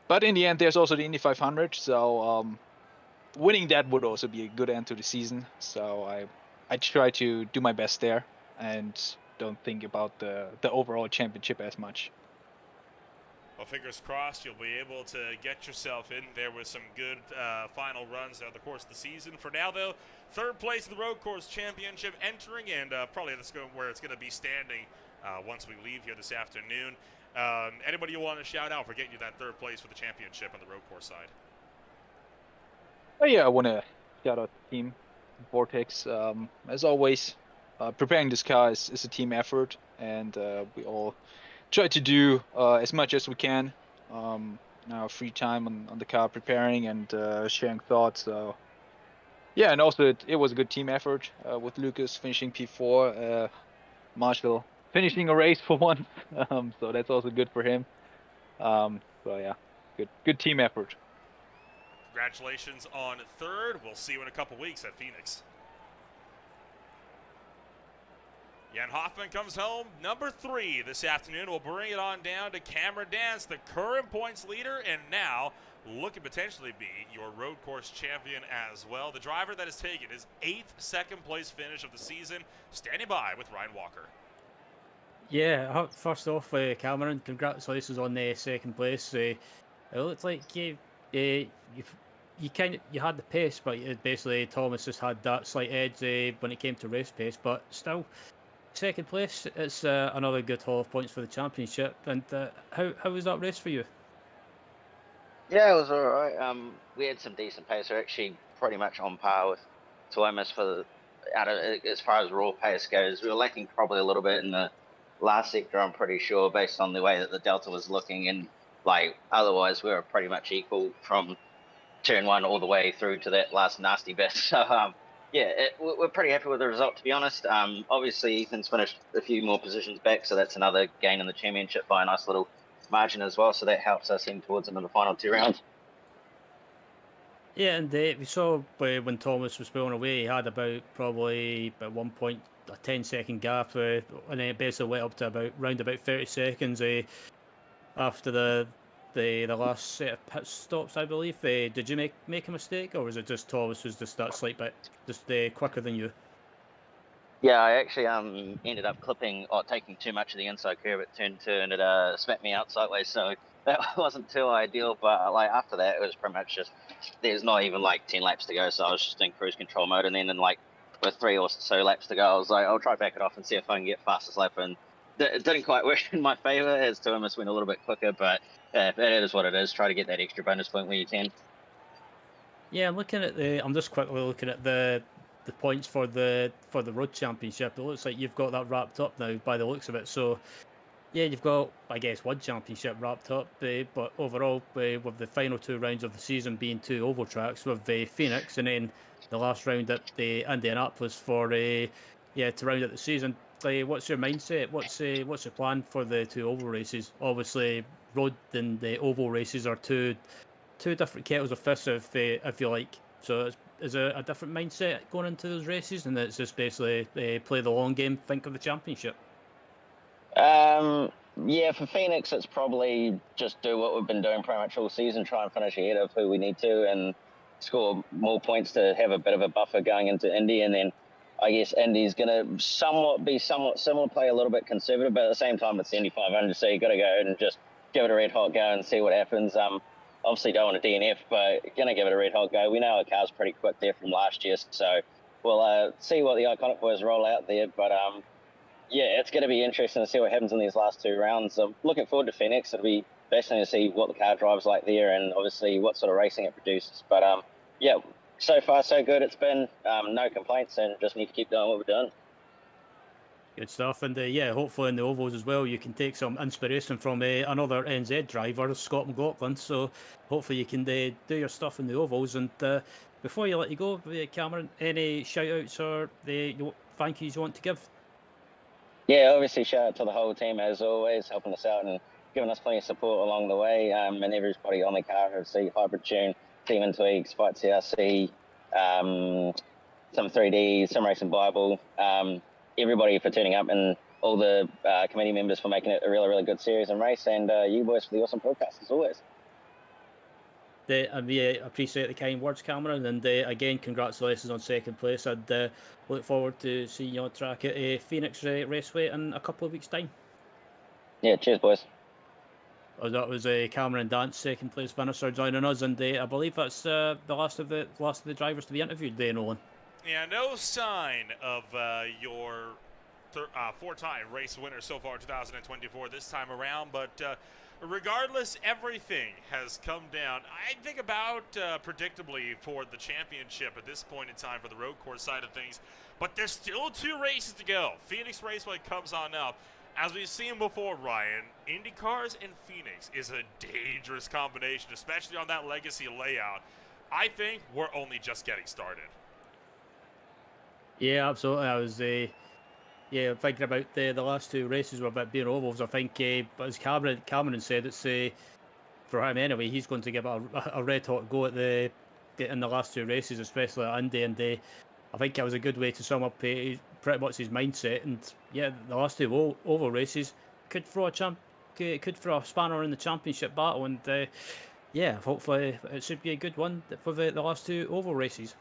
But in the end, there's also the Indy 500. So winning that would also be a good end to the season. So I try to do my best there and don't think about the overall championship as much. Well, fingers crossed you'll be able to get yourself in there with some good final runs throughout the course of the season. For now, though, 3rd place in the Road Course Championship entering, and probably that's where it's going to be standing once we leave here this afternoon. Anybody you want to shout out for getting you that 3rd place for the championship on the Road Course side? Oh yeah, I want to shout out the team, Vortex. As always, preparing this car is a team effort, and we all try to do as much as we can in our free time on the car, preparing and sharing thoughts. So yeah, and also it was a good team effort with Lucas finishing P4, Marshall finishing a race for once, so that's also good for him. So yeah, good team effort. Congratulations on 3rd. We'll see you in a couple weeks at Phoenix. Jan Hoffman comes home number 3 this afternoon. We'll bring it on down to Cameron Dance, the current points leader, and now looking potentially be your road course champion as well. The driver that has taken his 8th second place finish of the season, standing by with Ryan Walker. Yeah, first off, Cameron, congratulations on the 2nd place. It looked like you had the pace, but basically Thomas just had that slight edge when it came to race pace. But still, 2nd place, it's another good haul of points for the championship. And how was that race for you? Yeah, it was alright. We had some decent pace. We're actually pretty much on par with Thomas as far as raw pace goes. We were lacking probably a little bit in the last sector, I'm pretty sure, based on the way that the Delta was looking, and otherwise we were pretty much equal from turn 1 all the way through to that last nasty bit. So yeah, we're pretty happy with the result, to be honest. Obviously Ethan's finished a few more positions back, so that's another gain in the championship by a nice little margin as well, so that helps us in towards him in the final 2 rounds. Yeah, and we saw when Thomas was pulling away, he had probably about 10-second gap, and then it basically went up to around 30 seconds after the last set of pit stops, I believe. Did you make a mistake, or was it just Thomas was just that slight bit quicker than you? Yeah, I actually ended up taking too much of the inside curve at turn 2, and it smacked me out sideways, so that wasn't too ideal. But after that, it was pretty much just, there's not even 10 laps to go, so I was just in cruise control mode, and then with 3 or so laps to go, I was like, I'll try back it off and see if I can get fastest lap, and it didn't quite work in my favor, as Thomas went a little bit quicker, but it is what it is. Try to get that extra bonus point where you can. Yeah, I'm just quickly looking at the points for the road championship. It looks like you've got that wrapped up now by the looks of it. So yeah, you've got, I guess, one championship wrapped up, but overall, with the final 2 rounds of the season being 2 oval tracks with Phoenix, and then the last round at the Indianapolis to round out the season. What's your mindset? What's your plan for the 2 oval races? Obviously, road and the oval races are two different kettles of fish, if you like. So is there a different mindset going into those races, and it's just basically play the long game, think of the championship? Yeah, for Phoenix, it's probably just do what we've been doing pretty much all season, try and finish ahead of who we need to and score more points to have a bit of a buffer going into Indy. And then I guess Indy's going to somewhat similar, play a little bit conservative, but at the same time, it's the Indy 500, so you got to go and just give it a red hot go and see what happens. Obviously don't want a DNF, but going to give it a red hot go. We know our car's pretty quick there from last year, so we'll see what the Iconic boys roll out there. But yeah, it's going to be interesting to see what happens in these last 2 rounds. I'm looking forward to Phoenix. It'll be fascinating to see what the car drives like there and obviously what sort of racing it produces. But yeah, so far so good. It's been no complaints and just need to keep doing what we're doing. Good stuff, and yeah, hopefully in the ovals as well, you can take some inspiration from another NZ driver, Scott McLaughlin. So hopefully you can do your stuff in the ovals. And before you let you go, Cameron, any shout outs or thank yous you want to give? Yeah, obviously shout out to the whole team as always, helping us out and giving us plenty of support along the way. And everybody on the car, obviously Hybrid Tune, Team and Tweaks, Fight CRC, some 3D, Sim Racing Bible. Everybody for turning up and all the committee members for making it a really, really good series and race, and you boys for the awesome podcast as always. And we appreciate the kind words, Cameron, and again, congratulations on second place. I'd look forward to seeing you on track at Phoenix Raceway in a couple of weeks' time. Yeah, cheers, boys. Oh, that was Cameron Dance, second place finisher, joining us, and I believe that's the last of the drivers to be interviewed, Nolan. Yeah, no sign of your 4-time race winner so far 2024 this time around, but regardless, everything has come down, I think, about predictably for the championship at this point in time for the road course side of things. But there's still 2 races to go. Phoenix Raceway comes on up. As we've seen before, Ryan, Indycars and Phoenix is a dangerous combination, especially on that legacy layout. I think we're only just getting started. Yeah, absolutely. I was thinking about the last 2 races were about being ovals. I think, but as Cameron said, it's for him anyway. He's going to give it a red hot go at in the last 2 races, especially at Indy. And I think it was a good way to sum up pretty much his mindset. And yeah, the last 2 oval races could throw a spanner in the championship battle. And yeah, hopefully it should be a good one for the last 2 oval races.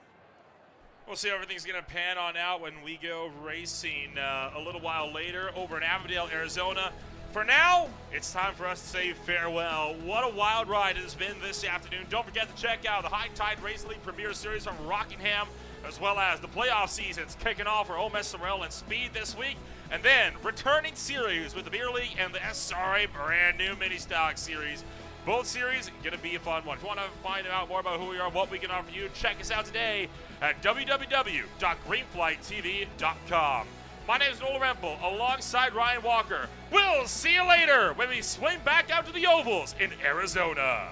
We'll see how everything's going to pan on out when we go racing a little while later over in Avondale, Arizona. For now, it's time for us to say farewell. What a wild ride it has been this afternoon. Don't forget to check out the High Tide Race League Premier Series from Rockingham, as well as the playoff seasons kicking off for Ole Miss Sorrel and Speed this week. And then returning series with the Beer League and the SRA brand new mini stock series. Both series going to be a fun one. If you want to find out more about who we are, what we can offer you, check us out today at www.greenflighttv.com. My name is Noel Rempel, alongside Ryan Walker. We'll see you later when we swing back out to the ovals in Arizona.